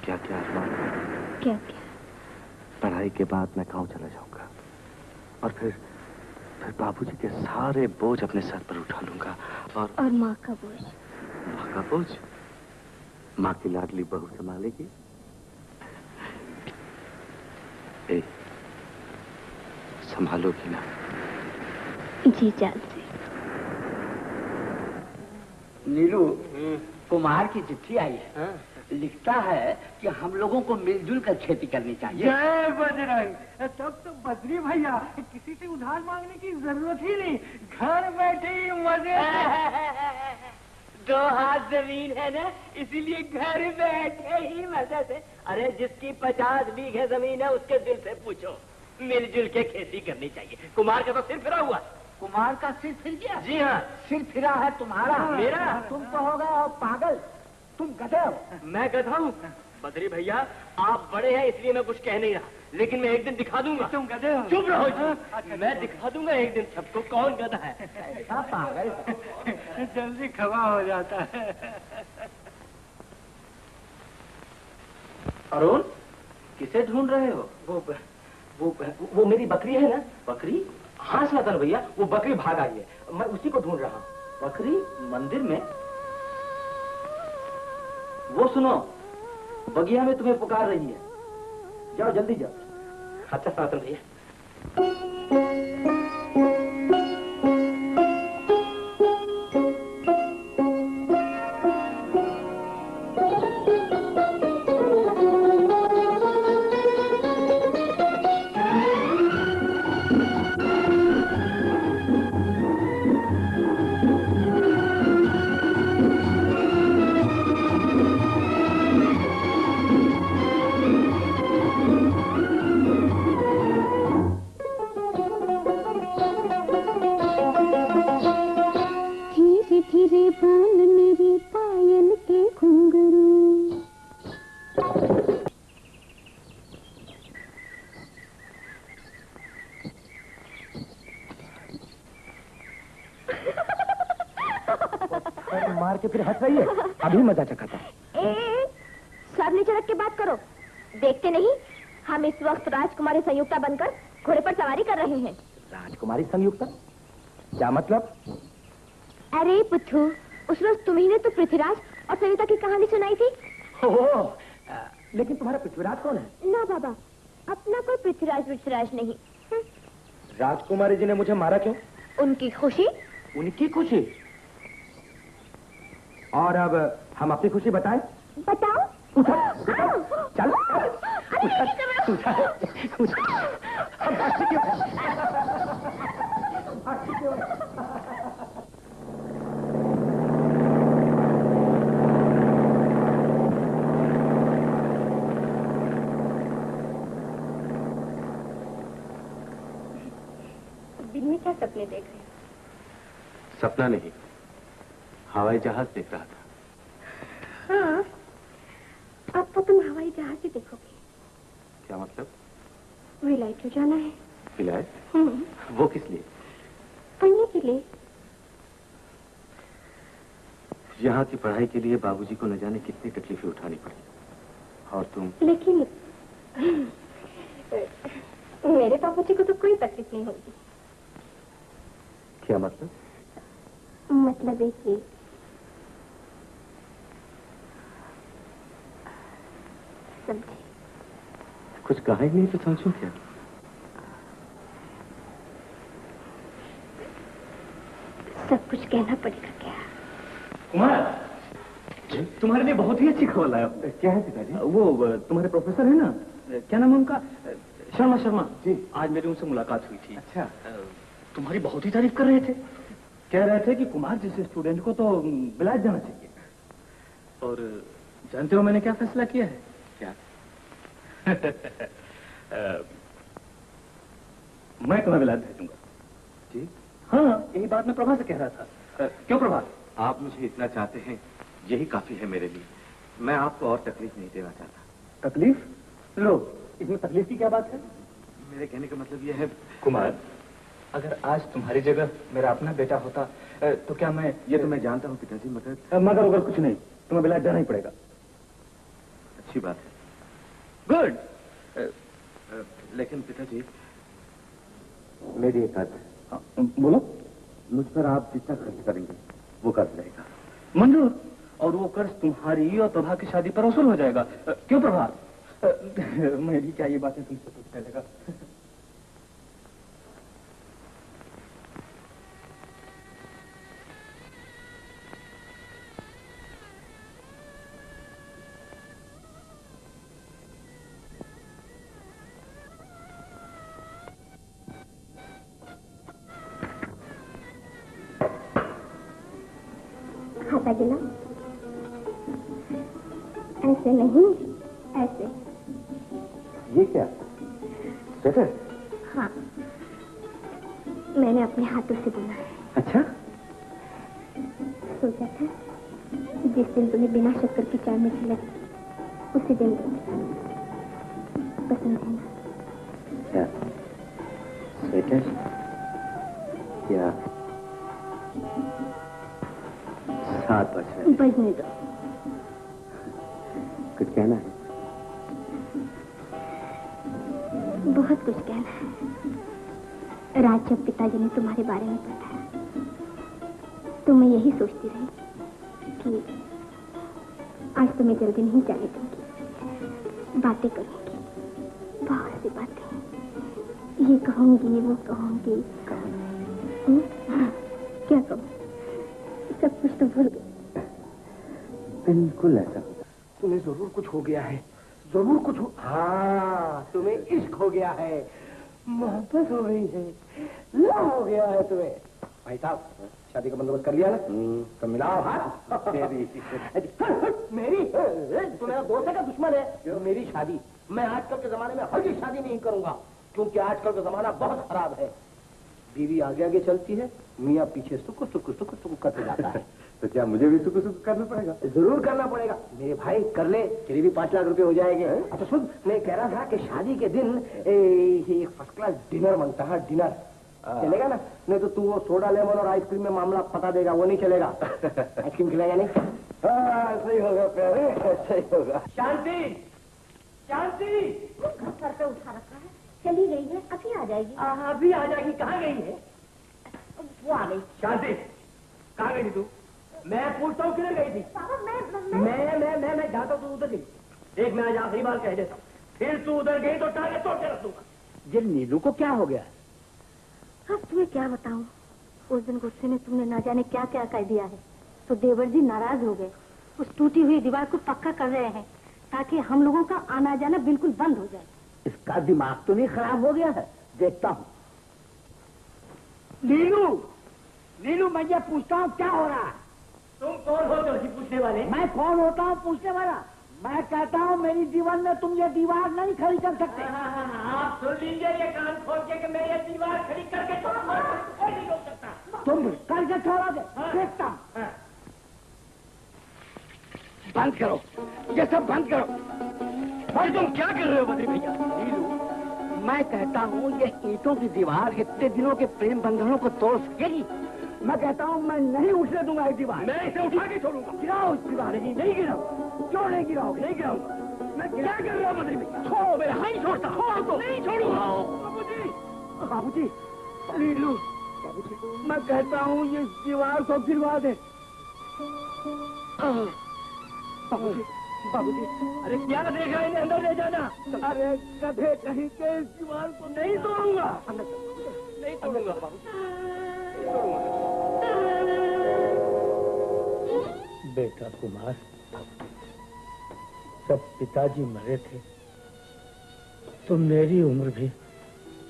क्या क्या अरमान? क्या क्या? पढ़ाई के बाद मैं गांव चला जाऊंगा और फिर बाबूजी के सारे बोझ अपने सर पर उठा लूंगा। और माँ का बोझ? माँ का बोझ माँ की लाडली बहू संभालेगी। संभालोगी ना? जी जान से। नीलू, कुमार की चिट्ठी आई है। लिखता है कि हम लोगों को मिलजुल कर खेती करनी चाहिए। जय बजरंग। तब तो बद्री भैया किसी से उधार मांगने की जरूरत ही नहीं, घर बैठे ही मजे से। 2 हाथ जमीन है ना, इसीलिए घर बैठे ही मजे से। अरे जिसकी 50 बीघे जमीन है उसके दिल से पूछो, मिलजुल के खेती करनी चाहिए। कुमार का तो सिर फिरा हुआ। कुमार का सिर फिर गया? जी हाँ। सिर फिरा है तुम्हारा। मेरा? तुम तो हो गए पागल, तुम गधे हो। मैं गधा हूँ? बद्री भैया आप बड़े हैं इसलिए मैं कुछ कह नहीं रहा, लेकिन मैं एक दिन दिखा दूंगा। तुम गधे हो? चुप रहो जी। मैं दिखा दूंगा एक दिन सबको कौन गधा है। ऐसा पागल जल्दी खवा हो जाता है। अरुण, किसे ढूंढ रहे हो? वो मेरी बकरी है ना। बकरी? हाँ सनातन भैया, वो बकरी भाग आई है, मैं उसी को ढूंढ रहा हूँ। बकरी मंदिर में? वो सुनो, बगिया में तुम्हें पुकार रही है, जाओ जल्दी जाओ। अच्छा सनातन भैया। मार के फिर हंस रही है, अभी मजा चखा था। सर नीचे रख के बात करो, देखते नहीं हम इस वक्त राजकुमारी संयुक्ता बनकर घोड़े पर सवारी कर रहे हैं। राजकुमारी संयुक्ता? क्या मतलब? अरे पुत्थू, उस रोज तुम्ही ने तो पृथ्वीराज और संयुक्ता की कहानी सुनाई थी। लेकिन तुम्हारा पृथ्वीराज कौन है? ना बाबा, अपना कोई पृथ्वीराज नहीं। राजकुमारी जी ने मुझे मारा क्यों? उनकी खुशी। उनकी खुशी? और अब हम अपनी खुशी बताएं? बताओ। चल। दिन में क्या सपने देख रहे हो? सपना नहीं, हवाई जहाज देख रहा था। हाँ, अब तो तुम हवाई जहाज ही देखोगे। क्या मतलब? विलायत क्यों जाना है? विलायत? वो किस लिए? पढ़ने के लिए। यहाँ की पढ़ाई के लिए बाबूजी को न जाने कितनी तकलीफें उठानी पड़ी, और तुम? लेकिन मेरे बाबूजी को तो कोई तकलीफ नहीं होगी। क्या मतलब? मतलब है कि समझे। कुछ कहा ही नहीं तो समझूं क्या? सब कुछ कहना पड़ेगा क्या? कुमार, तुम्हारे लिए बहुत ही अच्छी खबर लाया। क्या है पिताजी? वो तुम्हारे प्रोफेसर है ना, क्या नाम है उनका? शर्मा जी। आज मेरी उनसे मुलाकात हुई थी। अच्छा। तुम्हारी बहुत ही तारीफ कर रहे थे, कह रहे थे कि कुमार जैसे स्टूडेंट को तो विलायत जाना चाहिए। और जानते हो मैंने क्या फैसला किया है? क्या? मैं तुम्हें विलायत भेजूंगा। जी? हाँ, यही बात मैं प्रभा से कह रहा था। क्यों प्रभा? आप मुझे इतना चाहते हैं, यही काफी है मेरे लिए। मैं आपको और तकलीफ नहीं देना चाहता। तकलीफ? लो, इसमें तकलीफ की क्या बात है? मेरे कहने का मतलब यह है कुमार, अगर आज तुम्हारी जगह मेरा अपना बेटा होता तो क्या मैं... ये तो मैं जानता हूँ पिताजी, मगर अगर कुछ नहीं, तुम्हें विलायत जाना ही पड़ेगा। अच्छी बात है। गुड। लेकिन पिताजी, मेरी एक बात है। बोलो। मुझ पर आप जितना खर्च करेंगे वो कर्ज रहेगा। मंजूर। और वो कर्ज तुम्हारी और प्रभा की शादी पर वसूल हो जाएगा। क्यों प्रभा? मेरी क्या ये बातें तुमसे कुछ चलेगा? खाता गिला? ऐसे नहीं, ऐसे। ये क्या स्वेटर? हाँ, मैंने अपने हाथों से बुना है। अच्छा। सोचा था जिस दिन तुम्हें बिना शक्कर की चाय मीठी लगी उसी दिन दूंगी। पसंद है ना? क्या स्वेटर या 7 बज रहे? बजने दो। कुछ कहना है? बहुत कुछ कहना है। रात जब पिताजी ने तुम्हारे बारे में बताया तो मैं यही सोचती रही कि आज तुम्हें जल्दी नहीं जाने दूंगी। बातें करूंगी, बहुत सी बातें। ये कहूंगी, वो कहूंगी। क्या कहूँ? सब कुछ तो भूल गई। बिल्कुल ऐसा होगा। तुम्हें जरूर कुछ हो गया है, जरूर कुछ हो। हाँ, तुम्हें इश्क हो गया है, मोहब्बत हो गई है, लव हो गया है तुम्हें। भाई साहब, शादी का बंदोबस्त कर लिया ना? तो मिलाओ हाथ। मेरी तू मेरा दोस्त है का दुश्मन है? मेरी शादी मैं आजकल के जमाने में हर शादी नहीं करूंगा, क्योंकि आजकल का जमाना बहुत खराब है। बीवी आगे आगे चलती है, मियाँ पीछे सुकुर सुकुर सुकुर सुकुर करते जाता है। तो क्या मुझे भी सुख करना पड़ेगा? जरूर करना पड़ेगा मेरे भाई, कर ले, तेरे भी 5 लाख रुपए हो जाएंगे। अच्छा सुन, मैं कह रहा था कि शादी के दिन एक फर्स्ट क्लास डिनर बनता है। डिनर चलेगा ना? नहीं तो तू वो सोडा लेमन और आइसक्रीम में मामला पता देगा, वो नहीं चलेगा। आइसक्रीम खिलाएगा नहीं? सही होगा प्यारे, सही होगा। शांति, शांति। घर पे उठा रखा है, चली गई है, अभी आ जाएगी। अभी आ जाएगी। कहाँ गई है? वो आ गई। शांति, कहाँ गई थी तू? मैं पूछता हूँ किधर गई थी? पापा मैं जाता हूँ, तू उधर गई। देख, मैं आज आखिरी बार कह देता हूँ, फिर तू उधर गई तो टांगे तोड़ के रख दूंगा। ये नीलू को क्या हो गया? अब तुम्हें क्या बताऊं? उस दिन गुस्से में तुमने ना जाने क्या क्या कह दिया है, तो देवर जी नाराज हो गए। उस टूटी हुई दीवार को पक्का कर रहे हैं ताकि हम लोगों का आना जाना बिल्कुल बंद हो जाए। इसका दिमाग तो नहीं खराब हो गया है? देखता हूँ। नीलू, नीलू, मैं ये पूछता हूँ क्या हो रहा है? तुम कौन होते हो पूछने वाले? मैं कौन होता हूँ पूछने वाला? मैं कहता हूँ मेरी जीवन में तुम ये दीवार नहीं खड़ी कर सकते। आप सुन लीजिए ये कान खोल के कि मैं ये दीवार खड़ी करके नहीं रोक सकता। तुम करके छोड़ा दे, देखता हूँ। बंद करो, ये सब बंद करो। भाई तुम क्या कर रहे हो बद्री भैया? नीलू, मैं कहता हूँ ये ईंटों की दीवार इतने दिनों के प्रेम बंधनों को तोड़ सकेगी? मैं कहता हूँ मैं नहीं उठने दूंगा ये दीवार। मैं इसे उठा के छोड़ूंगा। गिराओ इस दीवार। नहीं गिराओ। क्यों नहीं गिराओगे? नहीं गिराऊंगा। मैं क्या कर रहा हूँ बद्री भैया? छोड़ो, मेरा हाथ नहीं छोड़ता। छोड़ दो। नहीं छोड़ूंगा। बाबूजी, बाबूजी, नीलू, बाबूजी, मैं कहता हूँ ये दीवार को गिरवा दे। बाबूजी, बाबूजी, अरे क्या देख रहे हैं? अंदर ले जाना। अरे गधे कहीं के, इस दीवार को नहीं तोड़ूंगा। नहीं तोड़ूंगा बाबूजी। बेटा कुमार, जब पिताजी मरे थे तो मेरी उम्र भी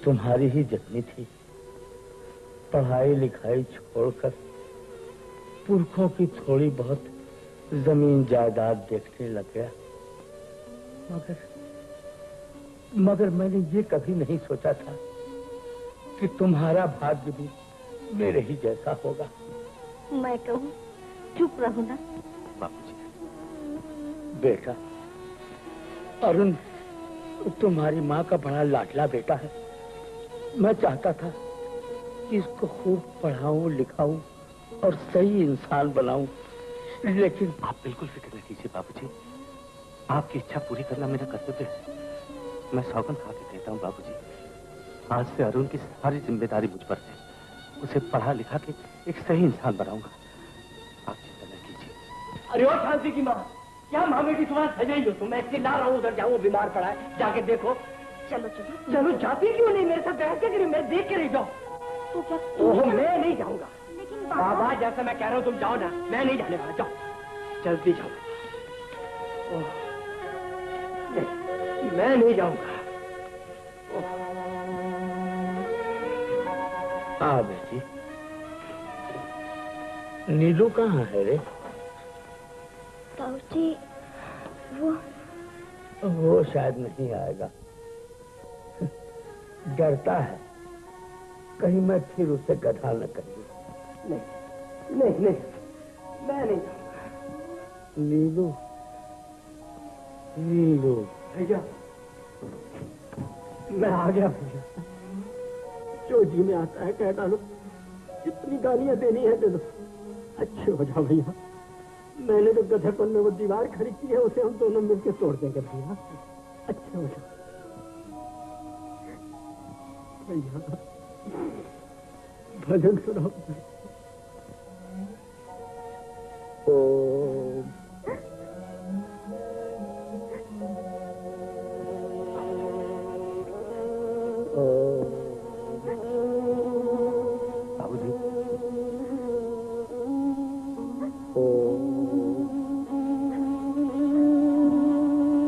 तुम्हारी ही जितनी थी। पढ़ाई लिखाई छोड़कर पुरखों की थोड़ी बहुत जमीन जायदाद देखने लग गया। मगर मैंने ये कभी नहीं सोचा था कि तुम्हारा भाग्य भी मेरे ही जैसा होगा। मैं कहूँ चुप रहो ना। बाबूजी, बेटा, अरुण तुम्हारी माँ का बड़ा लाडला बेटा है। मैं चाहता था कि इसको खूब पढ़ाऊं लिखाऊं और सही इंसान बनाऊं, लेकिन आप बिल्कुल फिक्र न कीजिए बाबूजी। आपकी इच्छा पूरी करना मेरा कर्तव्य है। मैं सौगंध खा के कहता हूँ बाबूजी, आज से अरुण की सारी जिम्मेदारी मुझ पर है। उसे पढ़ा लिखा के एक सही इंसान बनाऊंगा। आप चिंता न कीजिए। अरे ओ शांति की माँ, क्या माँ बेटी तुम्हारा सजाई हो तुम? मैं चिल्ला रहा हूँ, उधर जाऊँ, बीमार पड़ा है, जाके देखो। चलो चलो चलो, जाती क्यों नहीं? मेरे साथ बहस क्या करें? मैं देख के रह जाऊँ। तो क्या? ओहो, मैं नहीं जाऊंगा। लेकिन बाबा, जैसा मैं कह रहा हूँ तुम जाओ ना, मैं नहीं जाने वाला। जाओ, जल्दी जाओ। नहीं, मैं नहीं जाऊंगा। हाँ बेटी, नीलू कहाँ है रे? बाबूजी, वो शायद नहीं आएगा। डरता है कहीं मैं फिर उसे गधा न कर दूं। नहीं नहीं नहीं, मैं नहीं जाऊंगा। नीलू, नीलू भैया, मैं आ गया भैया। जो जी में आता है कह डालो, जितनी गालियां देनी है दे दो। अच्छे हो जाओ भैया। मैंने तो गधेपन में वो दीवार खड़ी की है, उसे हम दोनों मिलकर तोड़ देंगे भैया। अच्छे हो जाओ भैया। भजन सुनाओ।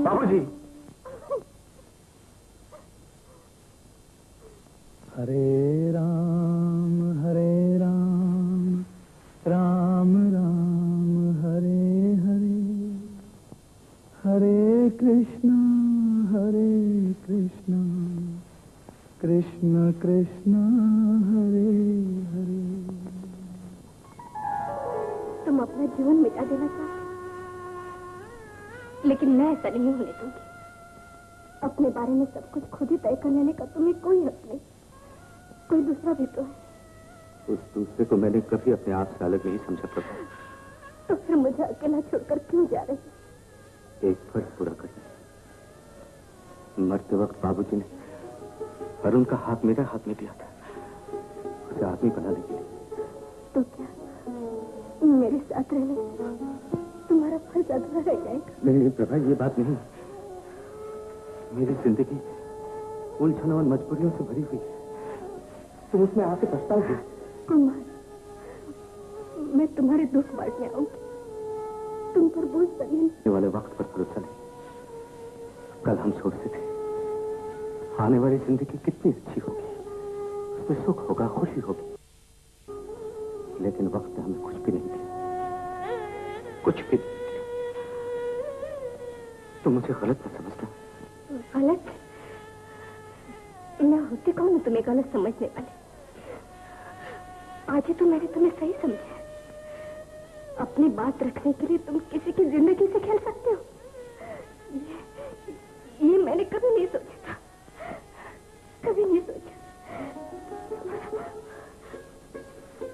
बाबूजी, हरे राम राम राम हरे हरे, हरे कृष्णा कृष्ण कृष्ण हरे हरे। तुम अपना जीवन मिटा देना चाहते, लेकिन मैं ऐसा नहीं होने दूंगी। अपने बारे में सब कुछ खुद ही तय कर लेने का तुम्हें कोई हक नहीं। कोई दूसरा भी तो है। उस दूसरे को मैंने कभी अपने आप से अलग नहीं समझा प्रभा। तो फिर मुझे अकेला छोड़कर क्यों जा रही? एक फर्ज पूरा करना। मरते वक्त बाबूजी ने अरुण का हाथ मेरे हाथ में दिया था, उसे आदमी बनाने के लिए। तो क्या मेरे साथ रहने तुम्हारा फर्ज अधूरा रह जाएगा? नहीं प्रभा, ये बात नहीं। मेरी जिंदगी उलझनों और मजबूरियों से भरी हुई है। तुम उसमें आके पछताओगे। कुमार, मैं तुम्हारे दुख बांटने आऊंगी, तुम पर बोझ बनने वाले वक्त पर भरोसा नहीं। कल हम सोचते थे आने वाली जिंदगी कितनी अच्छी होगी, उसमें सुख होगा, खुशी होगी, लेकिन वक्त ने हमें कुछ भी नहीं दिया, कुछ भी नहीं दिया। तुम मुझे गलत मत समझना। गलत? मैं होती कौन हूं तुम्हें गलत समझने वाली? आज ही तो मैंने तुम्हें सही समझा। अपनी बात रखने के लिए तुम किसी की जिंदगी से खेल सकते हो? ये मैंने कभी नहीं सोचा था, कभी नहीं सोचा।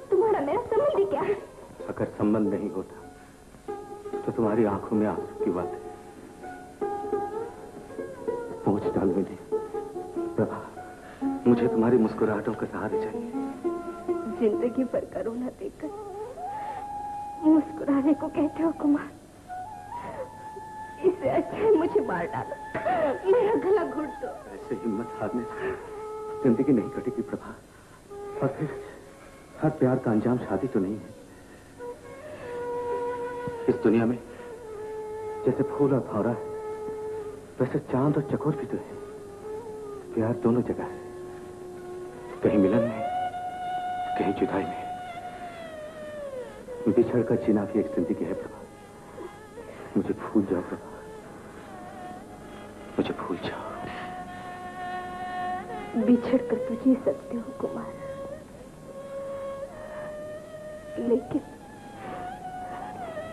तुम्हारा मेरा संबंध ही क्या है? अगर संबंध नहीं होता तो तुम्हारी आंखों में आंसू की बात है। पहुंच डाल में दे प्रभा, मुझे तुम्हारी मुस्कुराहटों का सहारा चाहिए। जिंदगी भर करुणा देकर मुस्कुराने को कहते हो कुमार? इससे अच्छा है मुझे मार डालो, मेरा गला घोट दो। ऐसे हिम्मत हारने से जिंदगी नहीं कटेगी प्रभा। और फिर हर प्यार का अंजाम शादी तो नहीं है। इस दुनिया में जैसे फूल और भौरा है, वैसे चांद और चकोर भी तो है। प्यार दोनों जगह है, कहीं मिलन में, कहीं जुदाई में। बिछड़ कर जीना भी एक जिंदगी है प्रभा। मुझे भूल जाओ प्रभा, मुझे भूल जाओ। बिछड़ कर तो जी सकते हो कुमार, लेकिन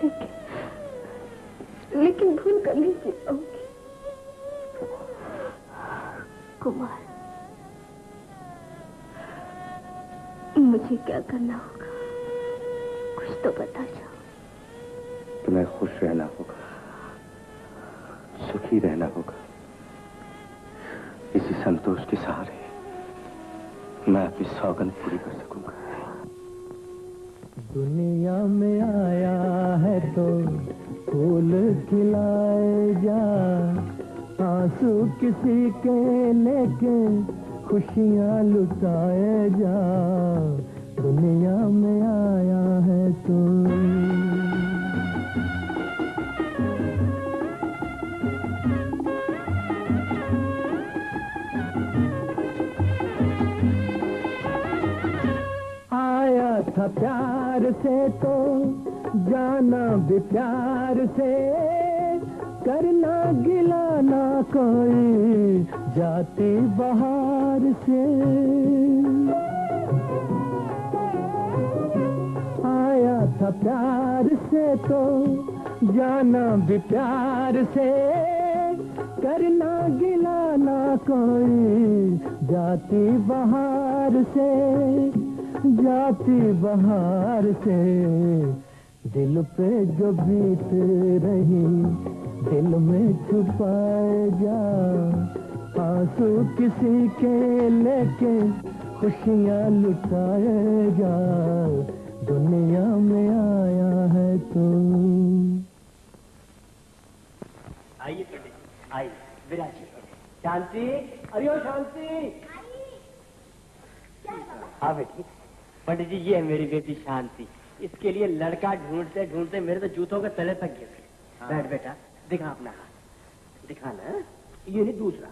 लेकिन लेकिन भूल कर नहीं जी पाऊंगी कुमार। मुझे क्या करना होगा, कुछ तो बता जाओ। तुम्हें खुश रहना होगा, ही रहना होगा। इसी संतोष के सहारे मैं अपनी सौगंध पूरी कर सकूंगा। दुनिया में आया है तो फूल खिलाए जा, आंसू किसी के लेके खुशियां लुटाए जा। दुनिया में आया है तो आया था प्यार से तो जाना भी प्यार से, करना गिला ना कोई जाती बहार से। आया था प्यार से तो जाना भी प्यार से, करना गिला ना कोई जाती बहार से, जाती बहार से। दिल पे जो बीत रही दिल में छुपाए जा, आंसू किसी के लेके खुशियां लुटाए जा। दुनिया में आया है तो आइए पंडित, आइए विराजिए। शांति, अरे ओ शांति। हाँ बेटी। पंडित जी, ये है मेरी बेटी शांति। इसके लिए लड़का ढूंढते ढूंढते मेरे तो जूतों के तले तक गिर गए। बैठ बेटा, दिखा अपना हाथ, दिखा ना। ये नहीं, दूसरा।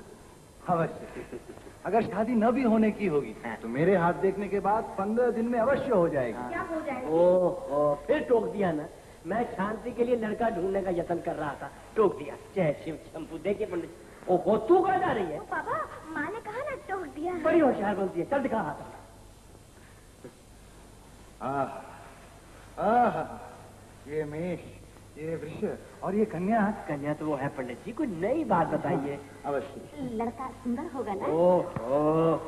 अवश्य। अगर शादी न भी होने की होगी तो मेरे हाथ देखने के बाद 15 दिन में अवश्य हो जाएगी। क्या हो जाएगा? ओहो, फिर टोक दिया ना। मैं शांति के लिए लड़का ढूंढने का यत्न कर रहा था, टोक दिया। जय शिव शंभू। देखिए पंडित। ओहो, तू कहाँ जा रही है? पापा, माँ ने कहा ना टोक दिया। बड़ी होशियार बनती है। चल दिखा हाथ। ये मेष, ये वृष और ये कन्या। कन्या तो वो है पंडित जी। कोई नई बात बताइए। अवश्य। लड़का सुंदर होगा ना? ओहो,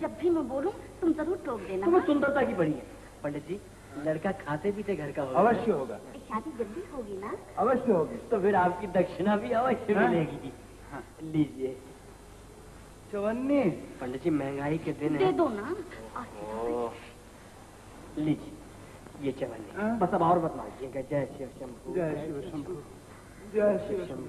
जब भी मैं बोलूं तुम जरूर टोक देना। तुम्हें सुंदरता की बड़ी है पंडित जी। लड़का खाते पीते घर का होगा। अवश्य होगा। शादी जल्दी होगी ना? अवश्य होगी। तो फिर आपकी दक्षिणा भी अवश्य मिलेगी। लीजिए। चवन्नी। पंडित जी, महंगाई के दिन दे है। दो ना। लीजिए, ये चवन्नी। बस अब और मत मांगिएगा। जय शिव शंभू। जय शिव शंभू। जय शिव शंभू।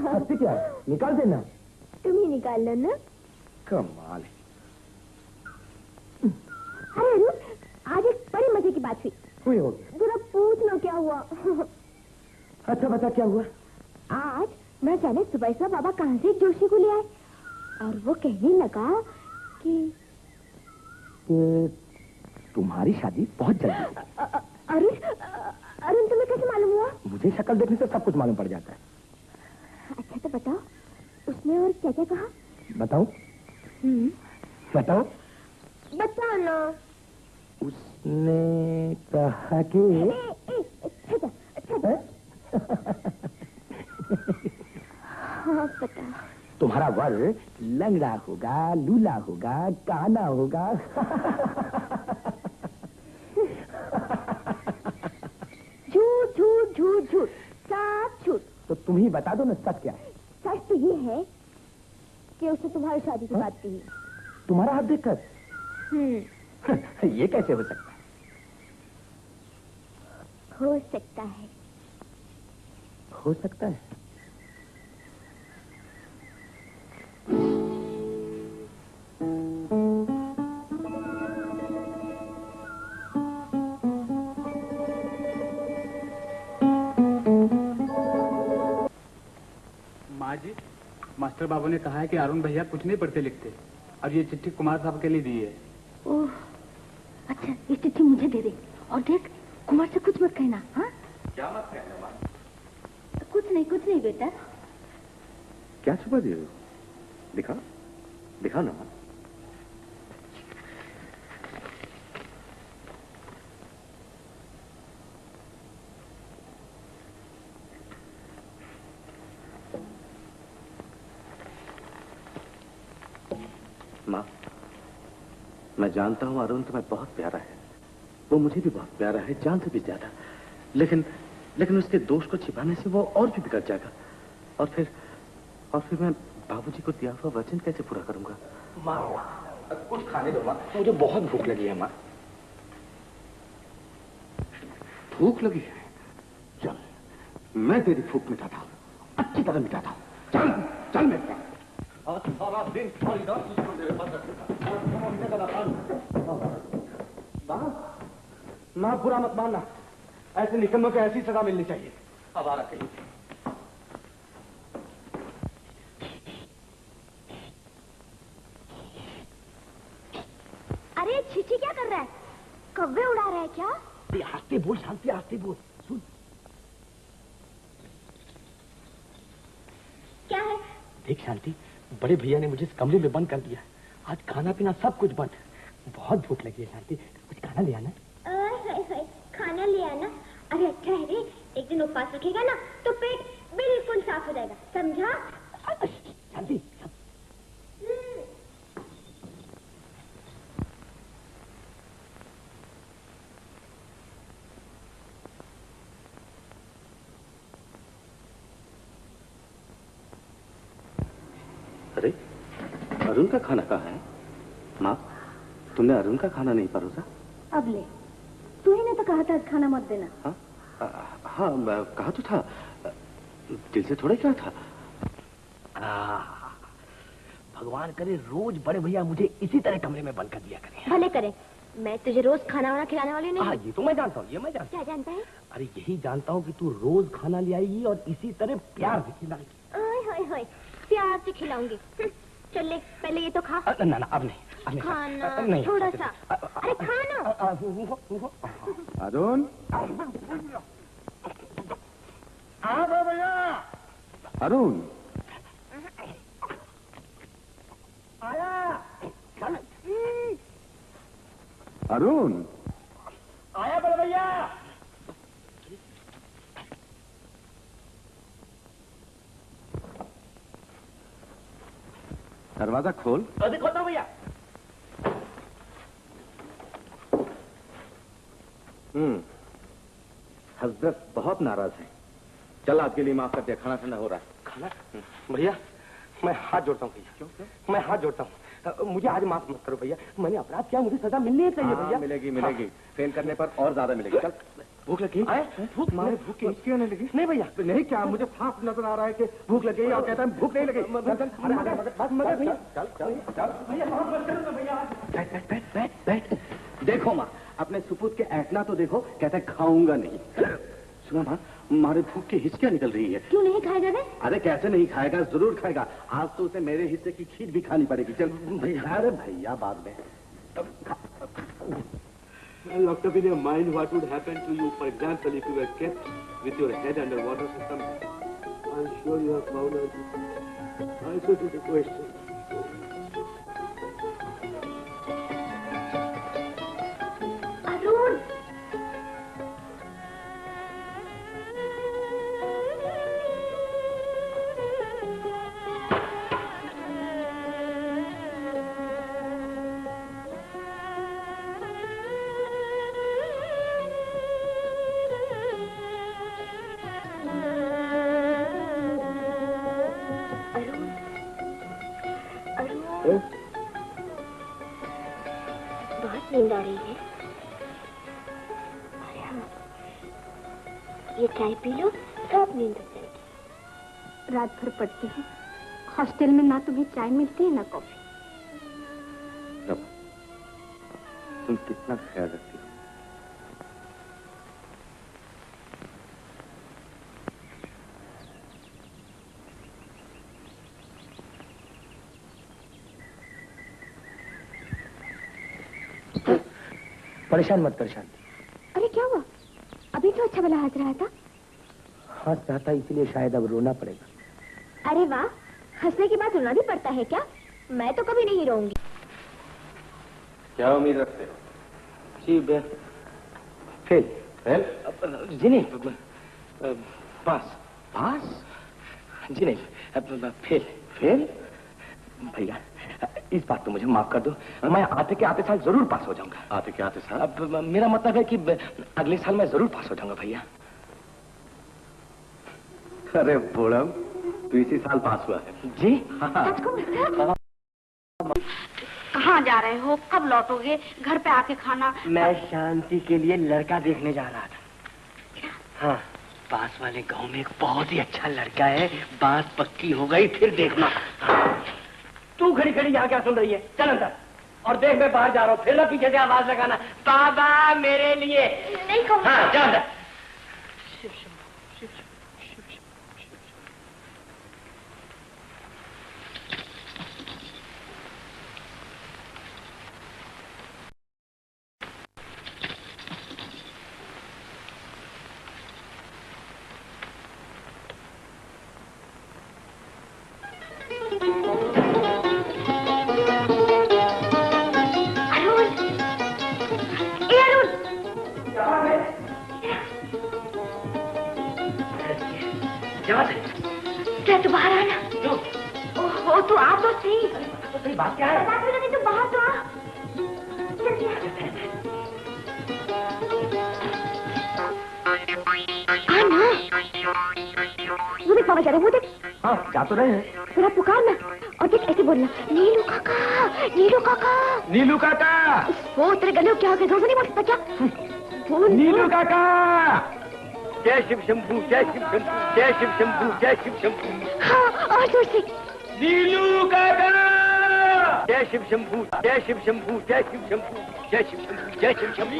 हंसती क्या? निकाल देना। तुम ही निकाल लो ना। कमाल है। अरे रुक, आज एक बड़ी मजे की बात हुई होगी। जरा पूछ लो क्या हुआ। अच्छा बता, क्या हुआ? आज मैं जाने सुबह बाबा कहाँ से जोशी को ले आए और वो कहने लगा कि तुम्हारी शादी बहुत जल्दी। अरुण तुम्हें कैसे मालूम हुआ? मुझे शक्ल देखने से सब कुछ मालूम पड़ जाता है। अच्छा तो बताओ, उसने और क्या क्या कहा? बताओ। बताओ। बताओ ना। उसने कहा कि हाँ बताओ। तुम्हारा वर लंगड़ा होगा, लूला होगा, काना होगा। झूठ झूठ झूठ झूठ, सब झूठ। तो तुम ही बता दो ना, सच क्या है? सच तो ये है कि उसने तुम्हारी शादी की बात की। तुम्हारा हाथ देखकर? ये कैसे हो सकता है? हो सकता है। हो सकता है। माँ जी, मास्टर बाबू ने कहा है कि अरुण भैया कुछ नहीं पढ़ते लिखते और ये चिट्ठी कुमार साहब के लिए दी है। ओह, अच्छा ये चिट्ठी मुझे दे दे और देख कुमार से कुछ मत कहना। हाँ, क्या मत कहना माँ? कुछ नहीं बेटा। क्या छुपा दिए हो? दिखा, दिखा ना। माँ, मैं जानता हूँ अरुण तुम्हें बहुत प्यारा है, वो मुझे भी बहुत प्यारा है, जान से भी ज्यादा। लेकिन उसके दोष को छिपाने से वो और भी बिगड़ जाएगा, और फिर मैं बाबूजी को दिया हुआ वचन कैसे पूरा करूंगा? माँ, कुछ खाने दो माँ, मुझे बहुत भूख लगी है माँ। भूख लगी है? चल, मैं तेरी भूख मिटाता हूँ, अच्छी तरह मिटाता हूँ। चल चल मेरे पास। आज सारा दिन सारी रात उसको मेरे पास रखेगा। माँ बुरा मत मानना, ऐसे निकम्मों को ऐसी सजा मिलनी चाहिए। अब आ रखी। अरे छिछी क्या कर रहा है? कौवे उड़ा रहा है क्या? आस्ते बोल शांति, आस्ते बोल। सुन। क्या है? देख शांति, बड़े भैया ने मुझे इस कमरे में बंद कर दिया। आज खाना पीना सब कुछ बंद। बहुत भूख लगी है शांति, कुछ खाना ले आना। खाना ले आना? अरे अच्छा है रे, एक दिन उपवास रखेगा ना तो पेट बिल्कुल साफ हो जाएगा, समझा? शांति। अरे अरुण का खाना कहाँ है? माँ, तुमने अरुण का खाना नहीं परोसा? अब ले, तू ही ने तो कहा था खाना मत देना। हाँ, कहा तो था, दिल से थोड़ा क्या था। भगवान करे रोज बड़े भैया मुझे इसी तरह कमरे में बंद कर दिया करें। भले करे, मैं तुझे रोज खाना वाना खिलाने वाली नहीं। हाँ, ये तो मैं जानता हूँ, ये मैं जानता हूँ। क्या जानता है? अरे यही जानता हूँ कि तू रोज खाना ले आएगी और इसी तरह प्यार से खिलाएगी। ओए, प्यार से खिलाऊंगी। चल ले, पहले ये तो खा। ना अब नहीं, खाना नहीं, थोड़ा सा। अरे खाना। अरुण, भैया। अरुण आया। अरुण आया बड़े भैया। दरवाजा खोल। अरे खोलता हूँ भैया। हजरत बहुत नाराज है। चल आज के लिए माफ कर दे, खाना ठंडा हो रहा है। खाना? भैया मैं हाथ जोड़ता हूँ भैया। क्यों? मैं हाथ जोड़ता हूँ, मुझे आज माफ मत करो भैया। मैंने अपराध किया, मुझे सजा मिलनी चाहिए भैया। मिलेगी। फेल करने पर और ज्यादा मिलेगी। चल। भूख लगी? भूख क्यों नहीं लगी? नहीं भैया, नहीं क्या, मुझे साफ नजर आ रहा है कि भूख लगी और कहता है भूख नहीं लगी। बैठ। देखो माँ, अपने सुपुत के ऐठना तो देखो, कहता है खाऊंगा नहीं। सुना माँ, हमारे भूख की हिचकियाँ निकल रही है। क्यों नहीं खाएगा वे? अरे कैसे नहीं खाएगा, जरूर खाएगा। आज तो उसे मेरे हिस्से की खीर भी खानी पड़ेगी। चल भैया। अरे भैया बाद में। Locked up in your mind, what would happen to you, for example, if you were kept with your head under water for some time? I'm sure you have found out answer to the question. Arun! बहुत नींद आ रही है। अरे हाँ, ये चाय P low, सब नींद आ जाएगी। रात भर पढ़ती है, हॉस्टल में ना तुम्हें चाय मिलती है ना कॉफी। तुम कितना ख्याल रखती हो। परेशान मत कर शांति। अरे क्या हुआ? अभी तो अच्छा भला हंस रहा था। हंस रहा था इसलिए शायद अब रोना पड़ेगा। अरे वाह, हंसने के बाद रोना भी पड़ता है क्या? मैं तो कभी नहीं रोऊंगी। क्या उम्मीद रखते हो? जी फेल। जी नहीं, पास। जी नहीं, फेल। भैया इस बात को मुझे माफ कर दो, मैं आते के आते साल जरूर पास हो जाऊंगा। आते के आते साल? अब मेरा मतलब है कि अगले साल मैं जरूर पास हो जाऊंगा भैया। अरे बूढ़ा, तू इसी साल पास हुआ है? जी हाँ। कहाँ जा रहे हो, कब लौटोगे? घर पे आके खाना। मैं शांति के लिए लड़का देखने जा रहा था। हाँ, पास वाले गांव में एक बहुत ही अच्छा लड़का है, बात पक्की हो गई फिर देखना। तू खड़ी खड़ी यहाँ क्या सुन रही है? चल अंदर और देख, मैं बाहर जा रहा हूँ, फिर ना पीछे से आवाज लगाना, बाबा मेरे लिए। नहीं कहूँ। हाँ, जा अंदर। क्या तू बाहर आना? ओह, तू आ तो सही। बात क्या है? तू बाहर तो आ। आना। वो देख पापा जा रहे, वो देख। हाँ, जा तो रहे हैं। थोड़ा पुकार ना और देख ऐसे बोलना, नीलू काका, नीलू काका। नीलू काका। वो तेरे गले को क्या हो गया? जोर से नहीं बोल सकता क्या? नीलू काका। जय शिव शंभू, जय शिव शंभू, जय शिव शंभू, जय शिव शंभू। हाँ, और जोर से। नीलू काका। जय शिव शंभू, जय शिव शंभू, जय शिव शंभू, जय शिव शंभू, जय शिव शंभू।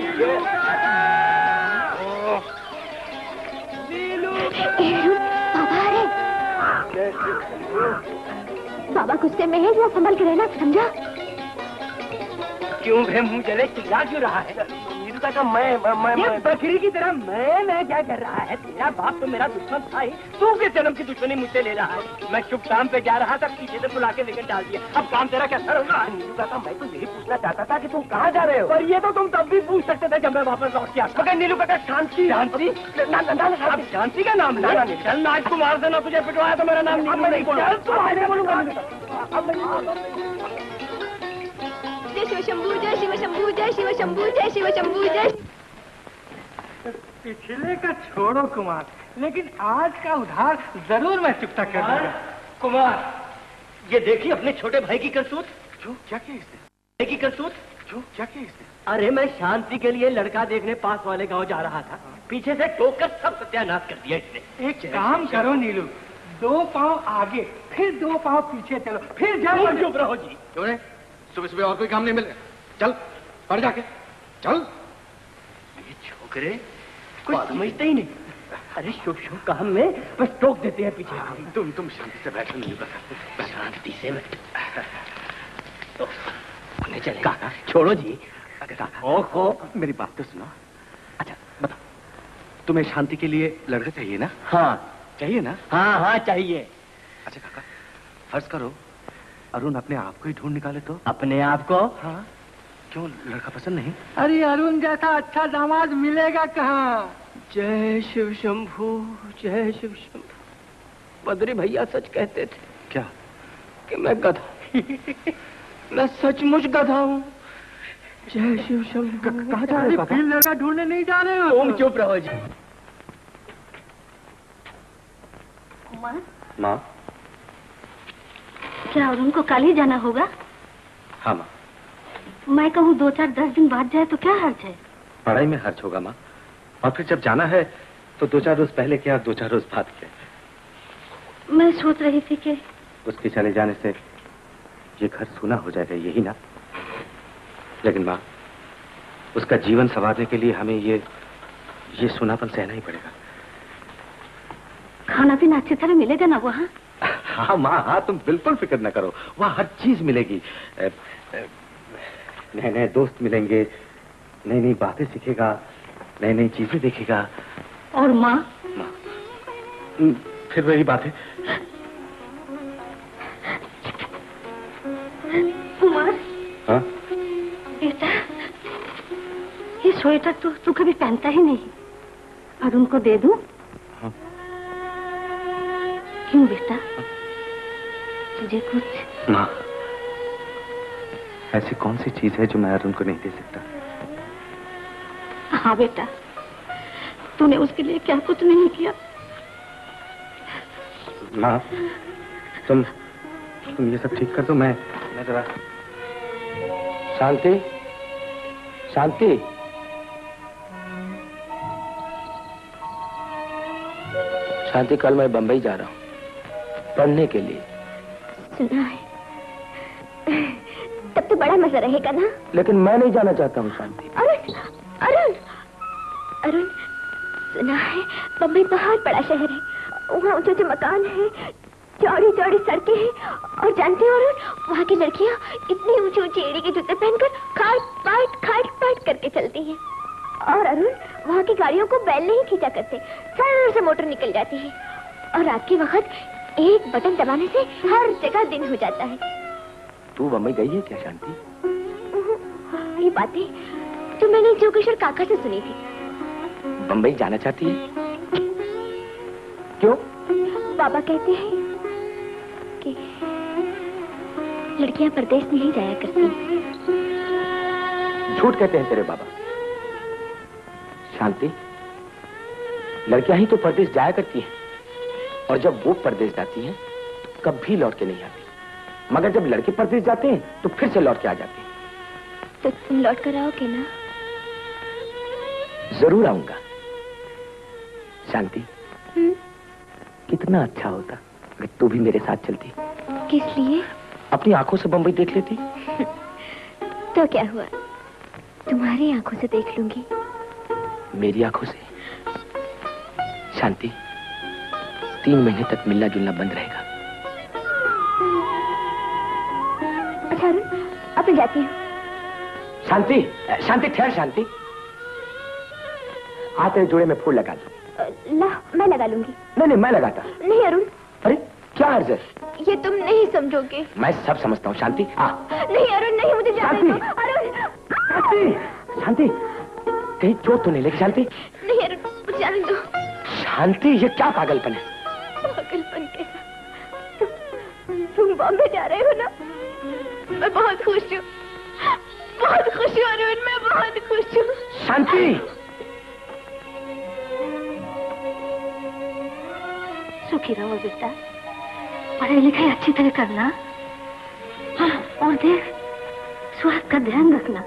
नीलू बाबा आ रहे। जय शिव शंभू। बाबा गुस्से में है, वो संभल के रहना, समझा? क्यों भे मुंह जले, चिल्ला क्यों रहा है? नीलू काका, मैं बकरी की तरह मैं क्या कर रहा है? तेरा बाप तो मेरा दुश्मन था ही, तू किस जन्म की दुश्मनी मुझसे ले रहा है? मैं शुभ काम पे जा रहा था, पीछे से बुला के लेकर डाल दिया, अब काम तेरा कैसा होगा? नीलू काका, मैं तो यही पूछना चाहता था कि तुम कहाँ जा रहे हो? पर ये तो तुम तब भी पूछ सकते थे जब मैं वापस लौट गया। मगर नीलू काका, शांति शांति, अब शांति का नाम लेना नहीं। चल, राजकुमार से ना तुझे पिटवाया तो मेरा नाम नीलू नहीं बोलूंगा। जय शिव शंभू, जय शिव शंभू, जय शिव शंभू, जय शिव शंभू, जय। पिछले का छोड़ो कुमार, लेकिन आज का उधार जरूर मैं चुकता कर दूंगा। कुमार, ये देखिए अपने छोटे भाई की करतूत। जो क्या किया इसने? भाई की करतूत। जो क्या किया इसने? अरे, मैं शांति के लिए लड़का देखने पास वाले गांव जा रहा था, पीछे से टोक कर सब सत्यानाश कर दिया इसने। एक काम करो नीलू, 2 पांव आगे फिर 2 पांव पीछे चलो, फिर जाओ। चुप रहो जी। क्यों रे? सुबह सुबह और कोई काम नहीं मिल रहा? चल पढ़ जाके चल। ये छोकरे कुछ समझते ही नहीं। अरे शुभ शुभ काम में बस टोक देते हैं पीछे। तुम शांति से बैठो नीलू काका, शांति से बैठ। तो उन्हें चले काका, छोड़ो जी। काका, ओहो, मेरी बात तो सुनो। अच्छा बताओ, तुम्हें शांति के लिए लड़का चाहिए ना? हाँ चाहिए ना? हाँ हाँ चाहिए। अच्छा काका, फर्ज करो अरुण अपने आप को ही ढूंढ निकाले तो? अपने आप को? हाँ, क्यों लड़का पसंद नहीं? अरे अरुण जैसा अच्छा दामाद मिलेगा कहाँ? जय शिव शंभू, जय शिव शंभू। बद्री भैया सच कहते थे। क्या? कि मैं गधा मैं सचमुच गधा हूँ। जय शिव शंभू। कहाँ जा रहे हो? फिर लड़का ढूंढने नहीं जा रहे हो? तुम चुप रहो जी। माँ, क्या अरुण को कल ही जाना होगा? हाँ माँ। मैं कहूँ 2-4-10 दिन बाद जाए तो क्या हर्ज है? पढ़ाई में खर्च होगा माँ, और फिर जब जाना है तो 2-4 रोज पहले क्या, 2-4 रोज बाद क्या। मैं सोच रही थी कि उसके चले जाने से ये घर सूना हो जाएगा, यही ना? लेकिन माँ, उसका जीवन संवारने के लिए हमें ये सूनापन सहना ही पड़ेगा। खाना पीना अच्छी तरह मिलेगा ना वहाँ? हाँ माँ, हाँ, तुम बिल्कुल फिक्र न करो, वहाँ हर चीज मिलेगी। नए नए दोस्त मिलेंगे, नई नई बातें सीखेगा, नई नई चीजें देखेगा। और माँ? माँ, फिर वही बात है। कुमार, हाँ? बेटा, ये स्वेटर तो तू कभी पहनता ही नहीं, अरुण को दे दूं? हाँ। क्यों बेटा, तुझे कुछ? माँ, ऐसी कौन सी चीज है जो मैं अरुण को नहीं दे सकता? हाँ बेटा, तूने उसके लिए क्या कुछ नहीं किया। माँ, तुम ये सब ठीक कर दो। मैं जरा। शांति, शांति, शांति, कल मैं बंबई जा रहा हूँ पढ़ने के लिए। सुना है, तब तो बड़ा मजा रहेगा ना। लेकिन मैं नहीं जाना चाहता हूँ शांति। अरुण, अरुण, अरुण, सुना है बंबई बहुत बड़ा शहर है, वहाँ ऊंचे ऊंचे मकान हैं, चौड़ी चौड़ी सड़कें हैं, और जानते हो अरुण, वहाँ की लड़कियाँ इतनी ऊंची ऊंची एड़ी के जूते पहनकर खाट पाट करके चलती हैं। और अरुण, वहाँ की गाड़ियों को बैल नहीं खींचा करते, सर से मोटर निकल जाती है, और रात के वक्त एक बटन दबाने से हर जगह दिन हो जाता है। तू बम्बई गई है क्या शांति? ये बातें तो मैंने जोगेश्वर काका से सुनी थी। बम्बई जाना चाहती है? क्यों? बाबा कहते हैं कि लड़कियां परदेश नहीं जाया करती। झूठ कहते हैं तेरे बाबा। शांति, लड़कियां ही तो परदेश जाया करती हैं, और जब वो परदेश जाती हैं तो कभी लौट के नहीं आती, मगर जब लड़के परदेश जाते हैं तो फिर से लौट के आ जाते हैं। तो तुम लौट कर आओगे ना? जरूर आऊंगा। शांति, कितना अच्छा होता अगर तू भी मेरे साथ चलती। किस लिए? अपनी आंखों से बंबई देख लेती। तो क्या हुआ, तुम्हारी आंखों से देख लूंगी। मेरी आंखों से? शांति, 3 महीने तक मिलना जुलना बंद रहेगा। अच्छा अरुण, अब मैं जाती हूँ। शांति, शांति, ठहर शांति। हाँ, तेरे जोड़े में फूल लगा दो। ला, मैं लगा लूंगी। नहीं, मैं लगाता। नहीं अरुण। अरे क्या अर्ज है? ये तुम नहीं समझोगे। मैं सब समझता हूँ शांति। नहीं अरुण, नहीं, मुझे जाने दो। अरुण, शांति, कहीं चोट तो नहीं लगी शांति? नहीं अरुण, मुझे जाने दो। शांति, ये क्या पागलपन है? पागलपन कैसा? तुम बॉम्बे जा रहे हो ना? मैं बहुत खुश हूँ, बहुत खुश हूँ अरुण, मैं बहुत खुश हूँ। शांति, सुखी रहो बेटा, पढ़ाई लिखाई अच्छी तरह करना। हाँ, और देख, स्वास्थ्य का ध्यान रखना।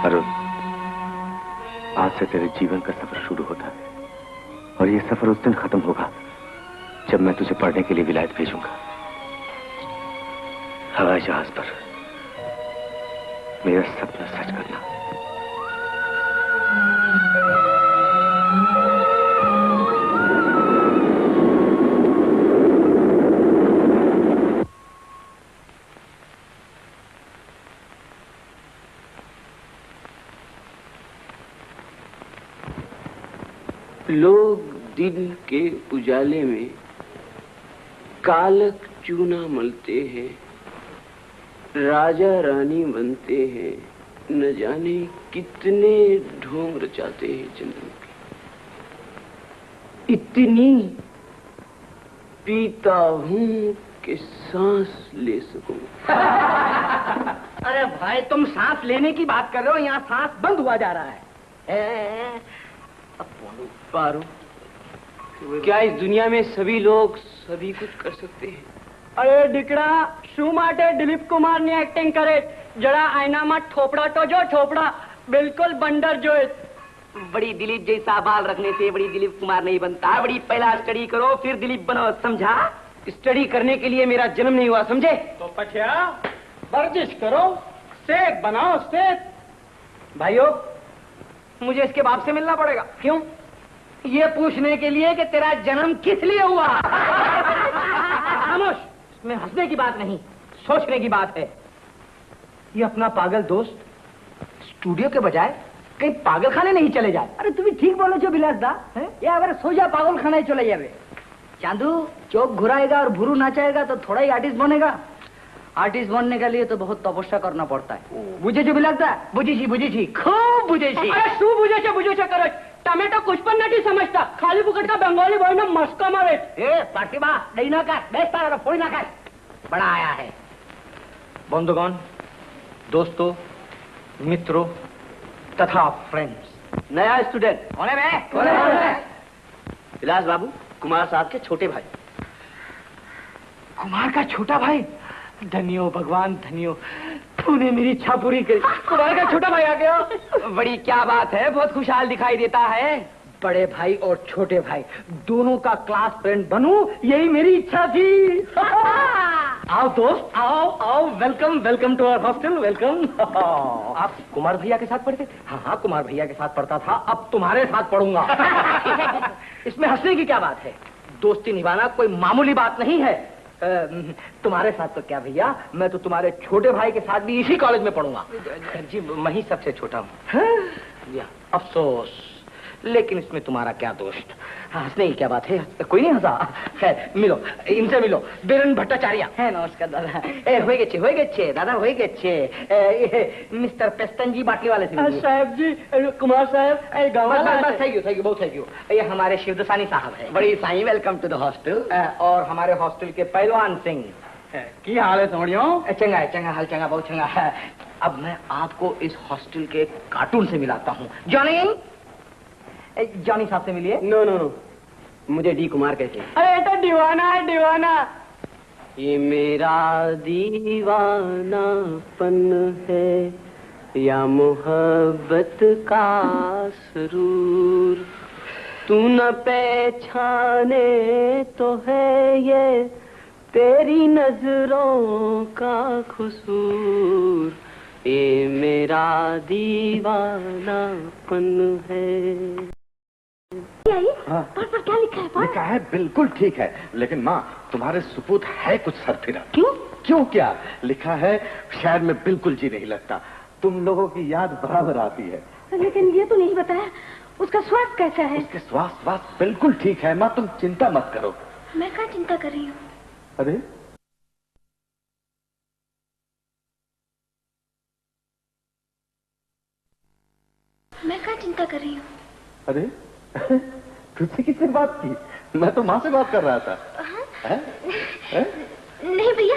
अरुण, आज से तेरे जीवन का सफर शुरू होता है, और ये सफर उस दिन खत्म होगा जब मैं तुझे पढ़ने के लिए विलायत भेजूंगा, हवाई जहाज पर। मेरा सपना सच करना। लोग दिन के उजाले में कालक चूना मलते हैं, राजा रानी बनते हैं, न जाने कितने ढोंग रचाते हैं चंद्र के। इतनी पीता हूँ कि सांस ले सकूं। अरे भाई, तुम सांस लेने की बात कर रहे हो, यहाँ सांस बंद हुआ जा रहा है। पारो, क्या इस दुनिया में सभी लोग सभी कुछ कर सकते हैं? अरे डिकड़ा, शू माटे दिलीप कुमार ने एक्टिंग करे, जरा आईना में ठोपड़ा तो जो ठोपड़ा, बिल्कुल बंडर जो। बड़ी दिलीप जैसा बाल रखने से बड़ी दिलीप कुमार नहीं बनता। बड़ी पहला स्टडी करो फिर दिलीप बनो, समझा? स्टडी करने के लिए मेरा जन्म नहीं हुआ, समझे? तो पठिया वर्जिश करो, सेठ बनाओ सेठ। भाइयों, मुझे इसके बाप से मिलना पड़ेगा। क्यों? ये पूछने के लिए कि तेरा जन्म किस लिए हुआ। खामोश, इसमें हंसने की बात नहीं, सोचने की बात है। ये अपना पागल दोस्त स्टूडियो के बजाय कहीं पागल खाने नहीं चले जाए। अरे तुम्हें ठीक बोलो जो बिलास दा, ये अगर सोजा पागल खाने चले जावे। चांदू चौक घुराएगा और भुरू नाचाएगा तो थोड़ा ही आर्टिस्ट बनेगा, आर्टिस्ट बनने के लिए तो बहुत तपस्या करना पड़ता है। बुझे भी लगता है, बुझी खूब बुझे। अरे शू बुझे करे टमेटो कुछ पर नहीं समझता, खाली पुकट का बंगाली बॉय में मस्का मारे। ए प्रतिभा नहीं ना कर, बेचता रहा फोड़ी ना कर। बड़ा आया है। बंधुगण, दोस्तों, मित्रों तथा फ्रेंड्स, नया स्टूडेंट होने में विलास बाबू, कुमार साहब के छोटे भाई। कुमार का छोटा भाई? धन्यो भगवान धन्यो, तूने मेरी इच्छा पूरी करी। कुमार का छोटा भाई आ गया। बड़ी क्या बात है, बहुत खुशहाल दिखाई देता है। बड़े भाई और छोटे भाई दोनों का क्लास फ्रेंड बनूं, यही मेरी इच्छा थी। आओ दोस्त, आओ, welcome to our hostel, welcome. आप कुमार भैया के साथ पढ़ते थे? हाँ, कुमार भैया के साथ पढ़ता था, अब तुम्हारे साथ पढ़ूंगा। इसमें हंसने की क्या बात है? दोस्ती निभाना कोई मामूली बात नहीं है। तुम्हारे साथ तो क्या भैया, मैं तो तुम्हारे छोटे भाई के साथ भी इसी कॉलेज में पढ़ूंगा। जी मैं ही सबसे छोटा हूँ। अफसोस, लेकिन इसमें तुम्हारा क्या दोष? हंसने की क्या बात है, कोई नहीं हंसा। खैर मिलो, इनसे मिलो, बीरेन भट्टाचार्य है। नमस्कार दादा। होए गे दादा, होए गे मिस्टर पेस्तन जी बाटली वाले से। साहब जी, कुमार साहब, बस थैंक यू, बहुत थैंक यू। ये हमारे शिवदसानी साहब है। बड़ी साईं, वेलकम टू द हॉस्टल। और हमारे हॉस्टल के पहलवान सिंह। की हाल है समझियो? चंगा है, चंगा हाल, चंगा, बहुत चंगा है। अब मैं आपको इस हॉस्टल के कार्टून से मिलाता हूँ। जॉनी साहब से मिलिए। नो, मुझे डी कुमार कहते हैं। अरे तो दीवाना है, दीवाना। ये मेरा दीवानापन है या मोहब्बत का सुरूर, तू न पहचाने तो है ये तेरी नजरों का कसूर, ये मेरा दीवानापन है। पर क्या लिखा है? लिखा है बिल्कुल ठीक है, लेकिन माँ तुम्हारे सुपूत है कुछ सरफिरा। क्यों क्या लिखा है? शहर में बिल्कुल जी नहीं लगता, तुम लोगों की याद बराबर आती है। लेकिन ये तो नहीं बताया उसका स्वास्थ्य कैसा है? उसके स्वास्थ्य बिल्कुल ठीक है माँ, तुम चिंता मत करो। मैं क्या चिंता कर रही हूँ? अरे मैं क्या चिंता कर रही हूँ? अरे तुझसे किससे बात की? मैं तो माँ से बात कर रहा था। है? नहीं भैया,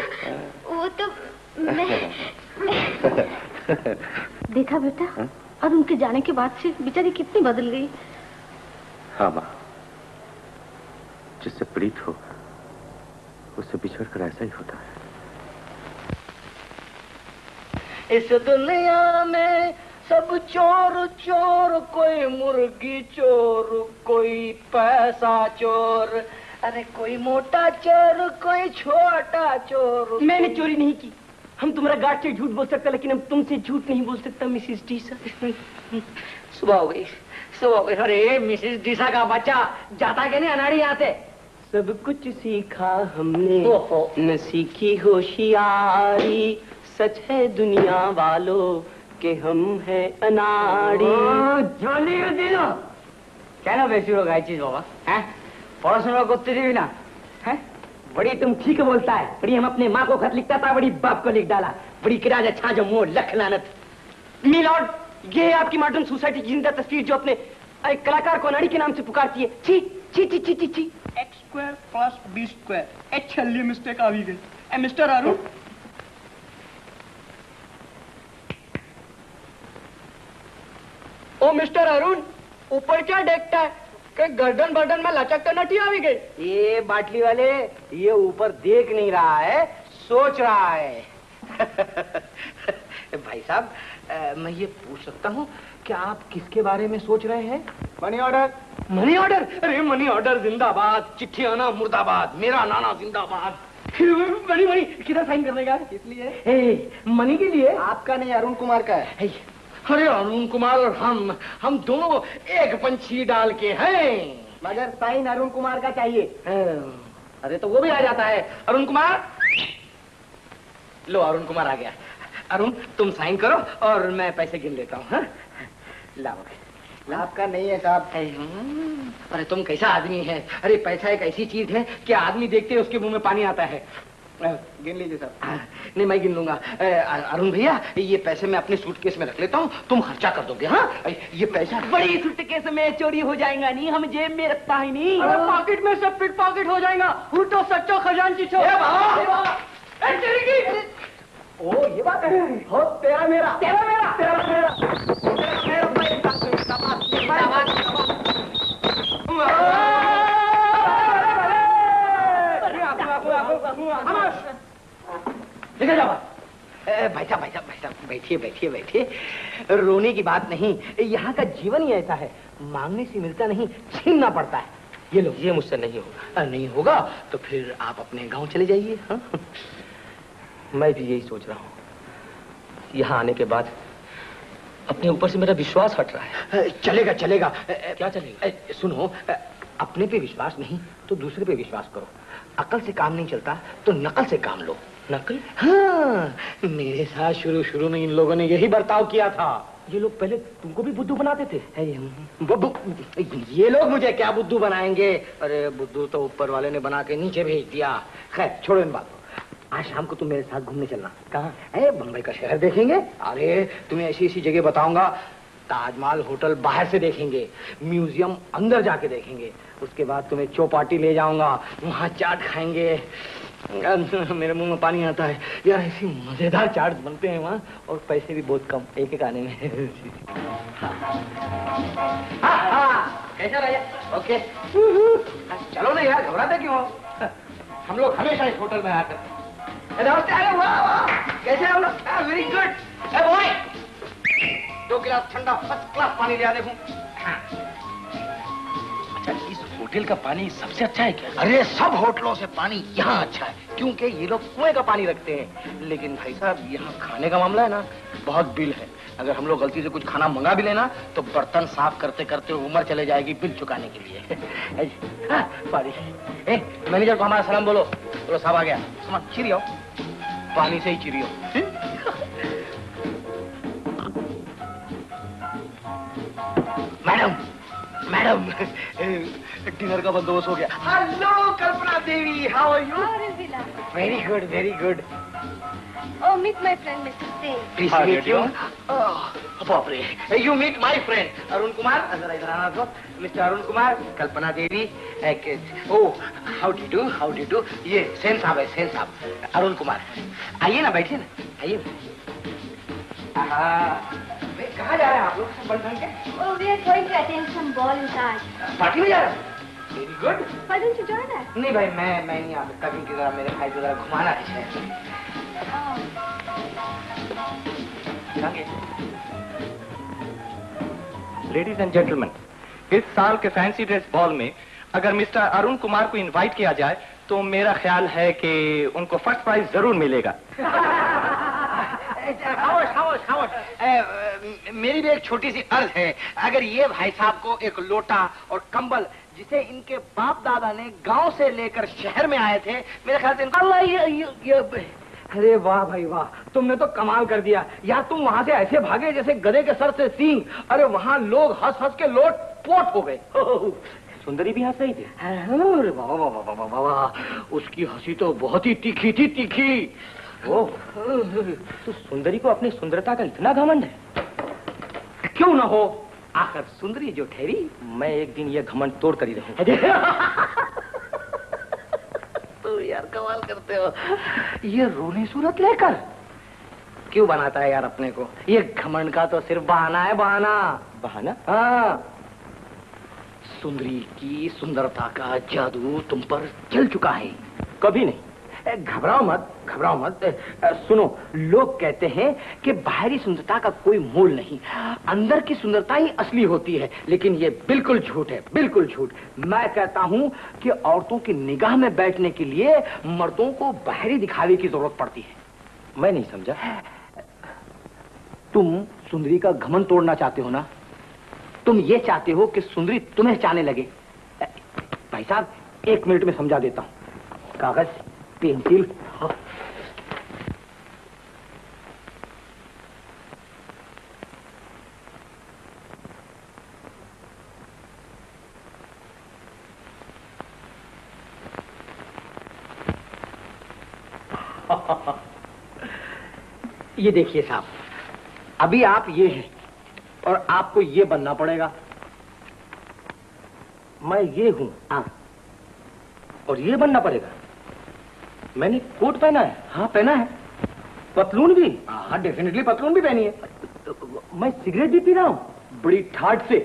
वो तो मैं देखा बेटा, अब उनके जाने के बाद से बेचारी कितनी बदल गई। हाँ माँ, जिससे प्रीत हो उससे बिछड़कर ऐसा ही होता है। इस दुनिया में सब चोर चोर, कोई मुर्गी चोर, कोई पैसा चोर, अरे कोई मोटा चोर, कोई छोटा चोर। मैंने चोरी नहीं की। हम तुम्हारा गार्ड से झूठ बोल सकते, लेकिन हम तुमसे झूठ नहीं बोल सकता मिसेस डीसा। सुबह हो गई। अरे मिसेस डीसा का बच्चा जाता क्या नहीं अनाड़ी यहाँ से? सब कुछ सीखा हमने, न सीखी होशियारी, सच है दुनिया वालों कि हम है अनाड़ी। क्या ना बेसी लोग आई चीज बाबा है, पढ़ाशोना करते थे ना है। बड़ी तुम ठीक बोलता है। बड़ी हम अपने माँ को खत लिखता था, बड़ी बाप को लिख डाला। बड़ी किराया छाजो मोड़ लख लानत। मिलॉर्ड, ये है आपकी मॉडर्न सोसाइटी की जिंदा तस्वीर जो अपने एक कलाकार को अनाड़ी के नाम से पुकारती है। छी छी छी छी छी छी। X square plus B square, एक छल्ली मिस्टेक आ गई। मिस्टर अरुण, ओ मिस्टर अरुण, ऊपर क्या देखता है कि गर्दन बर्दन में लचक तो नहीं आ गई? ये बाटली वाले, ये ऊपर देख नहीं रहा है, सोच रहा है। भाई साहब, मैं ये पूछ सकता हूँ कि आप किसके बारे में सोच रहे हैं? Money order. Money order? अरे मनी ऑर्डर जिंदाबाद, चिट्ठी आना मुर्दाबाद, मेरा नाना जिंदाबाद। मनी किधर साइन करने का? इसलिए मनी के लिए। आपका नहीं, अरुण कुमार का है। अरे अरुण कुमार और हम दोनों एक पंछी डाल के हैं, मगर साइन अरुण कुमार का चाहिए। अरे तो वो भी आ जाता है। अरुण कुमार, लो अरुण कुमार आ गया। अरुण तुम साइन करो और मैं पैसे गिन लेता हूँ। लाओ। आपका नहीं है साहब। अरे तुम कैसा आदमी है? अरे पैसा एक ऐसी चीज है कि आदमी देखते ही उसके मुंह में पानी आता है। गिन लीजिए साहब। नहीं मैं गिन लूंगा। अरुण भैया ये पैसे मैं अपने सूटकेस में रख लेता हूँ, तुम खर्चा कर दोगे। हाँ ये पैसा बड़ी सूटकेस में चोरी हो जाएगा नहीं, हम जेब में रखता ही नहीं। अरे पॉकेट में सब पिट पॉकेट हो जाएगा। तो सच्चो खजानची छो। ओ ये बात है। हो तेरा मेरा तेरा मेरा तेरा मेरा भाई साहब बैठिए बैठिए बैठिए। रोने की बात नहीं, यहाँ का जीवन ही ऐसा है, मांगने से मिलता नहीं, छीनना पड़ता है। ये लो। ये मुझसे नहीं होगा। नहीं होगा तो फिर आप अपने गांव चले जाइए। हाँ? मैं भी यही सोच रहा हूँ। यहाँ आने के बाद अपने ऊपर से मेरा विश्वास हट रहा है। चलेगा चलेगा। क्या चलेगा? सुनो, अपने पे विश्वास नहीं तो दूसरे पे विश्वास करो। अकल से काम नहीं चलता तो नकल से काम लो। नकल? हाँ, मेरे साथ शुरू में इन लोगों ने यही बर्ताव किया था। ये लोग पहले तुमको भी बुद्धू बनाते थे? ये लोग मुझे क्या बुद्धू बनाएंगे? अरे बुद्धू तो ऊपर वाले ने बना के नीचे भेज दिया। खैर छोड़ो इन बातों। आज शाम को तुम मेरे साथ घूमने चलना। कहाँ? बम्बई का शहर देखेंगे। अरे तुम्हें ऐसी ऐसी जगह बताऊंगा। ताजमहल होटल बाहर से देखेंगे, म्यूजियम अंदर जाके देखेंगे, उसके बाद तुम्हें चौपाटी ले जाऊंगा, वहाँ चाट खाएंगे। मेरे मुंह में पानी आता है यार, ऐसी मजेदार चाट बनते हैं वहाँ, और पैसे भी बहुत कम, एक एक आने में। कैसा रहा? ओके चलो ना यार, घबराते क्यों हो? हम लोग हमेशा इस होटल में आकर। नमस्ते। अरे वाह वाह, कैसे हम लोग? Very good. ए बॉय, 2 गिलास ठंडा फर्स्ट क्लास पानी ले आ देखूं। अच्छा, इस होटल का पानी सबसे अच्छा है क्या? अरे सब होटलों से पानी यहाँ अच्छा है, क्योंकि ये लोग कुएं का पानी रखते हैं। लेकिन भाई साहब यहाँ खाने का मामला है ना, बहुत बिल है। अगर हम लोग गलती से कुछ खाना मंगा भी लेना तो बर्तन साफ करते करते उम्र चले जाएगी बिल चुकाने के लिए। पानी। मैनेजर को हमारा सलाम बोलो। बोलो साहब आ गया। चिरियो, पानी से ही चिरियो। मैडम मैडम, डिनर का बंदोबस्त हो गया। Hello Kalpana Devi, how are you? Very good very good. Oh, meet my friend, Mr. Singh. Please meet you. बाप रे, you meet my friend Arun Kumar. जरा इधर आना तो। Mister Arun Kumar, Kalpana Devi. Oh, how do do, how do do. ये सेन साहब है, सेन साहब। अरुण कुमार, आइए ना, बैठिए ना, आइए। कहाँ जा रहे हैं आप लोग सब बन के? Oh, we are going to attend some ball in Taj. Party में जा रहे हैं? Very good. Why don't you join us? नहीं भाई, मैं नहीं आ सकता, क्योंकि जरा मेरे भाई को जरा घुमाना है। लेडीज एंड जेंटलमैन, इस साल के फैंसी ड्रेस बॉल में अगर मिस्टर अरुण कुमार को इनवाइट किया जाए तो मेरा ख्याल है कि उनको फर्स्ट प्राइज जरूर मिलेगा। मेरी भी एक छोटी सी अर्ज है। अगर ये भाई साहब को एक लोटा और कंबल, जिसे इनके बाप दादा ने गांव से लेकर शहर में आए थे, मेरे ख्याल से इनको अरे वाह भाई वाह, तुमने तो कमाल कर दिया यार। तुम वहां से ऐसे भागे जैसे गधे के सर से सींग। अरे वहां लोग हंस हंस के लोट पोट हो गए। सुंदरी भी हंस रही थी। अरे वाह वाह वाह वाह वाह वाह, उसकी हंसी तो बहुत ही तीखी थी, तीखी। ओह, तो सुंदरी को अपनी सुंदरता का इतना घमंड है? क्यों ना हो, आखिर सुंदरी जो ठहरी। मैं एक दिन ये घमंड तोड़ कर ही रहूं। तो यार कमाल करते हो, ये रोनी सूरत लेकर क्यों बनाता है यार अपने को? ये घमंड का तो सिर्फ बहाना है, बहाना। बहाना? हाँ, सुंदरी की सुंदरता का जादू तुम पर चल चुका है। कभी नहीं। घबराओ मत, घबराओ मत। सुनो, लोग कहते हैं कि बाहरी सुंदरता का कोई मोल नहीं, अंदर की सुंदरता ही असली होती है। लेकिन ये बिल्कुल झूठ है, बिल्कुल झूठ। मैं कहता हूँ कि औरतों की निगाह में बैठने के लिए मर्दों को बाहरी दिखावे की जरूरत पड़ती है। मैं नहीं समझा। तुम सुंदरी का घमंड तोड़ना चाहते हो ना? तुम ये चाहते हो कि सुंदरी तुम्हें चाहने लगे? भाई साहब, 1 मिनट में समझा देता हूँ। कागज, पेंसिल। ये देखिए साहब, अभी आप ये हैं और आपको ये बनना पड़ेगा। मैं ये हूं और ये बनना पड़ेगा। मैंने कोट पहना है, हाँ पहना है, पतलून भी, हाँ डेफिनेटली पतलून भी पहनी है। मैं सिगरेट भी पी रहा हूं बड़ी ठाट से,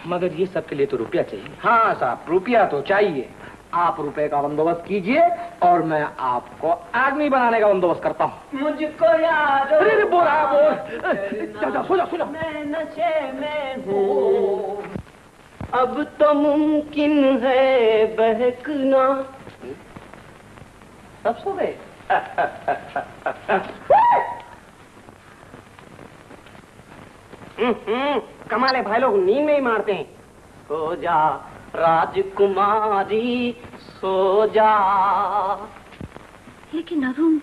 मगर ये सब के लिए तो रुपया चाहिए। हाँ साहब, रुपया तो चाहिए। आप रुपए का बंदोबस्त कीजिए और मैं आपको आदमी बनाने का बंदोबस्त करता हूँ। मुझको याद अरे बोला बोल, सुनो मैं नशे में हूँ, अब तो मुमकिन है बहकना। सब सो गए? कमाल है भाई, लोग नींद में ही मारते हैं। सो जा राजकुमारी सो जा। लेकिन अरुण,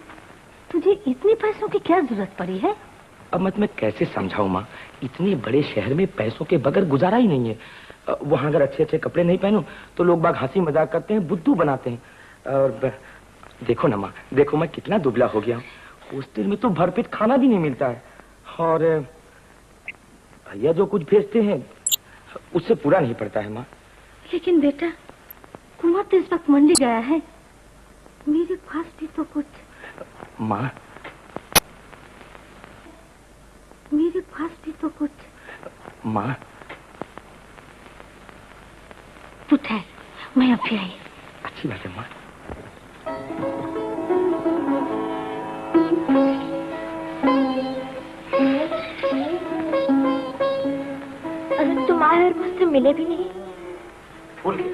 तुझे इतने पैसों की क्या जरूरत पड़ी है? अब मैं तुम्हें कैसे समझाऊं माँ, इतने बड़े शहर में पैसों के बगैर गुजारा ही नहीं है। वहाँ अगर अच्छे अच्छे कपड़े नहीं पहनूं तो लोग बाग हंसी मजाक करते हैं, बुद्धू बनाते हैं। और देखो ना माँ, देखो मैं कितना दुबला हो गया हूँ। हॉस्टल में तो भरपेट खाना भी नहीं मिलता है और भैया जो कुछ भेजते हैं उससे पूरा नहीं पड़ता है माँ। लेकिन बेटा, कुमार तो इस वक्त मंडी गया है, मेरे पास भी तो कुछ। माँ, मेरे पास भी तो कुछ। माँ, तू ठहर, मैं अभी आई। अच्छी बात है माँ। अरे तुम आए और मुझसे मिले भी नहीं। भूल गए।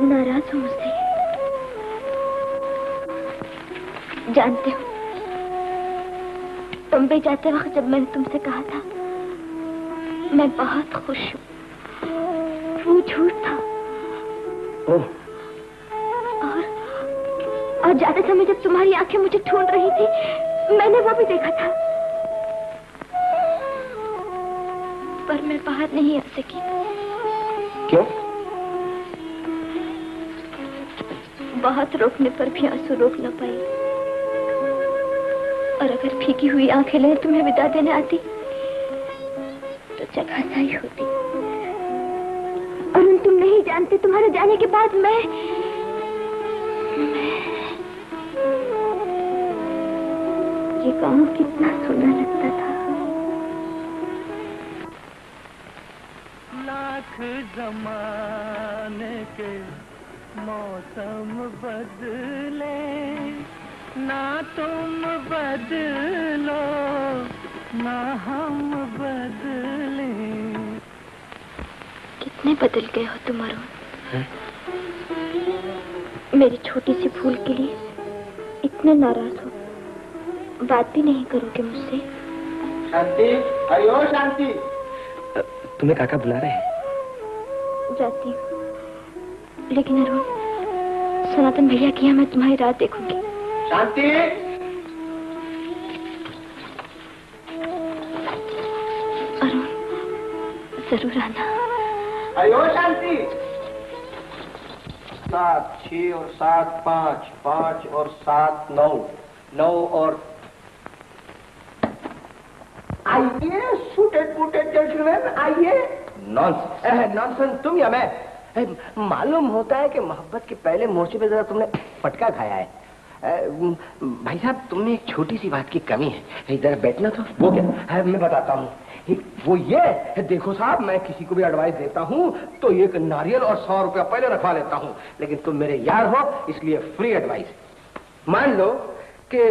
नाराज हो मुझसे? जानते हो, बम्बई जाते वक्त जब मैंने तुमसे कहा था मैं बहुत खुश हूँ, वो झूठ था। और जाते समय जब तुम्हारी आंखें मुझे ढूंढ रही थी, मैंने वो भी देखा था, पर मैं बाहर नहीं आ सकी। क्यों? बहुत रोकने पर भी आंसू रोक न पाई। और अगर भीगी हुई आंखें लेने तुम्हें विदा देने आती तो जगह सही होती। और तुम नहीं जानते, तुम्हारे जाने के बाद मैं ये गाँव कितना सुंदर लगता था। लाख जमाने के मौसम बदले, ना तुम बदलो ना हम बदले। कितने बदल गए हो तुम अरुण। मेरी छोटी सी भूल के लिए इतने नाराज हो, बात भी नहीं करोगे मुझसे? शांति, अयो शांति। तुम्हें काका बुला रहे हैं? जाती हूँ, लेकिन अरुण, सनातन भैया की यहाँ मैं तुम्हारी रात देखूंगी। शांति, अरुण जरूर आना। अयो शांति। 7 6 और 7 5, 5 और 7 9, 9 और आइए सूटेड बूटेड जेंटलमैन, आइए। नॉनसेंस तुम या मैं? मालूम होता है कि मोहब्बत के पहले मोर्चे पे जरा तुमने फटका खाया है। भाई साहब, तुमने एक छोटी सी बात की कमी है, इधर बैठना तो। वो क्या है? मैं बताता हूँ। वो ये देखो साहब, मैं किसी को भी एडवाइस देता हूँ तो एक नारियल और 100 रुपया पहले रखवा लेता हूँ, लेकिन तुम मेरे यार हो इसलिए फ्री एडवाइस। मान लो कि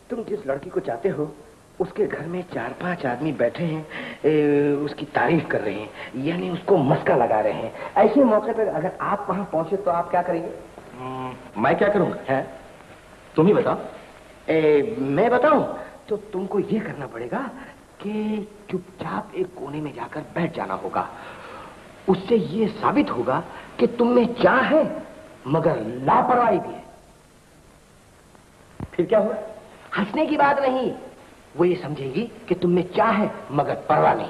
तुम जिस लड़की को चाहते हो उसके घर में 4-5 आदमी बैठे हैं, उसकी तारीफ कर रहे हैं, यानी उसको मस्का लगा रहे हैं। ऐसे मौके पर अगर आप वहां पहुंचे तो आप क्या करेंगे? मैं क्या करूंगा? है तुम ही बताओ। मैं बताऊं? तो तुमको ये करना पड़ेगा कि चुपचाप एक कोने में जाकर बैठ जाना होगा। उससे ये साबित होगा कि तुम में चाह है मगर लापरवाही भी है। फिर क्या होगा? हंसने की बात नहीं, वो ये समझेगी कि तुम में चाह है मगर परवाह नहीं।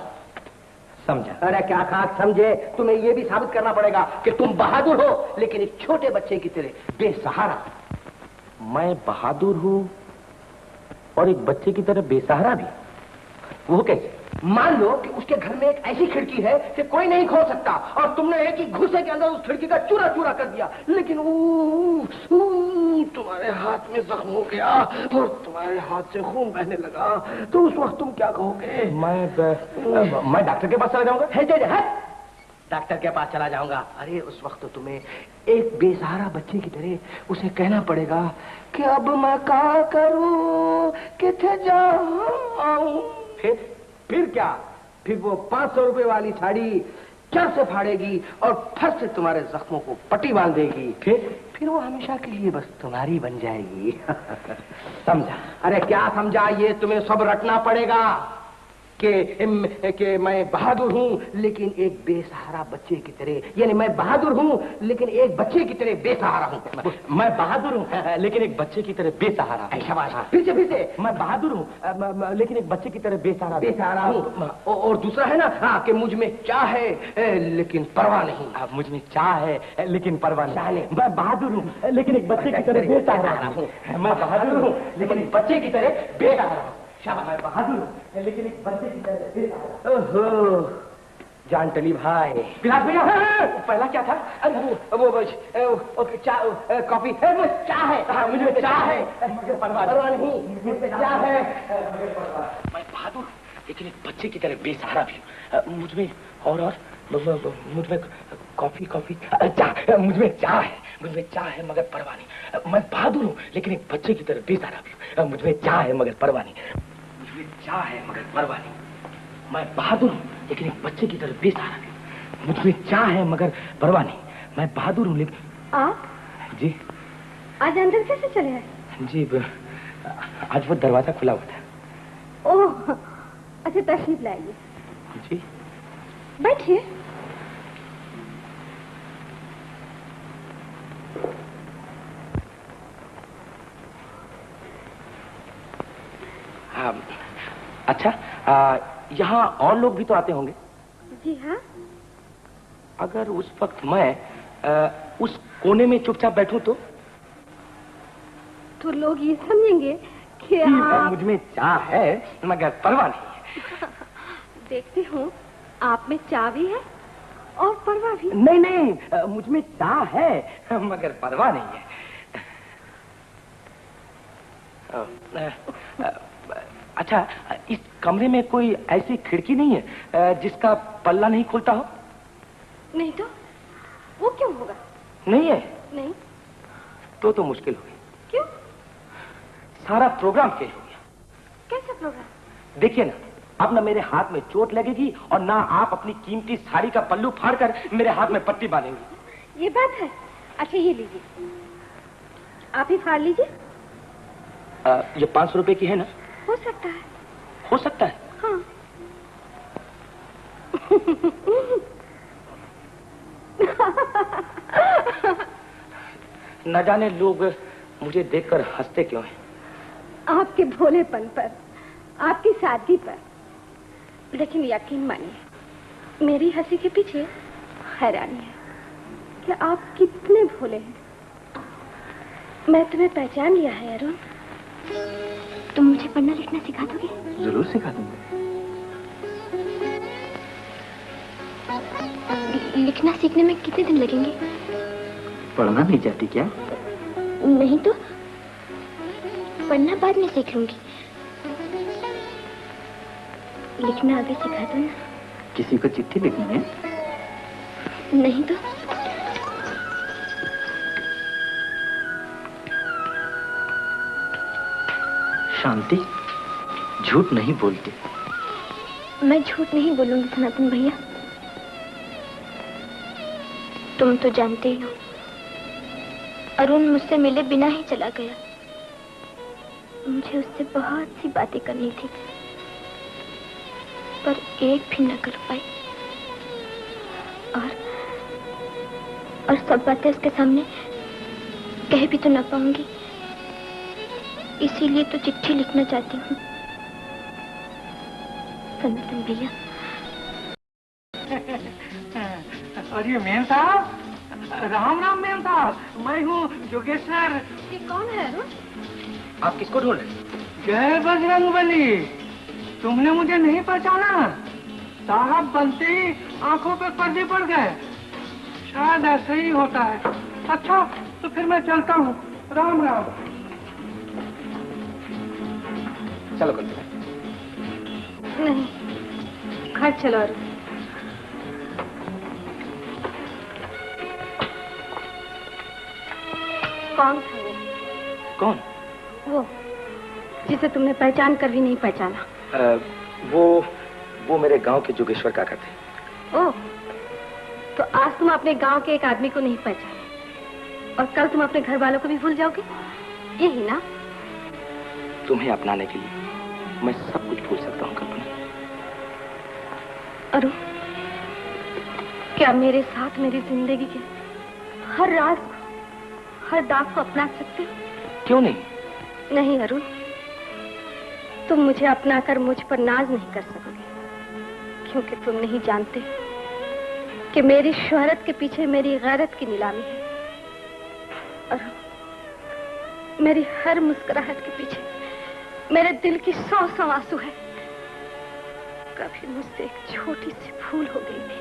समझा। अरे क्या खाक समझे, तुम्हें ये भी साबित करना पड़ेगा कि तुम बहादुर हो, लेकिन एक छोटे बच्चे की तरह बेसहारा। मैं बहादुर हूँ और एक बच्चे की तरह बेसहारा भी? वो कैसे? मान लो कि उसके घर में एक ऐसी खिड़की है कि कोई नहीं खोल सकता, और तुमने एक ही घुसे के अंदर उस खिड़की का चूरा चूरा कर दिया, लेकिन तुम्हारे हाथ में जख्म हो गया और तुम्हारे हाथ से खून बहने लगा, तो उस वक्त तुम क्या कहोगे? मैं डॉक्टर के पास चला जाऊंगा। डॉक्टर के पास चला जाऊंगा? अरे उस वक्त तो तुम्हें एक बेसहारा बच्चे की तरह उसे कहना पड़ेगा कि अब मैं क्या करूं, किथे जाऊं। फिर क्या? फिर वो 500 रुपए वाली साड़ी चर से फाड़ेगी और फट से तुम्हारे जख्मों को पट्टी बांध देगी। फिर वो हमेशा के लिए बस तुम्हारी बन जाएगी। समझा? अरे क्या समझा, ये तुम्हें सब रटना पड़ेगा कि मैं बहादुर हूं लेकिन एक बेसहारा बच्चे की तरह, यानी मैं बहादुर हूं लेकिन एक बच्चे की तरह बेसहारा हूं। मैं बहादुर हूँ लेकिन एक बच्चे की तरह बेसहारा। फिर से मैं बहादुर हूँ लेकिन एक बच्चे की तरह बेसहारा हूँ। और दूसरा है ना कि मुझ में चाह है लेकिन परवाह नहीं। मुझ में चाह है लेकिन परवाह नहीं। मैं बहादुर हूँ लेकिन एक बच्चे की तरह बेसहारा हूँ। मैं बहादुर हूँ लेकिन एक बच्चे की तरह बेसहारा हूँ। मैं बहादुर हूँ लेकिन एक बच्चे की तरह बेसहारा। ओहो जान टली भाई। विलास भैया पहला क्या था? वो कॉफी चाह है, मुझे चाह है मगर परवाह नहीं, मुझे चाह है। मैं बहादुर हूँ लेकिन एक बच्चे की तरह बेसहारा भी हूँ। मुझ में मुझ में कॉफी चाह, मुझ में चाह है मगर परवाह नहीं। मैं बहादुर हूँ लेकिन एक बच्चे की तरह बेसहारा भी हूँ। मुझ में चाह है मगर परवाह नहीं। चाह है मगर परवाह नहीं। मैं बहादुर हूँ लेकिन एक बच्चे की तरह बेसहारा भी। मुझ में चाह है मगर परवाह नहीं। मैं बहादुर हूँ लेकिन। आप? जी आज अंदर कैसे चले आए? जी आज वो दरवाजा खुला हुआ था। ओह अच्छा, तशरीफ लाइए। जी बैठिए। अच्छा, यहाँ और लोग भी तो आते होंगे? जी हाँ। अगर उस वक्त मैं उस कोने में चुपचाप बैठूं तो लोग ये समझेंगे कि आप... मुझ में चाह है मगर परवाह नहीं। देखती हूँ आप में चाह भी है और परवाह भी। नहीं मुझ में चाह है मगर परवाह नहीं है। अच्छा, इस कमरे में कोई ऐसी खिड़की नहीं है जिसका पल्ला नहीं खुलता हो? नहीं तो वो क्यों होगा? नहीं है? नहीं। तो मुश्किल हो गई। क्यों? सारा प्रोग्राम फेल हो गया। कैसा प्रोग्राम? देखिए ना, अब ना मेरे हाथ में चोट लगेगी और ना आप अपनी कीमती साड़ी का पल्लू फाड़कर मेरे हाथ में पट्टी बांधेंगी। ये बात है। अच्छा ये लीजिए, आप ही फाड़ लीजिए। ये 500 रुपए की है ना? हो सकता है। हो सकता है? हाँ। न जाने लोग मुझे देखकर हंसते क्यों हैं। आपके भोलेपन पर, आपकी सादगी पर। लेकिन यकीन मानिए, मेरी हंसी के पीछे हैरानी है कि आप कितने भोले हैं। मैं तुम्हें पहचान लिया है अरुण। तुम मुझे पढ़ना लिखना सिखा दोगे? जरूर सिखा दूंगा। लिखना सीखने में कितने दिन लगेंगे? पढ़ना नहीं चाहती क्या? नहीं तो पढ़ना बाद में सीख लूंगी। लिखना आगे सिखा दो ना। किसी को चिट्ठी लिखनी है? नहीं तो शांति, झूठ नहीं बोलती। मैं झूठ नहीं बोलूंगी सनातन भैया। तुम तो जानते ही हो, अरुण मुझसे मिले बिना ही चला गया। मुझे उससे बहुत सी बातें करनी थी, पर एक भी न कर पाई। और सब बातें उसके सामने कह भी तो न पाऊंगी। इसीलिए तो चिट्ठी लिखना चाहती हूँ। सनातन भैया, और ये मेम साहब, राम राम मेम साहब, मैं हूँ जोगेश्वर। ये कौन है अरुण? आप किसको ढूंढ रहे? जय बजरंगबली, तुमने मुझे नहीं पहचाना? साहब बनते ही आंखों पे पर्दे पड़ गए। शायद ऐसे ही होता है। अच्छा तो फिर मैं चलता हूँ, राम राम। चलो कल्पना। नहीं, घर चलो अरुण। कौन था वो? कौन? वो जिसे तुमने पहचान कर भी नहीं पहचाना। वो मेरे गांव के जोगेश्वर काका थे। ओह, तो आज तुम अपने गांव के एक आदमी को नहीं पहचाने और कल तुम अपने घर वालों को भी भूल जाओगे, यही ना? तुम्हें अपनाने के लिए मैं सब कुछ भूल सकता हूँ कल्पना। अरुण, क्या मेरे साथ मेरी जिंदगी के हर राज को, हर दाग को अपना सकते हो? क्यों नहीं? नहीं अरुण, तुम मुझे अपना कर मुझ पर नाज नहीं कर सकोगे, क्योंकि तुम नहीं जानते कि मेरी शोहरत के पीछे मेरी गैरत की नीलामी है। और मेरी हर मुस्कुराहट के पीछे मेरे दिल की 100 आंसू है। कभी मुझसे एक छोटी सी भूल हो गई थी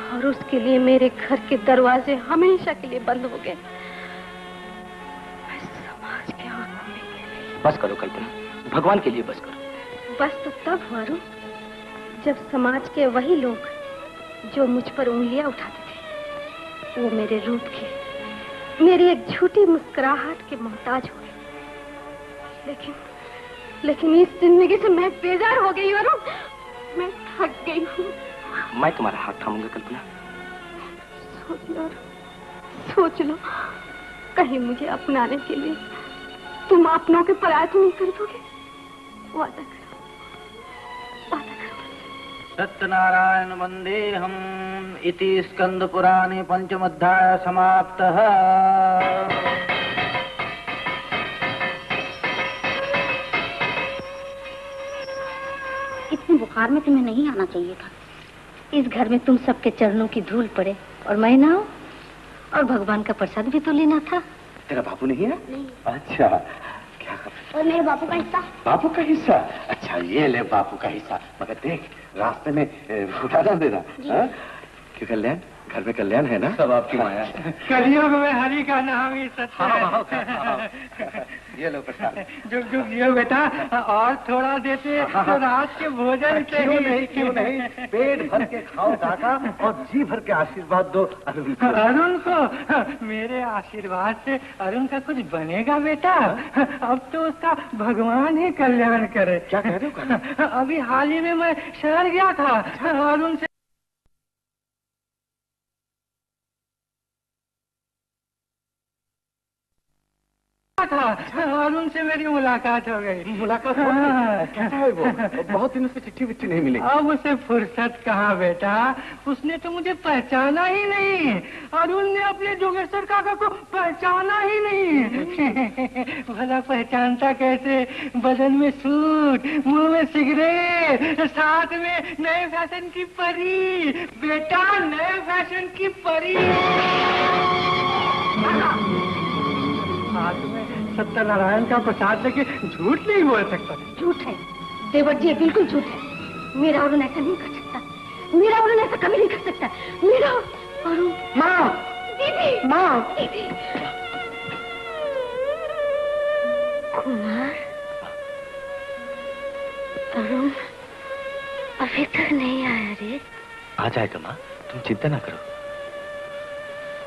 और उसके लिए मेरे घर के दरवाजे हमेशा के लिए बंद हो गए। मैं समाज के आंखों में गिर गई। बस करो कल्पना, भगवान के लिए बस करो। बस तो तब हुआ अरुण, जब समाज के वही लोग जो मुझ पर उंगलियां उठाते थे, वो मेरे रूप के, मेरी एक झूठी मुस्कुराहट के मोहताज हुए। लेकिन इस जिंदगी से मैं बेजार हो गई अरुण, मैं थक गई हूँ। मैं तुम्हारा हाथ थामूंगा कल्पना। सोच लो, कहीं मुझे अपनाने के लिए तुम अपनों के पराया तो नहीं कर दोगे? वादा करो, वादा करो। सत्यनारायण वंदे हम इति स्कंद पुराणे पंचम अध्याय समाप्तः। इतने बुखार में तुम्हें नहीं आना चाहिए था। इस घर में तुम सबके चरणों की धूल पड़े और मैं ना हूं, और भगवान का प्रसाद भी तो लेना था। तेरा बापू नहीं है? नहीं। अच्छा, क्या खबर? और मेरे बापू का हिस्सा? बापू का हिस्सा? अच्छा, ये ले बापू का हिस्सा। मगर देख, रास्ते में उठाना देना। क्यों कल्याण, घर में कल्याण है ना? सब आपकी माया। कलयुग में हरि का नाम ही सत्य है। ये लो प्रसाद। जुग जुग जियो बेटा, और थोड़ा देते तो रात के भोजन से क्यों नहीं, पेट भर के खाओ काका और जी भर के आशीर्वाद दो अरुण को। अरुण को मेरे आशीर्वाद से अरुण का कुछ बनेगा बेटा? अब तो उसका भगवान ही कल्याण करे। क्या कह रहे हो? अभी हाल ही में मैं शहर गया था, अरुण से अरुण से मेरी मुलाकात हो गई। मुलाकात हो गई? कैसा है वो? बहुत दिनों से चिट्ठी विट्ठी नहीं मिली। अब उसे फुर्सत कहाँ बेटा, उसने तो मुझे पहचाना ही नहीं। अरुण ने अपने जोगेश्वर काका को पहचाना ही नहीं। भला पहचानता कैसे? बदन में सूट, मुंह में सिगरेट, साथ में नए फैशन की परी। बेटा, नए फैशन की परी। हाथ में सत्यनारायण का प्रसाद लेके झूठ नहीं बोल सकता। झूठ है देवर जी, बिल्कुल झूठ है। मेरा अरुण ऐसा नहीं कर सकता, मेरा अरुण ऐसा कभी नहीं कर सकता। मेरा अरुण। माँ, दीदी, माँ, दीदी। कुमार, अरुण अभी तक नहीं आया रे। आ जाएगा माँ, तुम चिंता ना करो।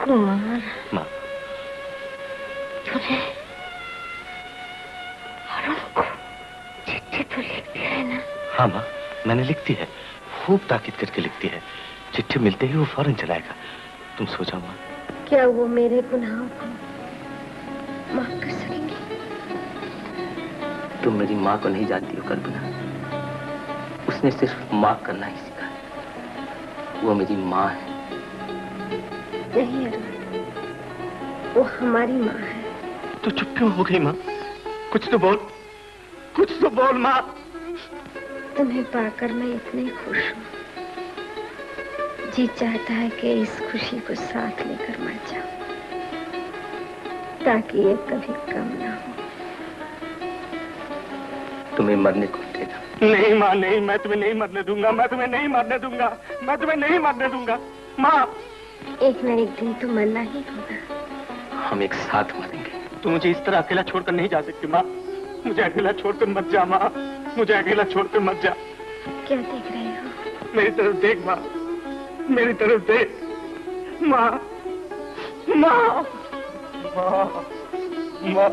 कुमार, माँ, तुझे अरुण को चिट्ठी तो लिखती है ना? हाँ माँ, मैंने लिखती है, खूब ताकीद करके लिखती है। चिट्ठी मिलते ही वो फौरन चलाएगा। तुम सो जाओ माँ। क्या वो मेरे गुनाहों को माफ कर सकेंगी? तुम मेरी माँ को नहीं जानती हो कल्पना, उसने सिर्फ माफ करना ही सीखा। वो मेरी माँ है। नहीं अरुण, वो हमारी माँ है। तो चुप क्यों हो गई माँ? कुछ तो बोल, कुछ तो बोल माँ। तुम्हें पाकर मैं इतनी खुश हूँ जी चाहता है कि इस खुशी को साथ लेकर मर जाऊं, ताकि ये कभी कम ना हो। तुम्हें मरने को देना। नहीं माँ नहीं, मैं तुम्हें नहीं मरने दूंगा, मैं तुम्हें नहीं मरने दूंगा, मैं तुम्हें नहीं मरने दूंगा माँ। एक न एक दिन तो मरना ही होगा। हम एक साथ मरेंगे। तू मुझे इस तरह अकेला छोड़कर नहीं जा सकती माँ। मुझे अकेला छोड़कर मत जा माँ, मुझे अकेला छोड़कर मत जा। क्या देख रहे हो? मेरी तरफ देख माँ, मेरी तरफ देख माँ, माँ, माँ, माँ।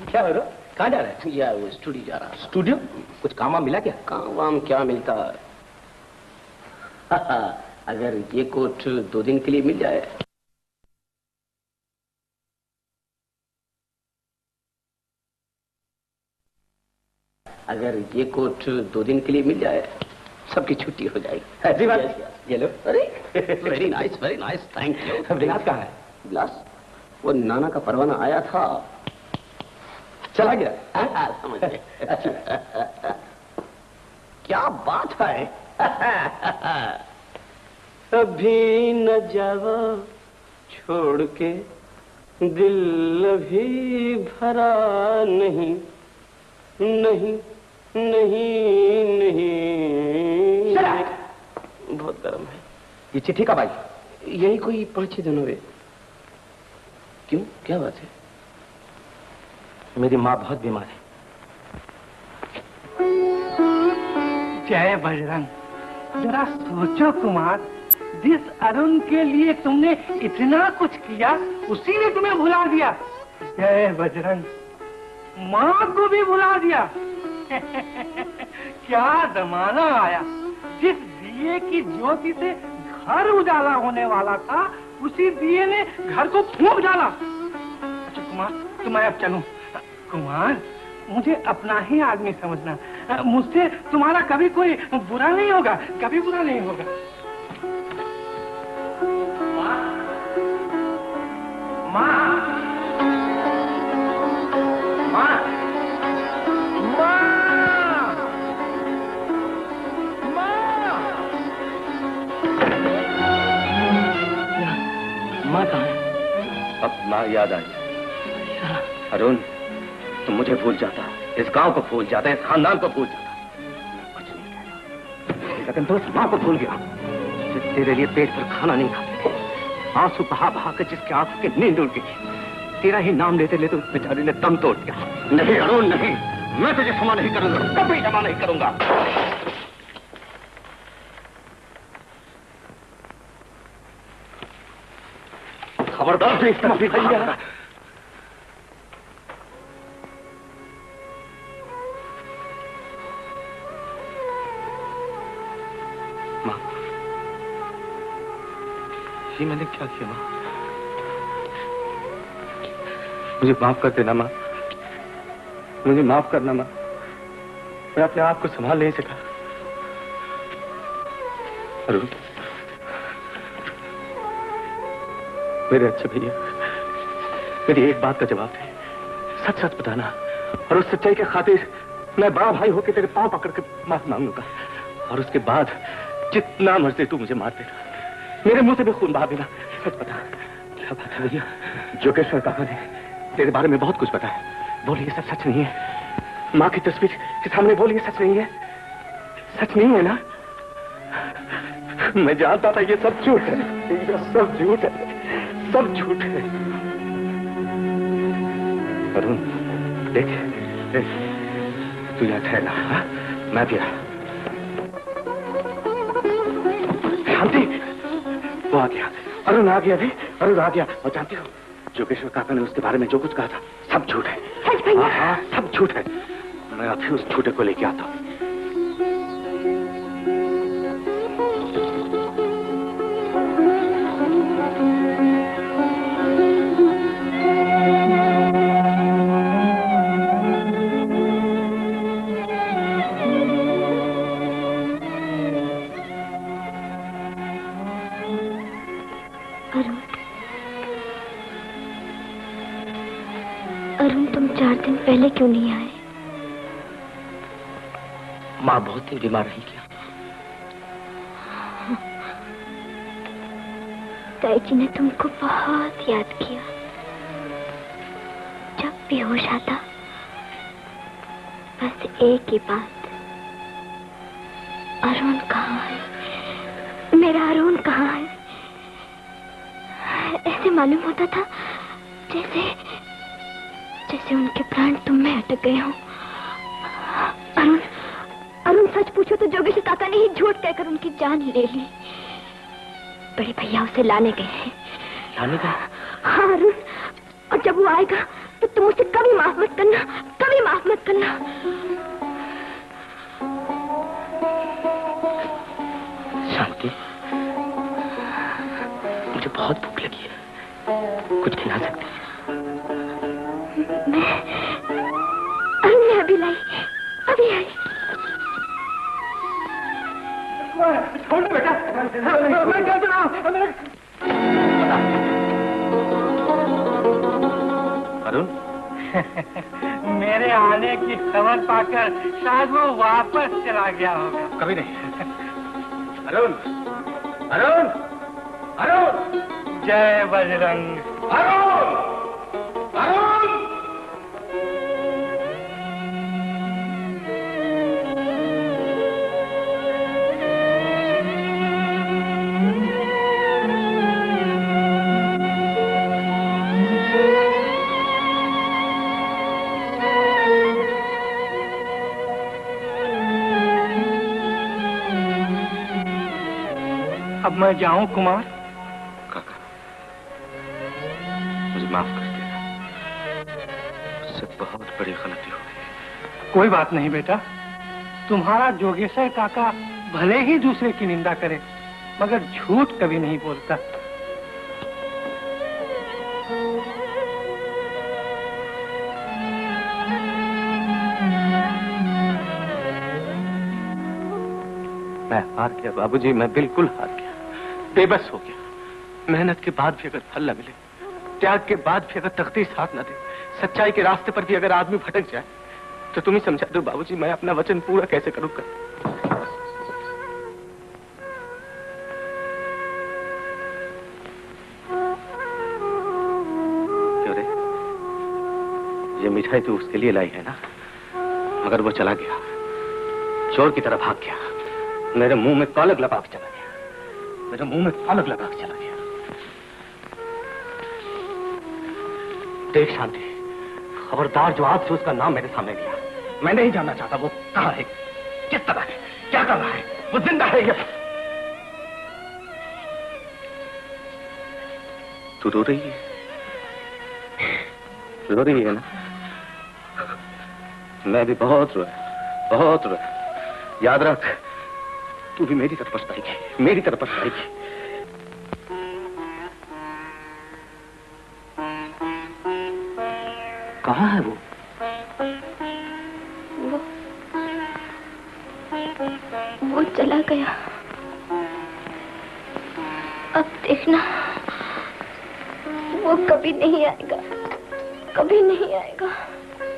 क्या हो रहा? कहाँ जा रहा है? यार वो स्टूडियो जा रहा। स्टूडियो? कुछ काम वाम मिला क्या? काम वाम क्या मिलता? अगर ये कोट 2 दिन के लिए मिल जाए। अगर ये कोट 2 दिन के लिए मिल जाए, सबकी छुट्टी हो जाएगी। ये लो। अरे वेरी नाइस, थैंक यू। विलास कहाँ है? विलास वो नाना का परवाना आया था, चला गया। समझ गए। क्या बात है। अभी न जावा छोड़ के, दिल अभी भरा नहीं, नहीं नहीं नहीं। बहुत गर्म है। ये चिट्ठी कब आई? यही कोई 5-6 दिन हुए। क्यों, क्या बात है? मेरी माँ बहुत बीमार है। जय बजरंग। जरा सोचो कुमार, जिस अरुण के लिए तुमने इतना कुछ किया, उसी ने तुम्हें भुला दिया। जय बजरंग। माँ को भी भुला दिया। क्या जमाना आया। जिस दिए की ज्योति से घर उजाला होने वाला था, उसी दिए ने घर को फूंक डाला। अच्छा कुमार, तो मैं अब चलूं। कुमार, मुझे अपना ही आदमी समझना। मुझसे तुम्हारा कभी कोई बुरा नहीं होगा, कभी बुरा नहीं होगा। माँ, माँ, माँ कहाँ है? अब माँ याद आई। अरुण, तुम मुझे भूल जाता, इस गांव को भूल जाता, इस खानदान को भूल जाता। कुछ नहीं कहना, लेकिन तो उस माँ को भूल गया जो तेरे लिए पेट पर खाना नहीं खाती थी, आंसू बहा बहा कर जिसके आंखों की नींद उड़ गई। तेरा ही नाम लेते लेते उस बेचारी ने दम तोड़ दिया। नहीं अरुण नहीं, मैं तुझे क्षमा नहीं करूंगा, कभी क्षमा नहीं करूंगा। खबरदार से इस तरह भी भैया। माँ, ये मैंने क्या किया माँ? मुझे माफ कर देना माँ, मुझे माफ करना माँ। मैं अपने आप को संभाल नहीं सका। अरुण, मेरे अच्छे भैया, मेरी एक बात का जवाब दे, सच सच बताना, और उस सच्चाई के खातिर मैं बड़ा भाई होकर तेरे पांव पकड़ के माफ मांगूंगा, और उसके बाद जितना मर्जी तू मुझे मार देना, मेरे मुंह से भी खून बहा देना। सच बता, क्या बात है भैया? जोगेश्वर काका ने तेरे बारे में बहुत कुछ बताया, बोलिए सब सच नहीं है? माँ की तस्वीर के सामने बोलिए सच नहीं है? सच नहीं है ना? मैं जानता था ये सब झूठ है, ये सब झूठ है, सब झूठ है। अरुण, देख, तू यहाँ ठहरना, हाँ? मैं भी आया। शांति, वो आ गया, अरुण आ गया भी, अरुण आ गया। और जानती हो, जोगेश्वर काका ने उसके बारे में जो कुछ कहा था, सब झूठ है। हाँ हाँ, सब झूठ है। मैं अभी उस झूठे को लेके आता हूँ। अरुण, तुम 4 दिन पहले क्यों नहीं आए? माँ बहुत ही बीमार रही क्या? ताई जी ने तुमको बहुत याद किया। जब भी होश आता बस एक ही बात, अरुण कहाँ है, मेरा अरुण कहाँ है। ऐसे मालूम होता था जैसे जैसे उनके प्राण तुम में अटक गए हो। अरुण अरुण सच पूछो तो जोगेश काका ने ही झूठ कहकर उनकी जान ले ली। बड़े भैया उसे लाने गए हैं। लाने गए? हाँ अरुण, और जब वो आएगा तो तुम उसे कभी माफ मत करना, कभी माफ मत करना। शांति, मुझे बहुत भूख लगी है, कुछ खिला सकती है? मैं अभी लाई, अभी आई। छोड़ दो बेटा, मैं कहता रहा हूँ। अरुण, मेरे आने की खबर पाकर शायद वो वापस चला गया होगा। कभी नहीं। अरुण, अरुण, अरुण, जय बजरंग। अरुण, अरुण। अब मैं जाऊं कुमार? काका, मुझे माफ कर देना, मुझसे बहुत बड़ी गलती हो गई। कोई बात नहीं बेटा, तुम्हारा जोगेश्वर काका भले ही दूसरे की निंदा करे मगर झूठ कभी नहीं बोलता। मैं हार गया बाबूजी, मैं बिल्कुल हार गया, बेबस हो गया। मेहनत के बाद भी अगर फल न मिले, त्याग के बाद भी अगर तकदीर साथ न दे, सच्चाई के रास्ते पर भी अगर आदमी भटक जाए, तो तुम ही समझा दो बाबूजी, मैं अपना वचन पूरा कैसे करूंगा। क्यों रे, ये मिठाई तो उसके लिए लाई है ना, मगर वो चला गया, चोर की तरह भाग गया, मेरे मुंह में कॉलक लगा के चला गया, मेरे मुंह में कॉलक लगा के चला गया। देख शांति, खबरदार जो आज से उसका नाम मेरे सामने लिया, मैं नहीं जानना चाहता वो कहाँ है, किस तरह है, क्या कर रहा है, वो जिंदा है या तू रो रही है? रो रही है ना? मैं भी बहुत रोया, बहुत रोया। याद रख, तू भी मेरी तरफ पछताएगी, मेरी तरफ पछताएगी। कहाँ है वो? वो चला गया। अब देखना, वो कभी नहीं आएगा, कभी नहीं आएगा।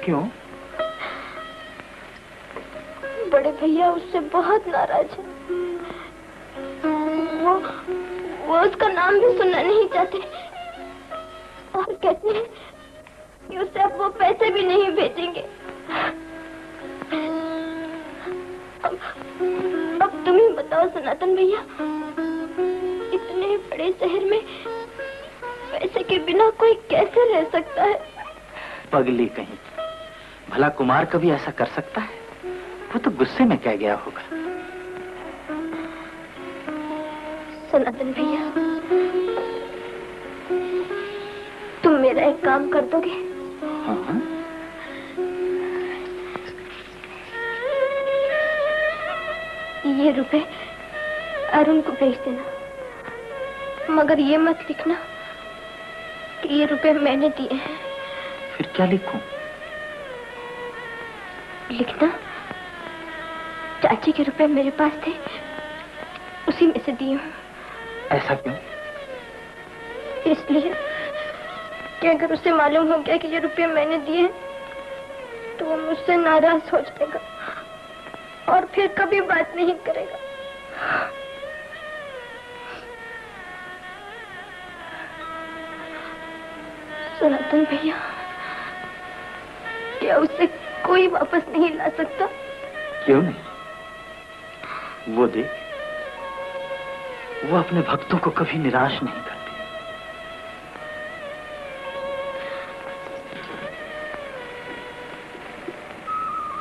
क्यों? बड़े भैया उससे बहुत नाराज है। वो उसका नाम भी सुनना नहीं चाहते और कहते हैं कि उसे अब वो पैसे भी नहीं भेजेंगे। अब तुम ही बताओ सनातन भैया, इतने बड़े शहर में पैसे के बिना कोई कैसे रह सकता है? पगली कहीं, भला कुमार कभी ऐसा कर सकता है? वो तो गुस्से में कह गया होगा। सनातन भैया, तुम मेरा एक काम कर दोगे? हाँ? ये रुपए अरुण को भेज देना, मगर ये मत लिखना कि ये रुपए मैंने दिए हैं। फिर क्या लिखूं? लिखना, चाची के रुपए मेरे पास थे, उसी में से दिए हूं। ऐसा क्यों? इसलिए कि अगर उसे मालूम हो गया कि ये रुपए मैंने दिए तो वो मुझसे नाराज हो जाएगा और फिर कभी बात नहीं करेगा। सनातन भैया, क्या उसे कोई वापस नहीं ला सकता? क्यों नहीं? वो देख, वो अपने भक्तों को कभी निराश नहीं करती।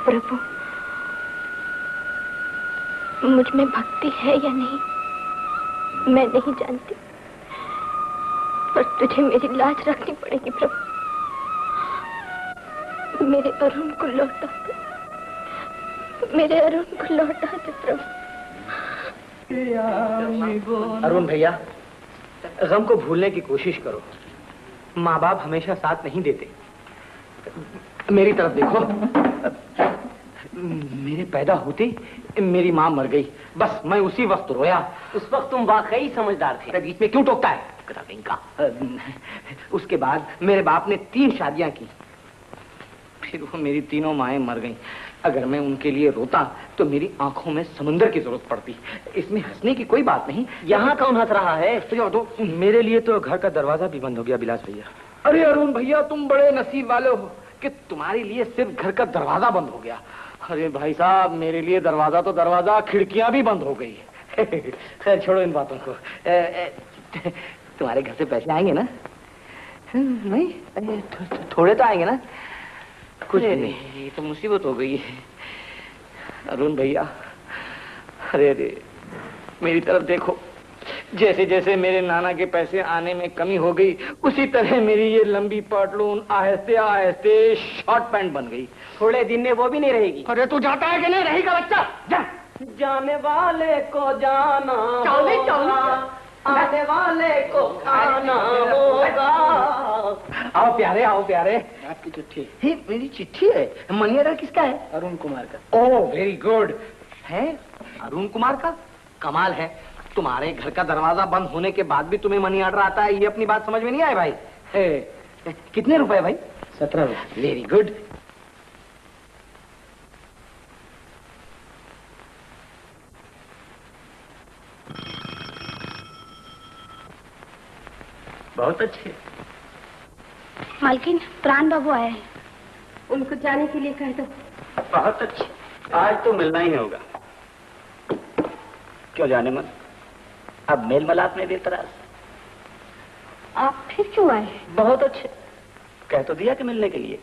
प्रभु, मुझ में भक्ति है या नहीं मैं नहीं जानती, पर तुझे मेरी लाज रखनी पड़ेगी प्रभु। मेरे अरुण को लौटा दे, मेरे अरुण को लौटा दे प्रभु। अरुण भैया, गम को भूलने की कोशिश करो। माँ बाप हमेशा साथ नहीं देते। मेरी तरफ देखो, मेरे पैदा होते मेरी माँ मर गई, बस मैं उसी वक्त रोया। उस वक्त तुम वाकई समझदार थे। बीच में क्यों टोकता है? का उसके बाद मेरे बाप ने 3 शादियां की, फिर वो मेरी तीनों माएं मर गईं। अगर मैं उनके लिए रोता तो मेरी आंखों में समुंदर की जरूरत पड़ती। इसमें हंसने की कोई बात नहीं। यहाँ कौन हंस रहा है? तो मेरे लिए तो घर का दरवाजा भी बंद हो गया बिलास भैया। अरे अरुण भैया, तुम बड़े नसीब वाले हो कि तुम्हारे लिए सिर्फ घर का दरवाजा बंद हो गया। अरे भाई साहब, मेरे लिए दरवाजा तो दरवाजा, खिड़कियां भी बंद हो गई। खैर छोड़ो इन बातों को। तुम्हारे घर से पैसे आएंगे ना? नहीं, थोड़े तो आएंगे ना? कुछ नहीं, ये तो मुसीबत हो गई है। अरुण भैया, अरे अरे मेरी तरफ देखो। जैसे जैसे मेरे नाना के पैसे आने में कमी हो गई, उसी तरह मेरी ये लंबी पटलून आहिस्ते आहिस्ते शॉर्ट पैंट बन गई। थोड़े दिन में वो भी नहीं रहेगी। अरे तू जाता है कि नहीं? रहेगा बच्चा, जा। जाने वाले को जाना आने वाले को खाना होगा। आओ प्यारे, आओ प्यारे। आपकी चिट्ठी। ही मेरी चिट्ठी है। मनी ऑर्डर किसका है? अरुण कुमार का। Oh very good. है अरुण कुमार का? कमाल है, तुम्हारे घर का दरवाजा बंद होने के बाद भी तुम्हें मनी ऑर्डर आता है। ये अपनी बात समझ में नहीं आए भाई। कितने रुपए भाई? 17 रुपए। Very good. बहुत अच्छे। मालकिन, प्राण बाबू आए हैं, उनको जाने के लिए कह दो। बहुत अच्छे, आज तो मिलना ही होगा। क्यों जाने मन, अब मेल मलाप में बेतराज। आप फिर क्यों आए? बहुत अच्छे, कह तो दिया कि मिलने के लिए।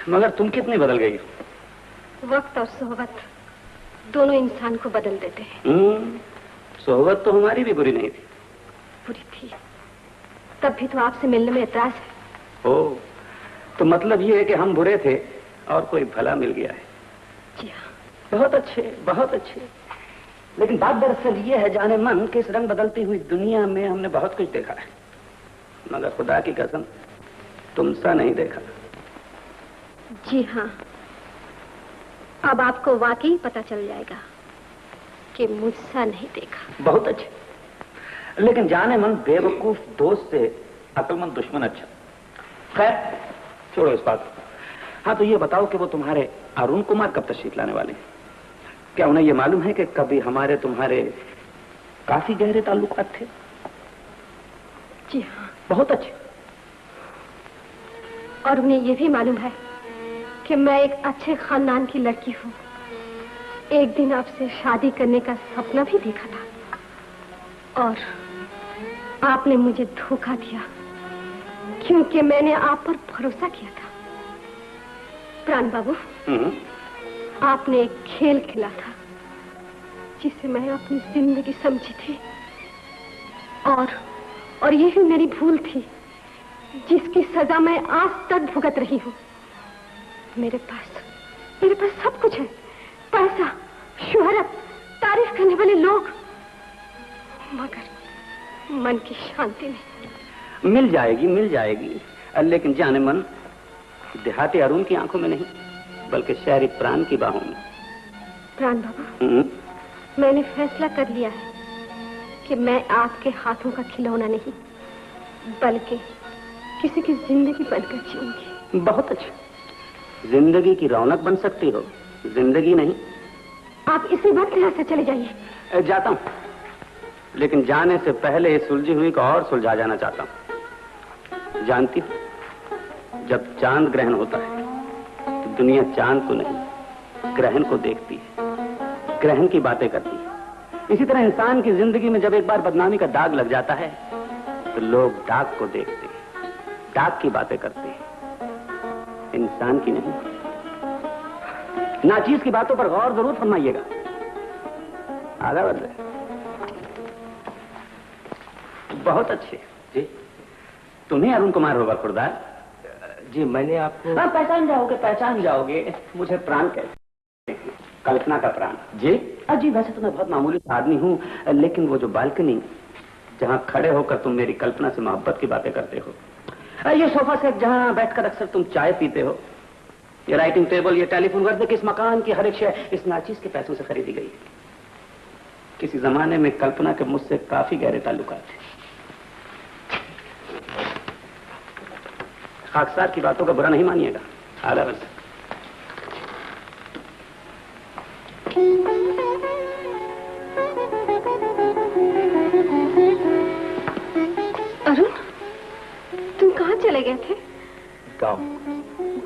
मगर तुम कितनी बदल गई हो। वक्त और सोहबत दोनों इंसान को बदल देते हैं। सोहबत तो हमारी भी बुरी नहीं थी। बुरी थी, तब भी तो आपसे मिलने में एतराज है। ओ, तो मतलब ये है कि हम बुरे थे और कोई भला मिल गया है। जी हाँ। बहुत अच्छे, बहुत अच्छे। लेकिन बात दरअसल ये है जाने मन कि इस रंग बदलती हुई दुनिया में हमने बहुत कुछ देखा है, मगर खुदा की कसम तुमसा नहीं देखा। जी हाँ, अब आपको वाकई पता चल जाएगा कि मुझसा नहीं देखा। बहुत अच्छे, लेकिन जाने मन बेवकूफ दोस्त से अक्लमंद दुश्मन अच्छा। खैर छोड़ो इस बात को। हाँ, तो ये बताओ कि वो तुम्हारे अरुण कुमार कब तशरीफ लाने वाले हैं? क्या उन्हें ये मालूम है कि कभी हमारे तुम्हारे काफी गहरे ताल्लुकात थे? जी हाँ। बहुत अच्छे। और उन्हें ये भी मालूम है कि मैं एक अच्छे खानदान की लड़की हूँ। एक दिन आपसे शादी करने का सपना भी देखा था और आपने मुझे धोखा दिया क्योंकि मैंने आप पर भरोसा किया था। प्राण बाबू, आपने एक खेल खेला था जिसे मैं अपनी जिंदगी समझी थी और ये भी मेरी भूल थी जिसकी सजा मैं आज तक भुगत रही हूँ। मेरे पास सब कुछ है, पैसा, शोहरत, तारीफ करने वाले लोग, मगर मन की शांति नहीं। मिल जाएगी, मिल जाएगी, लेकिन जाने मन देहाती अरुण की आंखों में नहीं बल्कि शहरी प्राण की बाहों में। प्राण बाबा, मैंने फैसला कर लिया है कि मैं आपके हाथों का खिलौना नहीं बल्कि किसी की जिंदगी बनकर जीऊंगी। बहुत अच्छा, जिंदगी की रौनक बन सकती हो, जिंदगी नहीं। आप इसी वक्त यहाँ से चले जाइए। जाता हूँ, लेकिन जाने से पहले इस सुलझी हुई को और सुलझा जाना चाहता हूं। जानती हो, जब चांद ग्रहण होता है तो दुनिया चांद को नहीं ग्रहण को देखती है, ग्रहण की बातें करती है। इसी तरह इंसान की जिंदगी में जब एक बार बदनामी का दाग लग जाता है तो लोग दाग को देखते हैं, दाग की बातें करते हैं, इंसान की नहीं। नाचीज की बातों पर गौर जरूर फरमाइएगा। आगे बढ़। बहुत अच्छे जी। तुम्हें अरुण कुमार होगा खुरदार? जी मैंने आपको। हाँ, पहचान जाओगे। मुझे प्राण कहते हैं, कल्पना का प्राण। जी जी, वैसे तो मैं बहुत मामूली आदमी हूँ, लेकिन वो जो बालकनी जहाँ खड़े होकर तुम मेरी कल्पना से मोहब्बत की बातें करते हो, ये सोफा सेट जहाँ बैठकर अक्सर तुम चाय पीते हो, ये राइटिंग टेबल, ये टेलीफोन वर्ग, इस मकान की हर एक शय इस नाचीज के पैसों से खरीदी गई। किसी जमाने में कल्पना के मुझसे काफी गहरे ताल्लुकात थे। खाकसार की बातों का बुरा नहीं मानिएगा। आला बस। अरुण, तुम कहाँ चले गए थे? गाँव।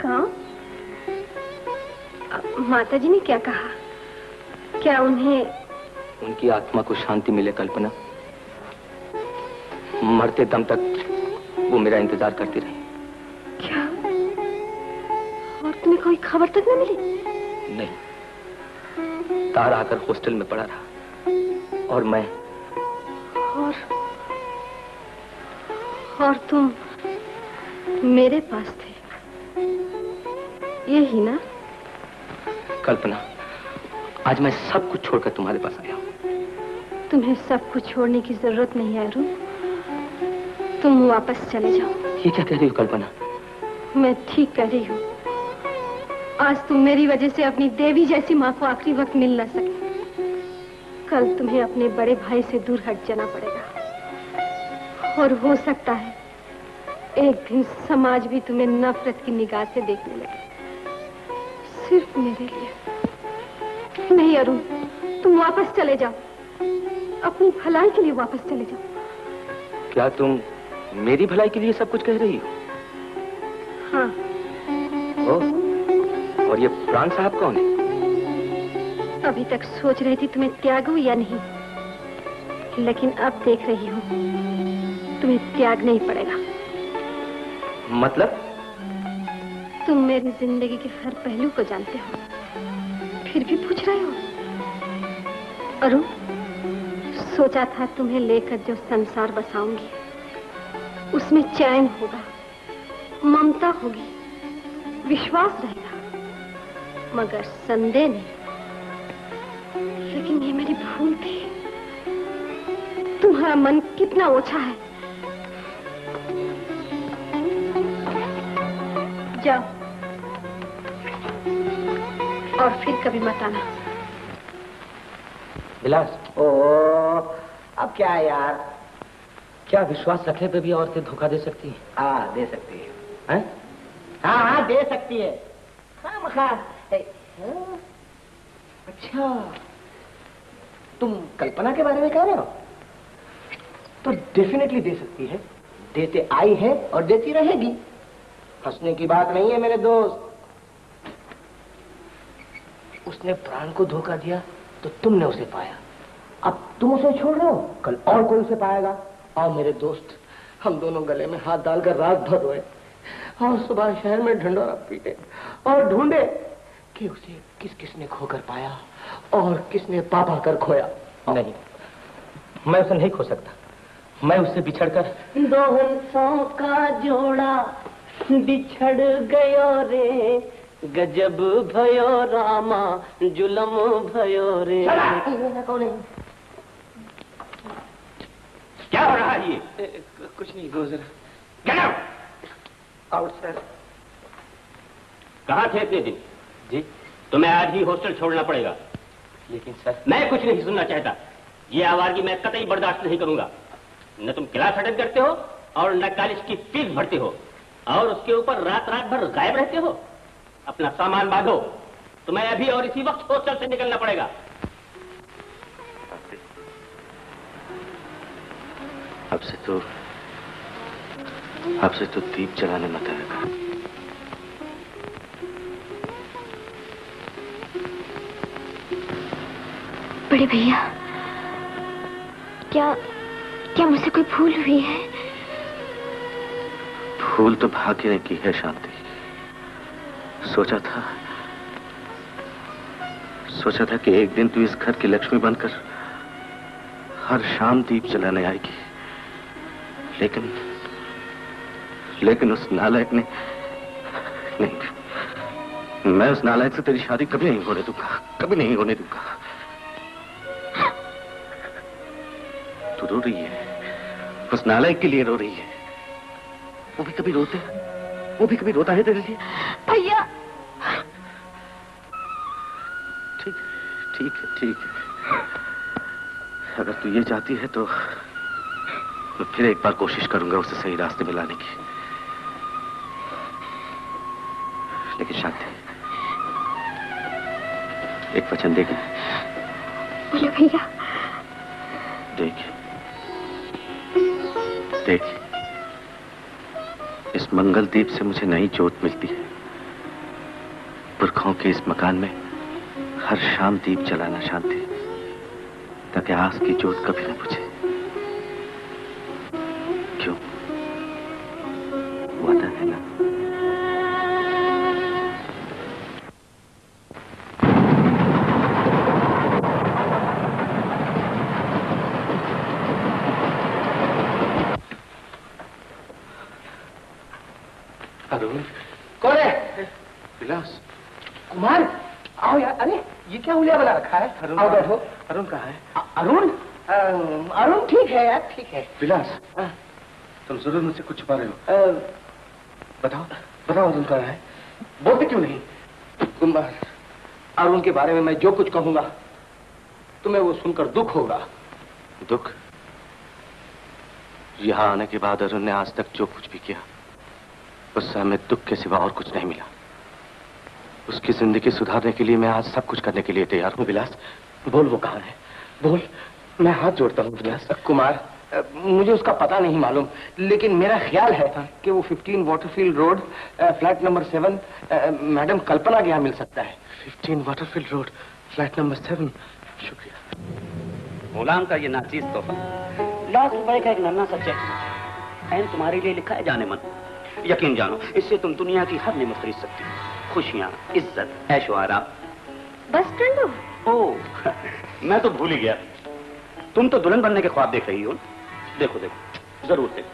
गाँव? माताजी ने क्या कहा? क्या उन्हें? उनकी आत्मा को शांति मिले कल्पना, मरते दम तक वो मेरा इंतजार करती रही। क्या? और तुम्हें कोई खबर तक न मिली? नहीं, तारा आकर हॉस्टल में पड़ा रहा और मैं। और तुम मेरे पास थे, यही ना? कल्पना, आज मैं सब कुछ छोड़कर तुम्हारे पास आया हूँ। तुम्हें सब कुछ छोड़ने की जरूरत नहीं है अरुण, तुम वापस चले जाओ। ये क्या कह रही हो कल्पना? मैं ठीक कह रही हूँ। आज तुम मेरी वजह से अपनी देवी जैसी माँ को आखिरी वक्त मिल न सके। कल तुम्हें अपने बड़े भाई से दूर हट जाना पड़ेगा, और हो सकता है एक दिन समाज भी तुम्हें नफरत की निगाह से देखने लगे, सिर्फ मेरे लिए। नहीं अरुण, तुम वापस चले जाओ, अपनी भलाई के लिए वापस चले जाओ। क्या तुम मेरी भलाई के लिए सब कुछ कह रही हो? हाँ। और ये प्राण साहब कौन है? अभी तक सोच रही थी तुम्हें त्यागूं या नहीं, लेकिन अब देख रही हूँ तुम्हें त्यागना ही पड़ेगा। मतलब? तुम मेरी जिंदगी के हर पहलू को जानते हो, फिर भी पूछ रहे हो? अरुण, सोचा था तुम्हें लेकर जो संसार बसाऊंगी उसमें चैन होगा, ममता होगी, विश्वास रहेगा, मगर संदेह नहीं। लेकिन ये मेरी भूल थी। तुम्हारा मन कितना ओछा है। जाओ और फिर कभी मत आना। विलास, अब क्या है यार? क्या विश्वास रखे पे भी औरतें धोखा दे सकती है? हाँ, दे सकती है। हैं? हाँ, दे सकती है। अच्छा, तुम कल्पना के बारे में कह रहे हो? तो डेफिनेटली दे सकती है, देते आई है और देती रहेगी। हंसने की बात नहीं है मेरे दोस्त। उसने प्राण को धोखा दिया तो तुमने उसे पाया, अब तुम उसे छोड़ रहे हो, कल और कोई उसे पाएगा। और मेरे दोस्त, हम दोनों गले में हाथ डालकर रात भर रोए और सुबह शहर में ढंढोरा पीटे और ढूंढे कि उसे किस किसने खोकर पाया और किसने पापा कर खोया। नहीं, मैं उसे नहीं खो सकता। मैं उससे बिछड़कर दो हंसों का जोड़ा बिछड़ गयो रे, गजब भयो रामा जुलम भयो रे। कौन है? क्या हो रहा है ये? कुछ नहीं, दो जरा। Get out! Out sir. कहाँ थे इतने दिन? जी, तुम्हें आज ही हॉस्टल छोड़ना पड़ेगा। लेकिन सर, मैं कुछ नहीं सुनना चाहता। ये आवारगी मैं कतई बर्दाश्त नहीं करूंगा। न तुम क्लास अटेंड करते हो और न कॉलेज की फीस भरते हो, और उसके ऊपर रात रात भर गायब रहते हो। अपना सामान बांधो, तुम्हें अभी और इसी वक्त हॉस्टल से निकलना पड़ेगा। अब से तो दीप जलाने मत आएगा। बड़े भैया, क्या मुझसे कोई भूल हुई है? भूल तो भाग्य ने की है शांति। सोचा था कि एक दिन तू इस घर की लक्ष्मी बनकर हर शाम दीप जलाने आएगी, लेकिन उस नालायक ने नहीं, मैं उस नालायक से तेरी शादी कभी नहीं होने दूंगा, कभी नहीं होने दूंगा। तू रो रही है, उस नालायक के लिए रो रही है। वो भी कभी रोता है तेरे लिए। भैया ठीक है। अगर तू ये चाहती है तो मैं फिर एक बार कोशिश करूंगा उसे सही रास्ते में लाने की। लेकिन शांति, एक वचन देगा? बोलो भैया। देख, इस मंगल दीप से मुझे नई जोत मिलती है। पुरखों के इस मकान में हर शाम दीप जलाना शांति, ताकि आस की जोत कभी न बुझे। क्यों? वादा है ना? अरुण, कौन है? विलास। कुमार, आओ यार। अरे ये क्या उलिया बना रखा है? आओ बैठो। अरुण कहाँ है? अरुण ठीक है यार, ठीक है। विलास, तुम जरूर मुझसे कुछ छुपा रहे हो। बताओ अरुण कहाँ है? बोलते क्यों नहीं? कुमार, अरुण के बारे में मैं जो कुछ कहूंगा तुम्हें वो सुनकर दुख होगा। दुख? यहाँ आने के बाद अरुण ने आज तक जो कुछ भी किया, उससे हमें दुख के सिवा और कुछ नहीं मिला। उसकी जिंदगी सुधारने के लिए मैं आज सब कुछ करने के लिए तैयार हूँ। विलास, बोल वो कहाँ है? बोल, मैं हाथ जोड़ता हूँ। विलास। कुमार, मुझे उसका पता नहीं मालूम, लेकिन मेरा ख्याल है कि वो 15 Waterfield road, flat number 7, madam Kalpana के यहाँ मिल सकता है। 15 वाटरफील्ड रोड, फ्लैट नंबर 7। शुक्रिया। गुलाम का ये नाचीज तोहफा, ₹1,00,000 का एक नन्हा सा चेक, एन तुम्हारे लिए लिखा है जाने मन। यकीन जानो, इससे तुम दुनिया की हर नेमत खरीद सकती हो। खुशियाँ, इज्जत, ऐशो आराम। बस टंडो। ओह, मैं तो भूल ही गया। तुम तो दुल्हन बनने के ख्वाब देख रही हो। देखो, जरूर देखो।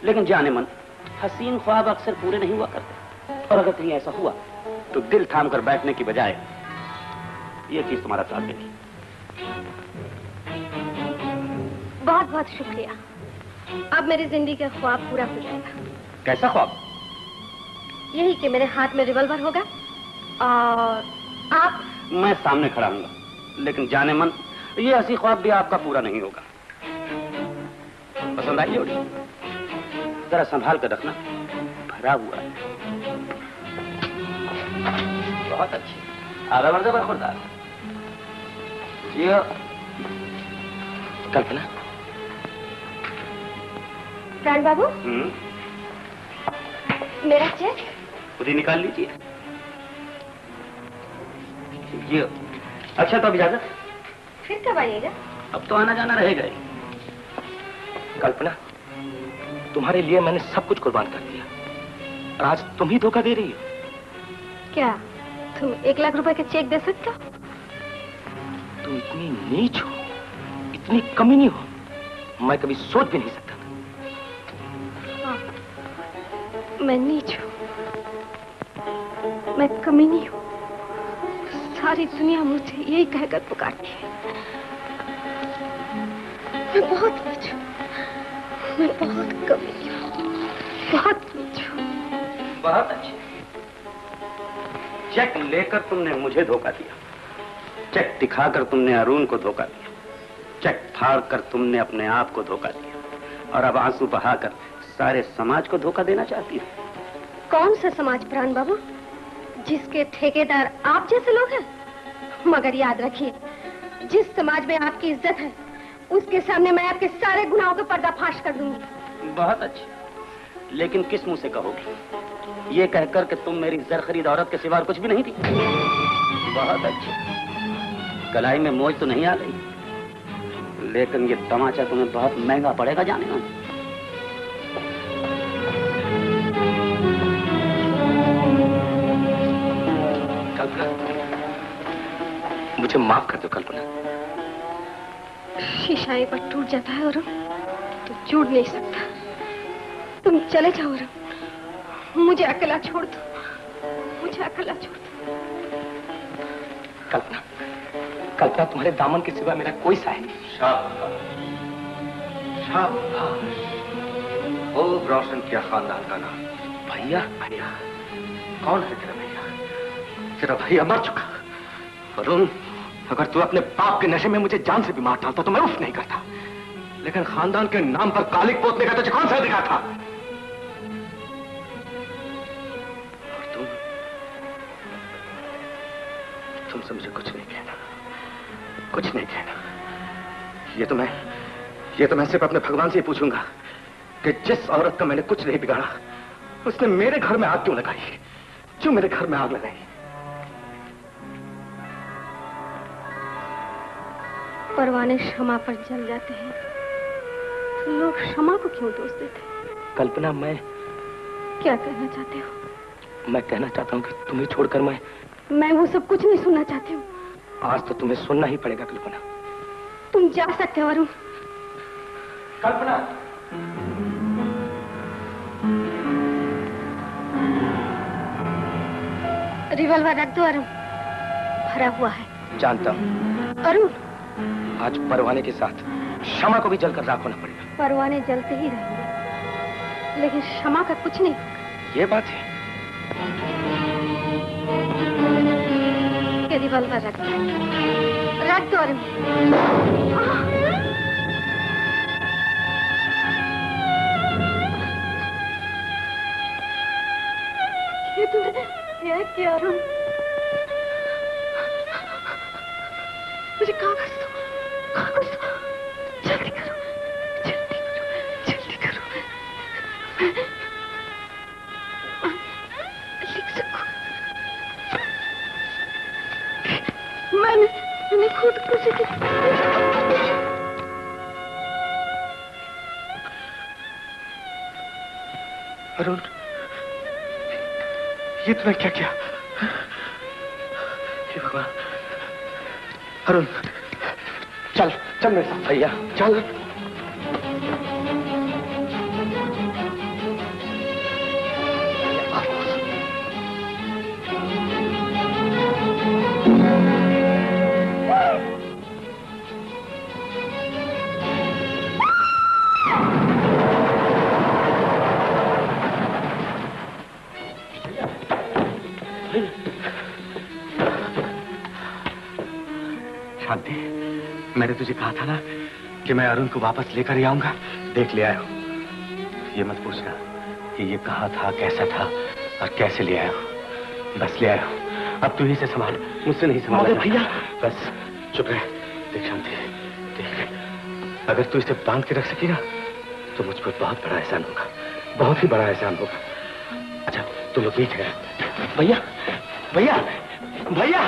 लेकिन जाने मन, हसीन ख्वाब अक्सर पूरे नहीं हुआ करते। और अगर कहीं ऐसा हुआ तो दिल थाम कर बैठने की बजाय ये चीज तुम्हारा साथ देगी। बहुत बहुत शुक्रिया। अब मेरी जिंदगी का ख्वाब पूरा हो जाएगा। कैसा ख्वाब? यही कि मेरे हाथ में रिवॉल्वर होगा और आप। मैं सामने खड़ा हूंगा, लेकिन जाने मन, ये हंसी ख्वाब भी आपका पूरा नहीं होगा। पसंद आई जोड़ी? जरा संभाल कर रखना, भरा हुआ है। बहुत अच्छी। आधा मर्द बरखुरदार। ये कल्पना। प्राण बाबू, मेरा चेक खुद ही निकाल लीजिए। ये अच्छा, तो अब इजाजत। फिर कब आइएगा? अब तो आना जाना रहेगा ही। कल्पना, तुम्हारे लिए मैंने सब कुछ कुर्बान कर दिया, और आज तुम ही धोखा दे रही हो। क्या तुम ₹1,00,000 का चेक दे सकते हो? तुम इतनी नीच हो, इतनी कमीनी हो, मैं कभी सोच भी नहीं सकता था। हाँ, मैं नीच हूँ, मैं कमीनी हूँ। सारी दुनिया मुझे यही कहकर पुकारती है। मैं बहुत नीच हूँ, मैं बहुत कमीनी हूँ, बहुत नीच हूँ। बहुत अच्छे। चेक लेकर तुमने मुझे धोखा दिया, चेक दिखाकर तुमने अरुण को धोखा दिया, चेक फाड़कर तुमने अपने आप को धोखा दिया, और अब आंसू बहाकर सारे समाज को धोखा देना चाहती हो। कौन सा समाज प्राण बाबू, जिसके ठेकेदार आप जैसे लोग हैं? मगर याद रखिए, जिस समाज में आपकी इज्जत है, उसके सामने मैं आपके सारे गुनाहों का पर्दाफाश कर दूंगी। बहुत अच्छा, लेकिन किस मुंह से कहोगी? ये कहकर कि तुम मेरी जर खरीद औरत के सिवा कुछ भी नहीं थी। बहुत अच्छा, कलाई में मोच तो नहीं आ गई, लेकिन ये तमाचा तुम्हें बहुत महंगा पड़ेगा जाने में। कल्पना, मुझे माफ कर दो कल्पना। शीशा एक बार टूट जाता है और तो जुड़ नहीं सकता। तुम चले जाओ और मुझे अकेला छोड़ दो, मुझे अकेला छोड़ दो। कल्पना, कल्पना, तुम्हारे दामन के सिवा मेरा कोई सहाय नहीं। शाबाश, शाबाश। खूब रोशन किया खानदान का नाम। भैया? भैया? कौन है तेरा भैया? तेरा भैया मर चुका। वरुण, अगर तू अपने पाप के नशे में मुझे जान से भी मार डालता तो मैं उफ नहीं करता, लेकिन खानदान के नाम पर कालिक पोतने का तुझे कौन सा अधिकार था? और तुमसे मुझे कुछ नहीं कहना, कुछ नहीं कहना। ये तो मैं सिर्फ अपने भगवान से ही पूछूंगा कि जिस औरत का मैंने कुछ नहीं बिगाड़ा, उसने मेरे घर में आग क्यों लगाई? क्यों मेरे घर में आग लगाई? परवाने क्षमा पर जल जाते हैं तो लोग क्षमा को क्यों दोष देते हैं? कल्पना, मैं क्या कहना चाहते हो? मैं कहना चाहता हूँ कि तुम्हें छोड़कर मैं वो सब कुछ नहीं सुनना चाहती हूँ। आज तो तुम्हें सुनना ही पड़ेगा कल्पना। तुम जा सकते हो वरुण। कल्पना, रिवॉल्वर रख दो अरुण, भरा हुआ है। जानता हूँ। अरुण, आज परवाने के साथ क्षमा को भी जलकर राख होना पड़ेगा। परवाने जलते ही रहेंगे, लेकिन क्षमा का कुछ नहीं। ये बात है। ये रिवॉल्वर रख दो अरुण। ये तुमने क्या अरुण? मुझे कागज दो, कागज दो, जल्दी करो, जल्दी करो, जल्दी करो। मैं लिख सकूं। मैंने खुद कुछ अरुण, ये तुमने क्या किया? हे भगवान। अरुण, चल चल मेरे साथ। भैया चल। शांति, मैंने तुझे कहा था ना कि मैं अरुण को वापस लेकर ही आऊंगा। देख ले आया हूं। ये मत पूछना कि ये कहाँ था, कैसा था और कैसे ले आया हूं। बस ले आया हूं। अब तू ही से संभाल, मुझसे नहीं संभाल। भैया बस चुप रह। देख शांति, देख, अगर तू इसे बांध के रख सकी ना तो मुझ पर बहुत बड़ा एहसान होगा, बहुत ही बड़ा एहसान होगा। अच्छा तुम लोग ठीक है? भैया भैया भैया।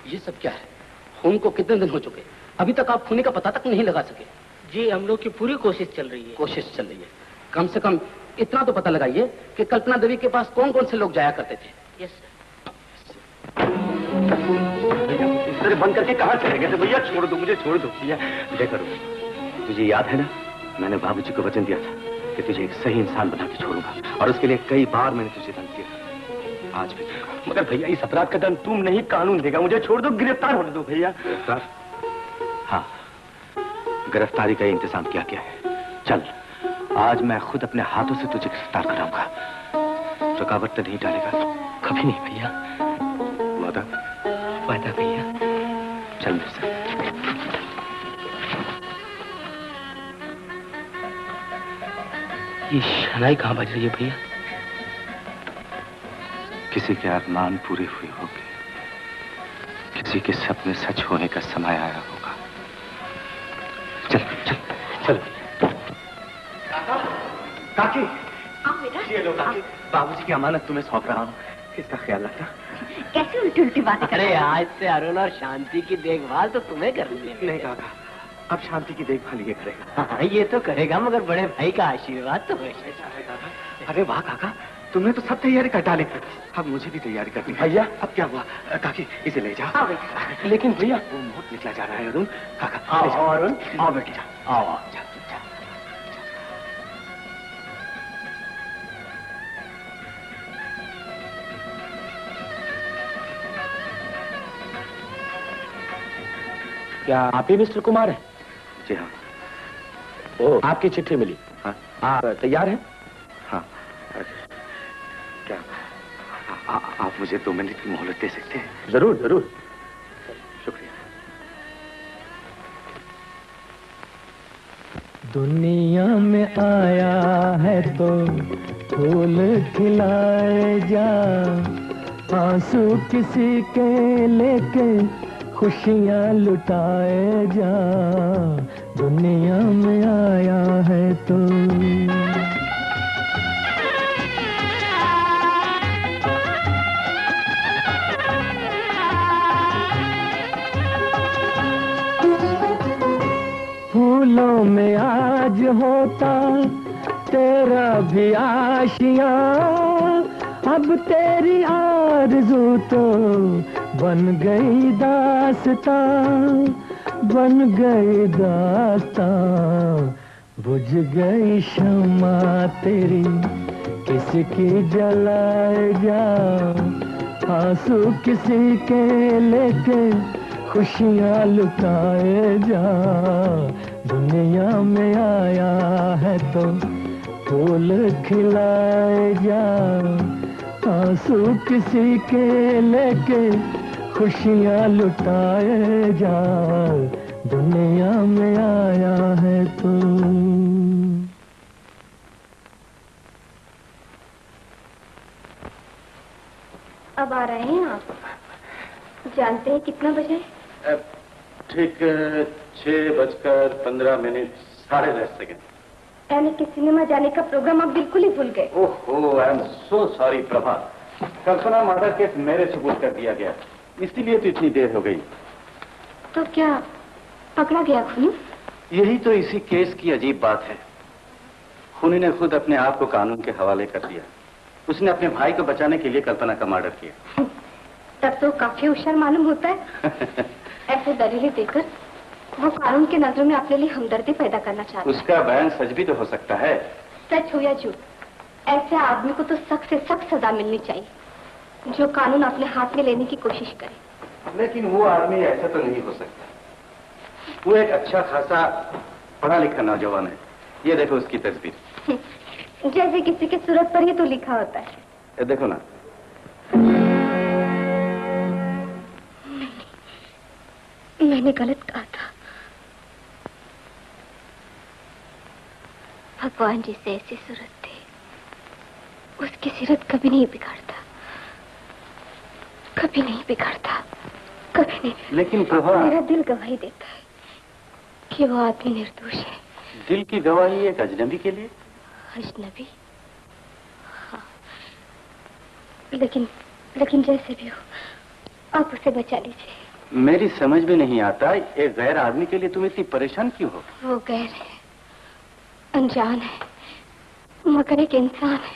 ये सब क्या है? खून को कितने दिन हो चुके, अभी तक आप खूनी का पता तक नहीं लगा सके? जी हम लोग की पूरी कोशिश चल रही है। कोशिश चल रही है। कम से कम इतना तो पता लगाइए कि कल्पना देवी के पास कौन कौन से लोग जाया करते थे। Yes sir. बंद करके कहाँ चले गए थे? भैया छोड़ दो, मुझे छोड़ दो भैया। देखो तुझे याद है ना, मैंने बाबूजी को वचन दिया था कि तुझे एक सही इंसान बना के छोड़ूंगा, और उसके लिए कई बार मैंने तुझे दंड दिया। आज भी मगर भैया इस अपराध का दंड तुम नहीं, कानून देगा। मुझे छोड़ दो, गिरफ्तार होने दो भैया। गिरफ्तार? हाँ, गिरफ्तारी का इंतजाम किया गया है। चल आज मैं खुद अपने हाथों से तुझे गिरफ्तार कराऊंगा। रुकावट तो नहीं डालेगा? कभी नहीं भैया। वादा? वादा भैया। चल मेरे साथ। ये शहनाई कहाँ बज रही है भैया? किसी के अरमान पूरे हुए होंगे, किसी के सपने सच होने का समय आया होगा। चल चल चल। काकी, ये लो काकी, बाबूजी की अमानत तुम्हें सौंप रहा हूँ, इसका ख्याल रखना। कैसी उल्टी उल्टी बातें कर रहे अरे आज से अरुण और शांति की देखभाल तो तुम्हें करनी है। नहीं काका, अब शांति की देखभाल ये करेगा। हाँ ये तो करेगा, मगर बड़े भाई का आशीर्वाद तो है। अरे वाह काका, तुमने तो सब तैयारी कर डाली। अब मुझे भी तैयारी करनी है। भैया अब क्या हुआ? काकी इसे ले जाओ। लेकिन भैया वो बहुत निकला जा रहा है अरुण। काका आओ अरुण, आओ बेटी जाओ। आओ आओ। क्या आप ही मिस्टर कुमार हैं? जी हाँ। ओ, आपकी चिट्ठी मिली। हाँ। आप तैयार हैं? हाँ। क्या आप मुझे 2 मिनट की मोहलत दे सकते हैं? जरूर जरूर। शुक्रिया। दुनिया में आया है तो फूल खिलाए जा, आंसू किसी के लेके खुशियाँ लुटाए जा। दुनिया में आया है तो फूलों में आज होता तेरा भी आशिया, अब तेरी आरज़ू तो बन गई दास्तां, बन गई दास्तां। बुझ गई शम्मा तेरी किसकी जलाए जा, आंसू किसी के लेके खुशियाँ लुटाए जा। दुनिया में आया है तो फूल खिलाए जा, आंसू किसी के लेके खुशियाँ लुटाए जा। दुनिया में आया है तो। अब आ रहे हैं आप? जानते हैं कितना बजे? ठीक 6:15 7:30। यानी कि सिनेमा जाने का प्रोग्राम आप बिल्कुल ही भूल गए। ओहो, I am so sorry Prabha. Kalpana murder case मेरे सुपुर्द कर दिया गया, इसीलिए तो इतनी देर हो गई। तो क्या पकड़ा गया खूनी? यही तो इसी केस की अजीब बात है। खूनी ने खुद अपने आप को कानून के हवाले कर दिया। उसने अपने भाई को बचाने के लिए कल्पना का मर्डर किया। तब तो काफी होशियार मालूम होता है। ऐसे दलीलें देकर वो कानून की नजरों में अपने लिए हमदर्दी पैदा करना चाहता है। उसका बयान सच भी तो हो सकता है। सच हो या झूठ, ऐसे आदमी को तो सख्त से सख्त सजा मिलनी चाहिए, जो कानून अपने हाथ में लेने की कोशिश करे। लेकिन वो आदमी ऐसा तो नहीं हो सकता। वो एक अच्छा खासा पढ़ा लिखा नौजवान है। ये देखो उसकी तस्वीर। जैसे किसी की सूरत पर ही तो लिखा होता है। ये देखो ना। मैंने गलत कहा था। भगवान जिसे ऐसी सूरत दी, उसकी सीरत कभी नहीं बिगाड़ता, कभी नहीं बिगाड़ता, कभी नहीं। लेकिन प्रभा, मेरा दिल गवाही देता है कि वो आदमी निर्दोष है। दिल की गवाही एक अजनबी के लिए? अजनबी? हाँ। लेकिन जैसे भी हो, आप उसे बचा लीजिए। मेरी समझ में नहीं आता, एक गैर आदमी के लिए तुम इतनी परेशान क्यों हो? वो गैर है, अनजान है, मगर एक इंसान है,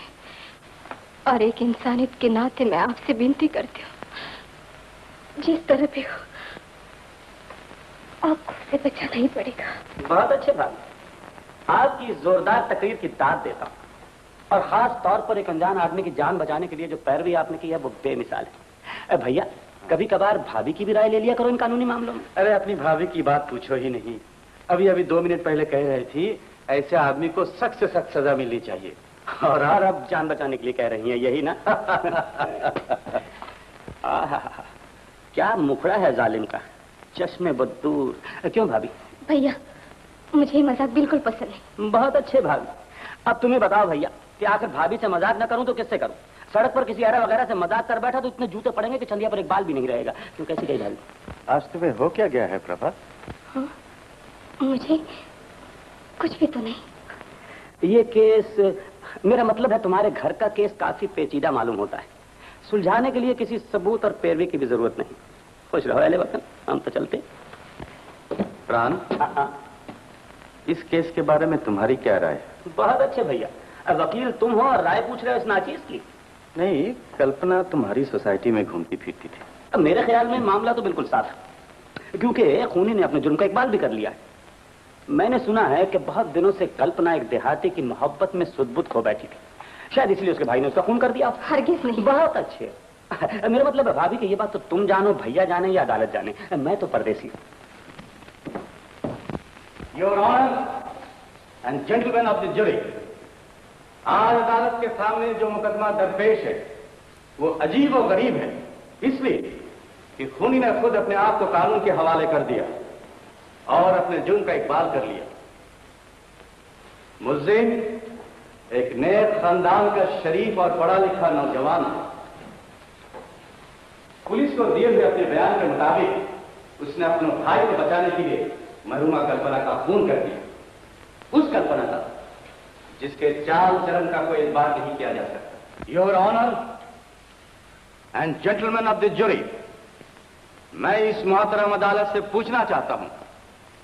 और एक इंसानियत के नाते मैं आपसे विनती करती हूँ, जिस तरह भी हो आपको उसे बचाना ही पड़ेगा। बहुत अच्छे भाई, आपकी जोरदार तकरीर की दाद देता हूँ, और खास तौर पर एक अनजान आदमी की जान बचाने के लिए जो पैरवी आपने की है वो बेमिसाल है। भैया, कभी कभार भाभी की भी राय ले लिया करो इन कानूनी मामलों में। अरे अपनी भाभी की बात पूछो ही नहीं। अभी 2 मिनट पहले कह रही थी ऐसे आदमी को सख्त से सख्त सजा मिलनी चाहिए, और अब जान बचाने के लिए कह रही हैं, यही ना? क्या मुखड़ा है जालिम का, चश्मे बदूर। क्यों भाभी? भैया, मुझे ये मजाक बिल्कुल पसंद नहीं। बहुत अच्छे भाभी। अब तुम्हें बताओ भैया कि आखिर भाभी से मजाक न करूं तो किससे करूं? सड़क पर किसी अरे वगैरह से मजाक कर बैठा तो इतने जूते पड़ेंगे कि चंदिया पर एक बाल भी नहीं रहेगा। क्यों, कैसी गई भाई? आज तुम्हें हो क्या गया है प्रभा? हाँ, मुझे कुछ भी तो नहीं। ये केस, मेरा मतलब है तुम्हारे घर का केस काफी पेचीदा मालूम होता है। सुलझाने के लिए किसी सबूत और पैरवी की भी जरूरत नहीं। खुश रहो अहले वतन, हम तो चलते। प्राण, इस केस के बारे में तुम्हारी क्या राय है? बहुत अच्छे भैया, वकील तुम हो और राय पूछ रहे हो इस नाचीज की? नहीं, कल्पना तुम्हारी सोसाइटी में घूमती फिरती थी। अब मेरे ख्याल में मामला तो बिल्कुल साफ है, क्योंकि खूनी ने अपने जुर्म का इकबाल भी कर लिया है। मैंने सुना है कि बहुत दिनों से कल्पना एक देहाती की मोहब्बत में सुध-बुध खो बैठी थी, शायद इसलिए उसके भाई ने उसका खून कर दिया। हरगिज नहीं। बहुत अच्छे। मेरा मतलब है भाभी कि ये बात तो तुम जानो, भैया जाने या अदालत जाने, मैं तो परदेसी हूं। Your Honor and gentlemen of the jury, आज अदालत के सामने जो मुकदमा दरपेश है वो अजीब और गरीब है, इसलिए कि खूनी ने खुद अपने आप को कानून के हवाले कर दिया और अपने जुर्म का इकबाल कर लिया। मुल्जिम एक नेक खानदान का शरीफ और पढ़ा लिखा नौजवान है। पुलिस को दिए हुए अपने बयान के मुताबिक उसने अपने भाई को बचाने के लिए मरहुमा कल्पना का खून कर दिया। उस कल्पना का जिसके चाल चलन का कोई इतबार नहीं किया जा सकता। Your honour and gentleman of the jury, मैं इस मोहतरम अदालत से पूछना चाहता हूं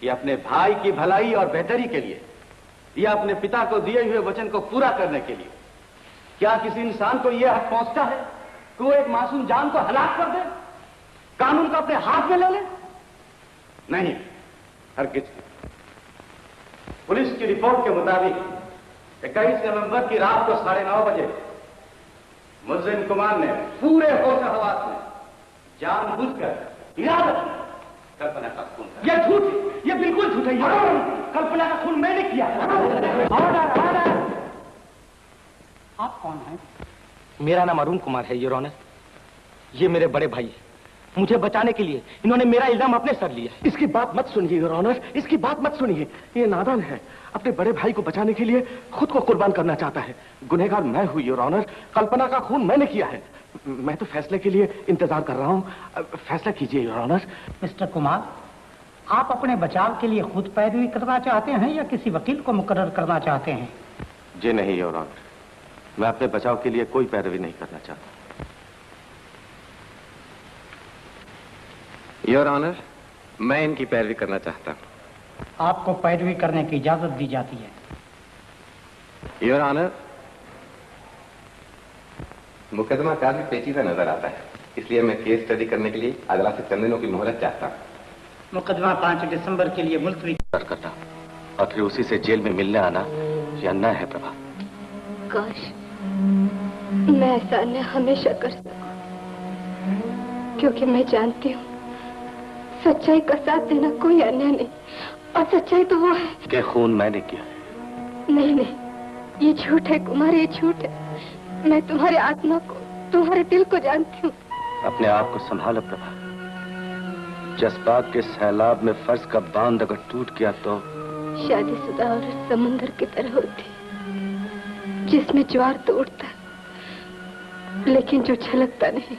कि अपने भाई की भलाई और बेहतरी के लिए या अपने पिता को दिए हुए वचन को पूरा करने के लिए क्या किसी इंसान को यह हक पहुंचता है कि वो एक मासूम जान को हलाक कर दे, कानून को अपने हाथ में ले ले? नहीं, हरगिज। पुलिस की रिपोर्ट के मुताबिक 21 नवंबर की रात को 9:30 बजे मुल्जिम कुमार ने पूरे होश हवास में जानबूझकर इरादत कल्पना का खून किया। यह झूठ, यह बिल्कुल झूठ है। कल्पना का खून मैंने किया। Order, order. आप कौन हैं? मेरा नाम अरुण कुमार है, योर ऑनर। ये मेरे बड़े भाई हैं। मुझे बचाने के लिए इन्होंने मेरा इल्जाम अपने सर लिया है। इसकी बात मत सुनिए योर ऑनर, इसकी बात मत सुनिए। ये नादान है, अपने बड़े भाई को बचाने के लिए खुद को कुर्बान करना चाहता है। गुनहगार मैं हूं योर ऑनर, कल्पना का खून मैंने किया है। मैं तो फैसले के लिए इंतजार कर रहा हूं। फैसला कीजिए योर ऑनर। मिस्टर कुमार, आप अपने बचाव के लिए खुद पैरवी करना चाहते हैं या किसी वकील को मुकर्रर करना चाहते हैं? जी नहीं योर ऑनर, मैं अपने बचाव के लिए कोई पैरवी नहीं करना चाहता। योर ऑनर, मैं इनकी पैरवी करना चाहता हूं। आपको पैरवी करने की इजाजत दी जाती है। योर ऑनर, मुकदमा काफी पेचीदा नजर आता है, इसलिए मैं केस स्टडी करने के लिए अदालत से चंद दिनों की मोहलत चाहता हूं। मुकदमा 5 दिसंबर के लिए मुलतवी करना और फिर उसी से जेल में मिलने आना यह अन्याय है प्रभा। काश मैं ऐसा अन्याय हमेशा कर सकूं, क्योंकि मैं जानती हूँ सच्चाई का साथ देना कोई अन्याय नहीं, और सच्चाई तो वो है कि खून मैंने किया। नहीं नहीं, ये झूठ है कुमार, ये झूठ है। मैं तुम्हारे आत्मा को, तुम्हारे दिल को जानती हूँ। अपने आप को संभालो प्रभा। जज्बात के सैलाब में फर्ज का बांध अगर टूट गया तो शादीशुदा औरत समुंदर की तरह होती, जिसमें ज्वार तो उठता लेकिन जो छलकता नहीं।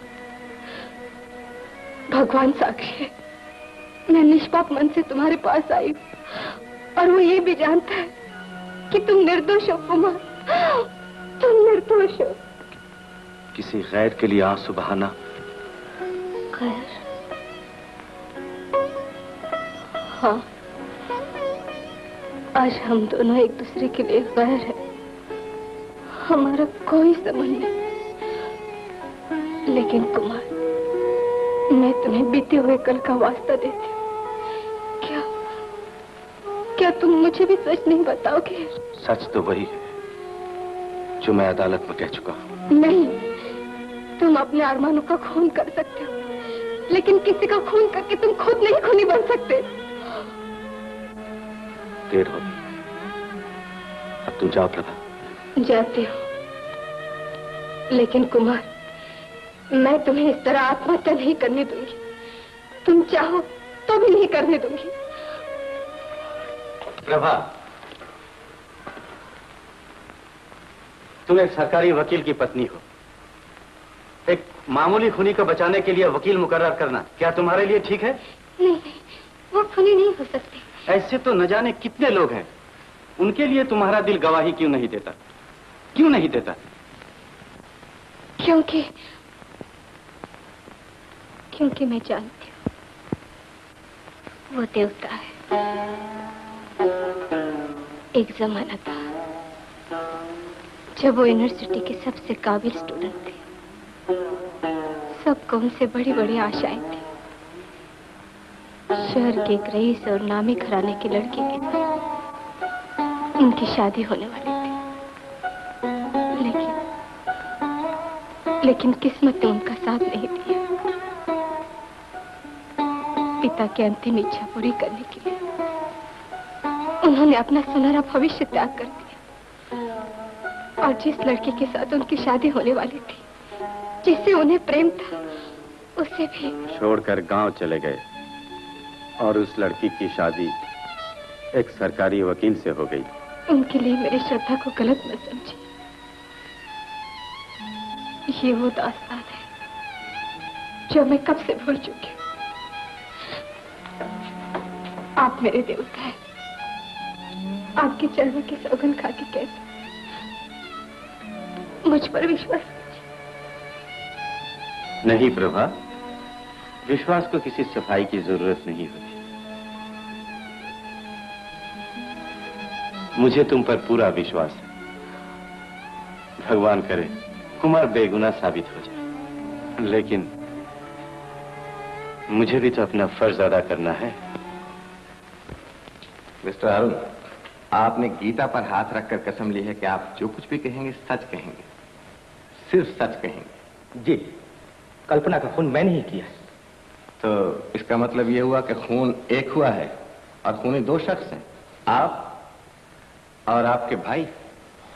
भगवान साक्षी है, मैं निष्पाप मन से तुम्हारे पास आई हूँ, और वो ये भी जानता है कि तुम निर्दोष हो कुमार, तुम निर्दोष हो। किसी गैर के लिए आंसू बहाना गैर? हाँ, आज हम दोनों एक दूसरे के लिए गैर हैं, हमारा कोई संबंध नहीं। लेकिन कुमार, मैं तुम्हें बीते हुए कल का वास्ता देती हूँ। क्या तुम मुझे भी सच नहीं बताओगे? सच तो वही है जो मैं अदालत में कह चुका हूँ। नहीं, तुम अपने अरमानों का खून कर सकते हो, लेकिन किसी का खून करके तुम खुद नहीं खूनी बन सकते। देर हो गई, अब तुम जाओ प्रभा। जाती हो, लेकिन कुमार, मैं तुम्हें इस तरह आत्महत्या नहीं करने दूंगी। तुम चाहो तो भी नहीं करने दूंगी। प्रभा, तुम एक सरकारी वकील की पत्नी हो, एक मामूली खूनी को बचाने के लिए वकील मुकर्रर करना क्या तुम्हारे लिए ठीक है? नहीं, वो खूनी नहीं हो सकते। ऐसे तो न जाने कितने लोग हैं, उनके लिए तुम्हारा दिल गवाही क्यों नहीं देता? क्यों नहीं देता? क्योंकि मैं जानती हूँ वो देवता है। एक जमाना था जब वो यूनिवर्सिटी के सबसे काबिल स्टूडेंट थे, सबको उनसे बड़ी बड़ी आशाएं थी। शहर के एक रईस और नामी घराने की लड़की के साथ उनकी शादी होने वाली थी, लेकिन किस्मत ने उनका साथ नहीं दिया। पिता की अंतिम इच्छा पूरी करने के लिए उन्होंने अपना सुनहरा भविष्य त्याग कर दिया और जिस लड़की के साथ उनकी शादी होने वाली थी, जिससे उन्हें प्रेम था, उसे भी छोड़कर गांव चले गए और उस लड़की की शादी एक सरकारी वकील से हो गई। उनके लिए मेरी श्रद्धा को गलत मत समझिए। ये वो दास्तान है जो मैं कब से भूल चुकी हूँ। आप मेरे देवता हैं। आपके चरणों की सौगंध खा के कैसे मुझ पर विश्वास? नहीं प्रभा, विश्वास को किसी सफाई की जरूरत नहीं होती। मुझे तुम पर पूरा विश्वास है। भगवान करे कुमार बेगुनाह साबित हो जाए, लेकिन मुझे भी तो अपना फर्ज अदा करना है। मिस्टर अरुण, आपने गीता पर हाथ रखकर कसम ली है कि आप जो कुछ भी कहेंगे सच कहेंगे, सिर्फ सच कहेंगे। जी, कल्पना का खून मैंने ही किया। तो इसका मतलब यह हुआ कि खून एक हुआ है और खूनी दो शख्स हैं, आप और आपके भाई।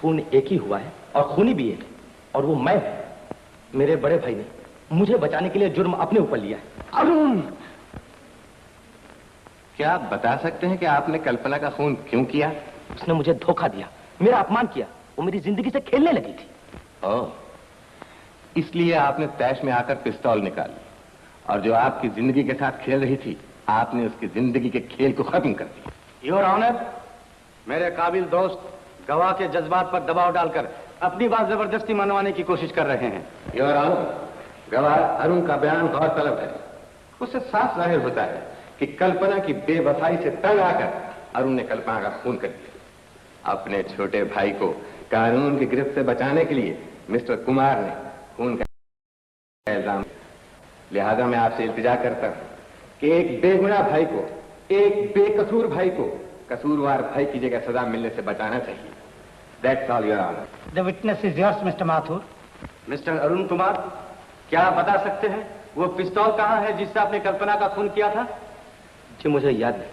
खून एक ही हुआ है और खूनी भी एक है, और वो मैं हूं। मेरे बड़े भाई ने मुझे बचाने के लिए जुर्म अपने ऊपर लिया है। अरुण, क्या आप बता सकते हैं कि आपने कल्पना का खून क्यों किया? उसने मुझे धोखा दिया, मेरा अपमान किया, वो मेरी जिंदगी से खेलने लगी थी। ओह, इसलिए आपने तैश में आकर पिस्तौल निकाली और जो आपकी जिंदगी के साथ खेल रही थी, आपने उसकी जिंदगी के खेल को खत्म कर दिया। योर ऑनर, मेरे काबिल दोस्त गवाह के जज्बात पर दबाव डालकर अपनी बात जबरदस्ती मनवाने की कोशिश कर रहे हैं। योर ऑनर, गवाह अरुण का बयान गौरतलब है। उससे साफ जाहिर होता है कि कल्पना की बेवफाई से तंग आकर अरुण ने कल्पना का खून कर दिया। अपने छोटे भाई को कानून की गिरफ्त से बचाने के लिए मिस्टर कुमार ने खून का इल्जाम। लिहाजा मैं आपसे इल्तिजा करता हूं कि एक बेगुनाह भाई को, एक बेकसूर भाई को कसूरवार भाई की जगह सजा मिलने से बचाना चाहिए। That's all, Your Honor. The witness is yours, Mr. Mathur. Mister Arun Kumar, क्या आप बता सकते हैं वो पिस्तौल कहाँ है जिससे आपने कल्पना का खून किया था? जी मुझे याद नहीं।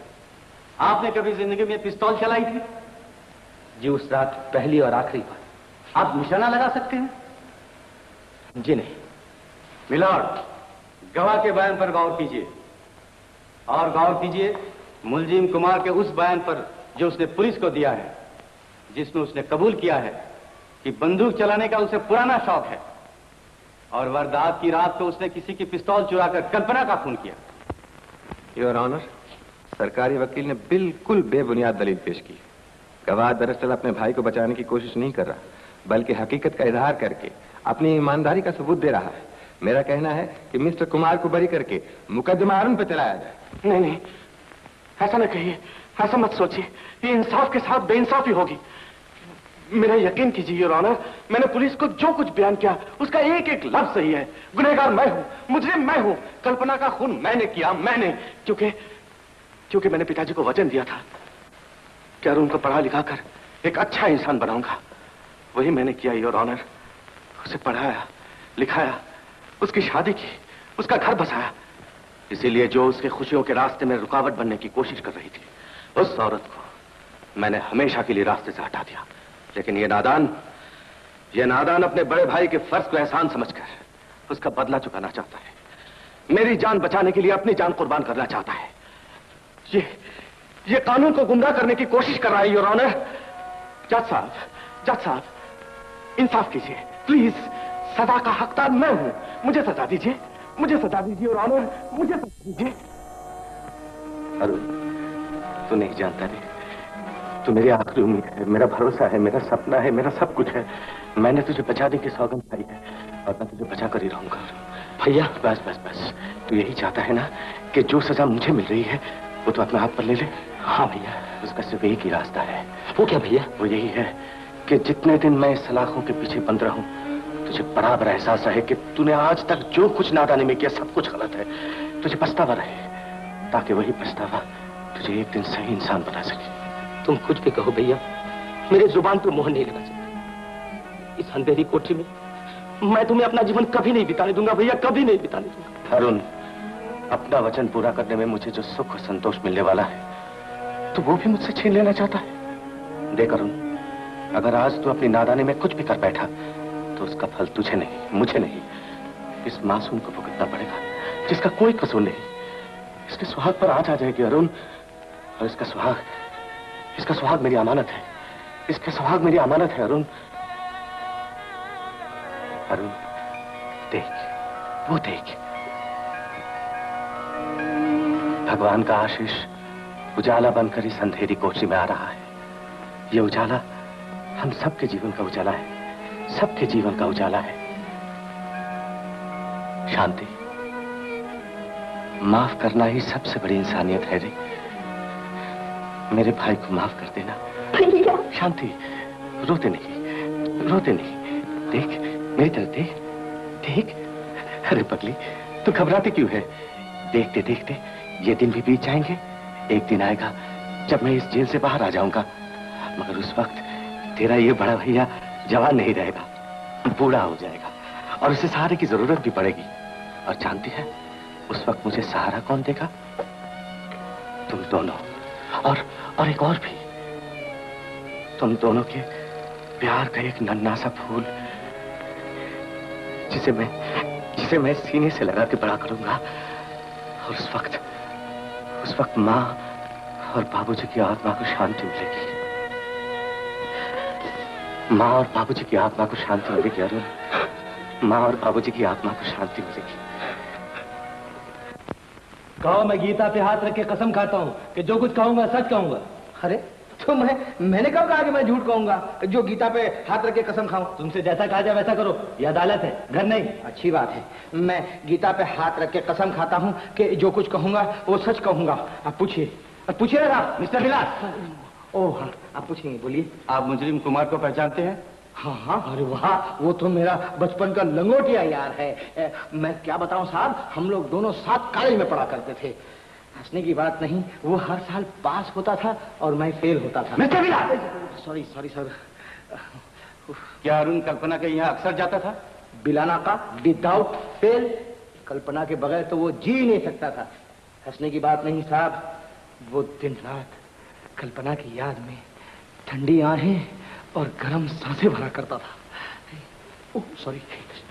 आपने कभी जिंदगी में पिस्तौल चलाई थी? जी उस रात पहली और आखिरी बार। आप निशाना लगा सकते हैं? जी नहीं। मिलॉर्ड, गवाह के बयान पर गौर कीजिए और गौर कीजिए मुलजिम कुमार के उस बयान पर जो उसने पुलिस को दिया है, जिसमें उसने कबूल किया है कि बंदूक चलाने का उसे पुराना शौक है और वारदात की रात को उसने किसी की पिस्तौल चुराकर कल्पना का खून किया। योर ऑनर, सरकारी वकील ने बिल्कुल बेबुनियाद दलील पेश की। गवाह दरअसल अपने भाई को बचाने की कोशिश नहीं कर रहा, बल्कि हकीकत का इजहार करके अपनी ईमानदारी का सबूत दे रहा है। मेरा कहना है कि मिस्टर कुमार को बरी करके मुकदमा अरुण पर चलाया जाए। नहीं नहीं, ऐसा न कहिए, ऐसा मत सोचिए। ये इंसाफ के साथ बेइंसाफी होगी। मेरा यकीन कीजिए योर ऑनर, मैंने पुलिस को जो कुछ बयान किया उसका एक एक लफ्ज सही है। गुनहगार मैं हूं, मुजरिम मैं हूं, कल्पना का खून मैंने किया, मैंने। क्योंकि मैंने पिताजी को वचन दिया था कि अरुण को पढ़ा लिखा कर एक अच्छा इंसान बनाऊंगा। वही मैंने किया योर ऑनर। उसे पढ़ाया, लिखाया, उसकी शादी की, उसका घर बसाया। इसीलिए जो उसके खुशियों के रास्ते में रुकावट बनने की कोशिश कर रही थी, उस औरत को मैंने हमेशा के लिए रास्ते से हटा दिया। लेकिन ये नादान अपने बड़े भाई के फर्ज को एहसान समझकर उसका बदला चुकाना चाहता है। मेरी जान बचाने के लिए अपनी जान कुर्बान करना चाहता है। ये कानून को गुमराह करने की कोशिश कर रहा है योर ऑनर। जज साहब, इंसाफ कीजिए प्लीज। सजा का हकदार मैं हूं। मुझे सजा दीजिए, मुझे सजा दीजिए और ऑनर, मुझे सजा दीजिए। अरुण, तू नहीं जानता रे, तू मेरी आखिरी उम्मीद है, मेरा भरोसा है, मेरा सपना है, मेरा सब कुछ है। मैंने तुझे बचाने की सौगंध खाई है और मैं तुझे बचा कर ही रहूंगा। भैया बस बस बस, तू यही चाहता है ना कि जो सजा मुझे मिल रही है वो तो अपने हाथ पर ले ले? हाँ भैया, उसका सिर्फ एक ही रास्ता है। वो क्या भैया? वो यही है कि जितने दिन मैं सलाखों के पीछे बंद रहूं, तुझे बराबर एहसास है कि तूने आज तक जो कुछ नादानी में किया सब कुछ गलत है। तुझे पछतावा रहे, ताकि वही पछतावा तुझे एक दिन सही इंसान बना सके। तुम कुछ भी कहो भैया, मेरे जुबान पे मोहर नहीं लगा सकते। इस अंधेरी कोठरी में मैं तुम्हें अपना जीवन कभी नहीं बिताने दूंगा भैया, कभी नहीं बिताने दूंगा। अरुण, अपना वचन पूरा करने में मुझे जो सुख और संतोष मिलने वाला है तो वो भी मुझसे छीन लेना चाहता है। देख अरुण, अगर आज तू अपनी नादानी में कुछ भी कर बैठा तो उसका फल तुझे नहीं, मुझे नहीं, इस मासूम को भुगतना पड़ेगा जिसका कोई कसूर नहीं। इसके सुहाग पर आज आ जाएगी अरुण, और इसका सुहाग मेरी अमानत है। इसका सुहाग मेरी अमानत है अरुण। अरुण देख, वो देख, भगवान का आशीष उजाला बनकर इस अंधेरी कोठरी में आ रहा है। ये उजाला हम सबके जीवन का उजाला है, सबके जीवन का उजाला है। शांति, माफ करना ही सबसे बड़ी इंसानियत है रे। मेरे भाई को माफ कर देना। शांति, रोते नहीं, रोते नहीं। देख मेरी तरफ देख, देख। अरे पगली, तू घबराती क्यों है? देखते देखते ये दिन भी बीत जाएंगे। एक दिन आएगा जब मैं इस जेल से बाहर आ जाऊंगा, मगर उस वक्त तेरा ये बड़ा भैया जवान नहीं रहेगा, बूढ़ा हो जाएगा और उसे सहारे की जरूरत भी पड़ेगी। और जानती है उस वक्त मुझे सहारा कौन देगा? तुम दोनों, और एक और भी। तुम दोनों के प्यार का एक नन्हा सा फूल जिसे मैं सीने से लगा के बड़ा करूंगा। और उस वक्त माँ और बाबूजी की आत्मा को शांति मिलेगी। माँ और बाबूजी की आत्मा को शांति मिलेगी अरुण, माँ और बाबूजी की आत्मा को शांति मिलेगी। कहो, मैं गीता पे हाथ रख के कसम खाता हूँ कि जो कुछ कहूंगा सच कहूंगा। अरे तो मैंने कब कहा कि मैं झूठ कहूंगा? जो गीता पे हाथ रख के कसम खाऊं? तुमसे जैसा कहा जाए वैसा करो, ये अदालत है, घर नहीं। अच्छी बात है, मैं गीता पे हाथ रख के कसम खाता हूँ कि जो कुछ कहूंगा वो सच कहूंगा। आप पूछिए ना मिस्टर विलास। ओह हाँ, आप पूछेंगे, बोलिए। आप मुजरिम कुमार को पहचानते हैं? हाँ हाँ, अरे वाह, वो तो मेरा बचपन का लंगोटिया यार है। मैं क्या बताऊं साहब, हम लोग दोनों साथ कॉलेज में पढ़ा करते थे। हंसने की बात नहीं, वो हर साल पास होता था और मैं फेल होता था। मिस्टर विलास, सॉरी सर। क्या अरुण कल्पना के यहाँ अक्सर जाता था? बिलाना का विदाउट फेल, कल्पना के बगैर तो वो जी नहीं सकता था। हंसने की बात नहीं साहब, वो दिन रात कल्पना की याद में ठंडी आहें और गर्म सांसें भरा करता था। सॉरी।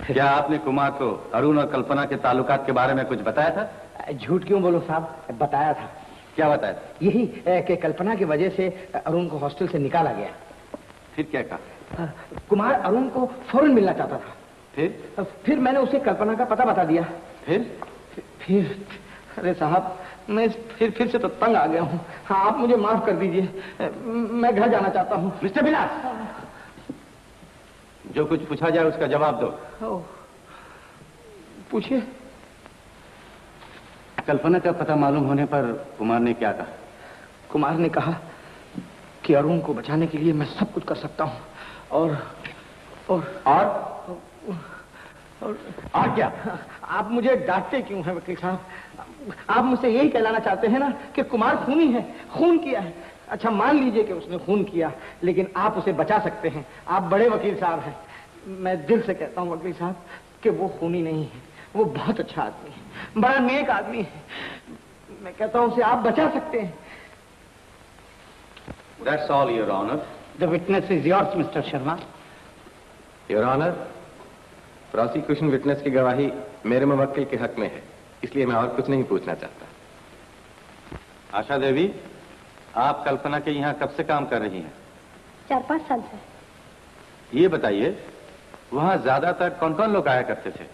क्या आपने कुमार को अरुण और कल्पना के ताल्लुकात के बारे में कुछ बताया था? झूठ क्यों बोलो साहब, बताया था। क्या बताया था? यही कि कल्पना की वजह से अरुण को हॉस्टल से निकाला गया। फिर क्या कहा? कुमार अरुण को फौरन मिलना चाहता था। फिर मैंने उसे कल्पना का पता बता दिया। फिर अरे साहब, मैं फिर से तो तंग आ गया हूँ। हाँ, आप मुझे माफ कर दीजिए, मैं घर जाना चाहता हूँ। मिस्टर विलास, जो कुछ पूछा जाए उसका जवाब दो। पूछिए। कल्पना का पता मालूम होने पर कुमार ने क्या कहा? कुमार ने कहा कि अरुण को बचाने के लिए मैं सब कुछ कर सकता हूँ। और क्या? आप मुझे डांटते क्यों हैं वकील साहब? आप मुझसे यही कहलाना चाहते हैं ना कि कुमार खूनी है, खून किया है। अच्छा, मान लीजिए कि उसने खून किया, लेकिन आप उसे बचा सकते हैं। आप बड़े वकील साहब हैं। मैं दिल से कहता हूँ वकील साहब कि वो खूनी नहीं है, वो बहुत अच्छा आदमी है, बड़ा नेक आदमी है। मैं कहता हूँ उसे आप बचा सकते हैं। That's all, Your Honor. The witness is yours, Mr. Sharma. Your Honor, prosecution witness की गवाही मेरे मुवक्किल के हक में है, इसलिए मैं और कुछ नहीं पूछना चाहता। आशा देवी, आप कल्पना के यहाँ कब से काम कर रही हैं? 4-5 साल से। ये बताइए वहाँ ज्यादातर कौन कौन लोग आया करते थे?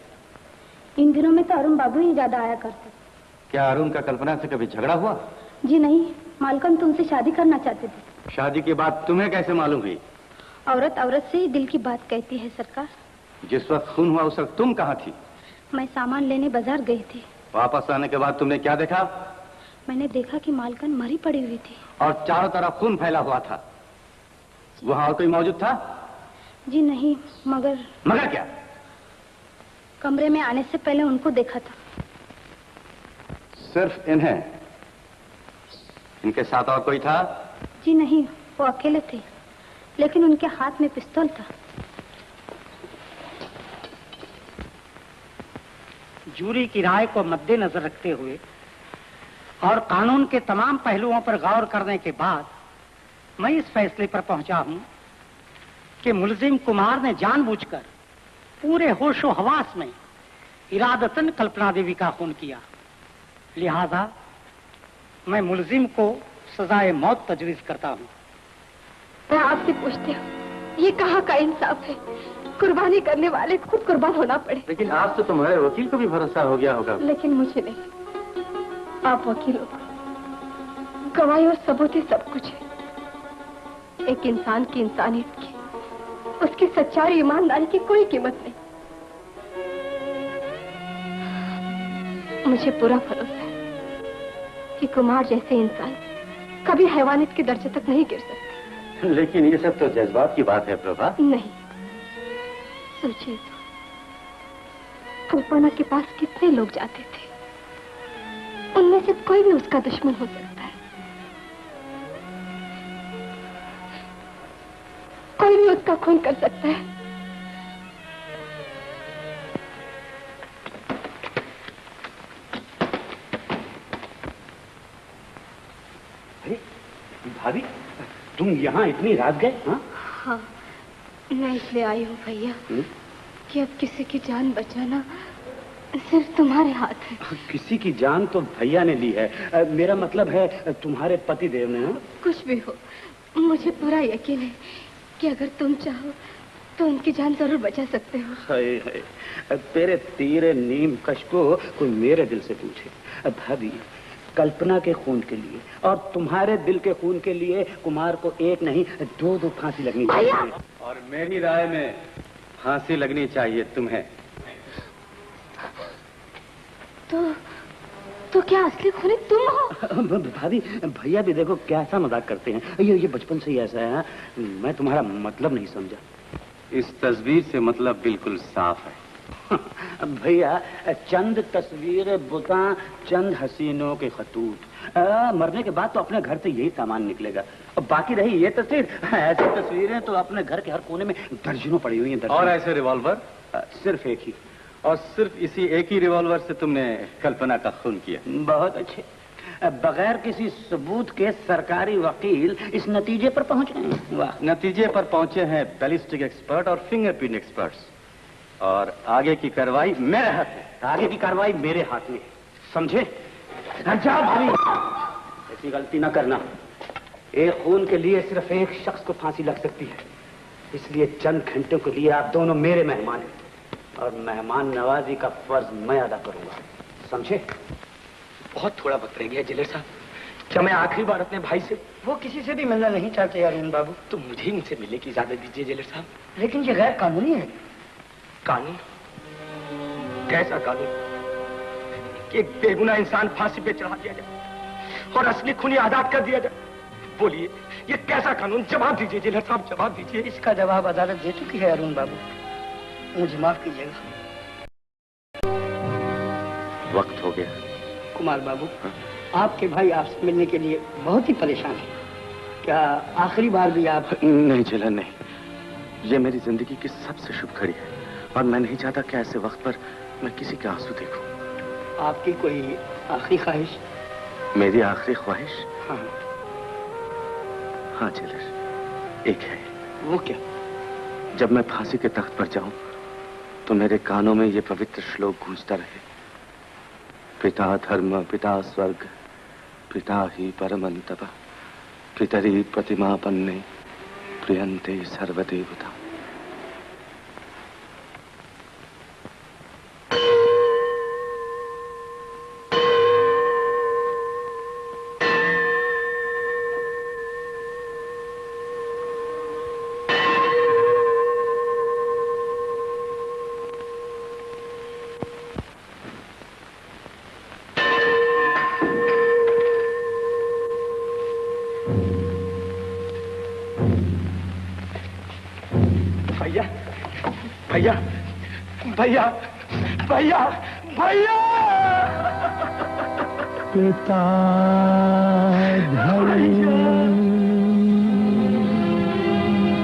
इन दिनों में तो अरुण बाबू ही ज्यादा आया करते। क्या अरुण का कल्पना से कभी झगड़ा हुआ? जी नहीं, मालकन तुमसे शादी करना चाहते थे। शादी की बात तुम्हें कैसे मालूम हुई? औरत औरत से ही दिल की बात कहती है सरकार। जिस वक्त खून हुआ उस वक्त तुम कहाँ थी? मैं सामान लेने बाजार गई थी। वापस आने के बाद तुमने क्या देखा? मैंने देखा कि मालकन मरी पड़ी हुई थी और चारों तरफ खून फैला हुआ था। वहाँ और कोई मौजूद था? जी नहीं, मगर क्या? कमरे में आने से पहले उनको देखा था। सिर्फ इन्हें? इनके साथ और कोई था? जी नहीं, वो अकेले थे, लेकिन उनके हाथ में पिस्तौल था। जूरी की राय को मद्देनजर रखते हुए और कानून के तमाम पहलुओं पर गौर करने के बाद मैं इस फैसले पर पहुंचा हूं कि मुलजिम कुमार ने जानबूझकर पूरे होशो हवास में इरादतन कल्पना देवी का खून किया। लिहाजा मैं मुलजिम को सजाए मौत तजवीज करता हूं। मैं आपसे पूछती हूँ, ये कहाँ का इंसाफ है? कुर्बानी करने वाले खुद कुर्बान होना पड़े। लेकिन आज तो तुम्हारे वकील को भी भरोसा हो गया होगा। लेकिन मुझे नहीं। आप वकील हो, गवाही और सबूत ही सब कुछ है। एक इंसान की इंसानियत की, उसकी सच्चाई ईमानदारी की कोई कीमत नहीं। मुझे पूरा भरोसा है कि कुमार जैसे इंसान कभी हैवानियत के दर्जे तक नहीं गिर सकते। लेकिन ये सब तो जज्बात की बात है प्रभा। नहीं, सोचिए तो, कल्पना के पास कितने लोग जाते थे, उनमें से कोई भी उसका दुश्मन हो सकता है। कोई भी उसका खून कर सकता है। भाभी, तुम यहाँ इतनी रात गए? हाँ, मैं इसलिए आई हूँ भैया कि अब किसी की जान बचाना सिर्फ तुम्हारे हाथ है। किसी की जान तो भैया ने ली है, मेरा मतलब है तुम्हारे पति देव ने। कुछ भी हो, मुझे पूरा यकीन है कि अगर तुम चाहो तो उनकी जान जरूर बचा सकते हो। हाय हाय, तेरे तीरे नीम कश को कोई मेरे दिल से पूछे। भाभी, कल्पना के खून के लिए और तुम्हारे दिल के खून के लिए कुमार को एक नहीं दो फांसी लगनी चाहिए। और मेरी राय में फांसी लगनी चाहिए तुम्हें। तो क्या असली खूनी तुम हो? भाभी, भैया भी देखो कैसा मजाक करते हैं। ये बचपन से ही ऐसा है। मैं तुम्हारा मतलब नहीं समझा। इस तस्वीर से मतलब बिल्कुल साफ है। भैया, चंद तस्वीरें बुता, चंद हसीनों के खतूत। मरने के बाद तो अपने घर से यही सामान निकलेगा। और बाकी रही ये तस्वीर, ऐसी तस्वीरें तो अपने घर के हर कोने में दर्जनों पड़ी हुई हैं। और ऐसे रिवॉल्वर? सिर्फ एक ही। और सिर्फ इसी एक ही रिवॉल्वर से तुमने कल्पना का खून किया? बहुत अच्छे। बगैर किसी सबूत के सरकारी वकील इस नतीजे पर पहुंच गए हैं। वाह। नतीजे पर पहुंचे हैं बैलिस्टिक एक्सपर्ट और फिंगरप्रिंट एक्सपर्ट्स। और आगे की कार्रवाई मेरे हाथ में। आगे की कार्रवाई मेरे हाथ में, समझे? जाओ भाभी, ऐसी गलती ना करना। एक खून के लिए सिर्फ एक शख्स को फांसी लग सकती है, इसलिए चंद घंटों के लिए आप दोनों मेरे मेहमान हैं और मेहमान नवाजी का फर्ज मैं अदा करूंगा, समझे? बहुत थोड़ा वक्त रह गया जिलेर साहब। क्या मैं आखिरी बार अपने भाई से? वो किसी से भी मिलना नहीं चाहते अरुण बाबू। तो मुझे ही उनसे मिलने की इजाजत दीजिए जिलेर साहब। लेकिन ये गैर कानूनी है। कानून? कैसा कानून कि एक बेगुनाह इंसान फांसी पे चढ़ा दिया जाए और असली खूनी आजाद कर दिया जाए? बोलिए, ये कैसा कानून? जवाब दीजिए जिलेर साहब, जवाब दीजिए। इसका जवाब अदालत दे चुकी है अरुण बाबू, मुझे माफ कीजिएगा। वक्त हो गया। कुमार बाबू, आपके भाई आपसे मिलने के लिए बहुत ही परेशान है। क्या आखिरी बार भी आप? नहीं जिलन, नहीं। ये मेरी जिंदगी की सबसे शुभ घड़ी है और मैं नहीं चाहता कि ऐसे वक्त पर मैं किसी के आंसू देखूं। आपकी कोई आखिरी ख्वाहिश? मेरी आखिरी ख्वाहिश? हाँ हाँ जिलर, एक है। वो क्या? जब मैं फांसी के तख्त पर जाऊं तो मेरे कानों में ये पवित्र श्लोक गूंजता रहे। पिता धर्म, पिता स्वर्ग, पिता ही परमंतप, पितरी प्रतिमा पन्ने, प्रियंते सर्वदेवता। भैया भैया भैया भैया भैया पिता धर्म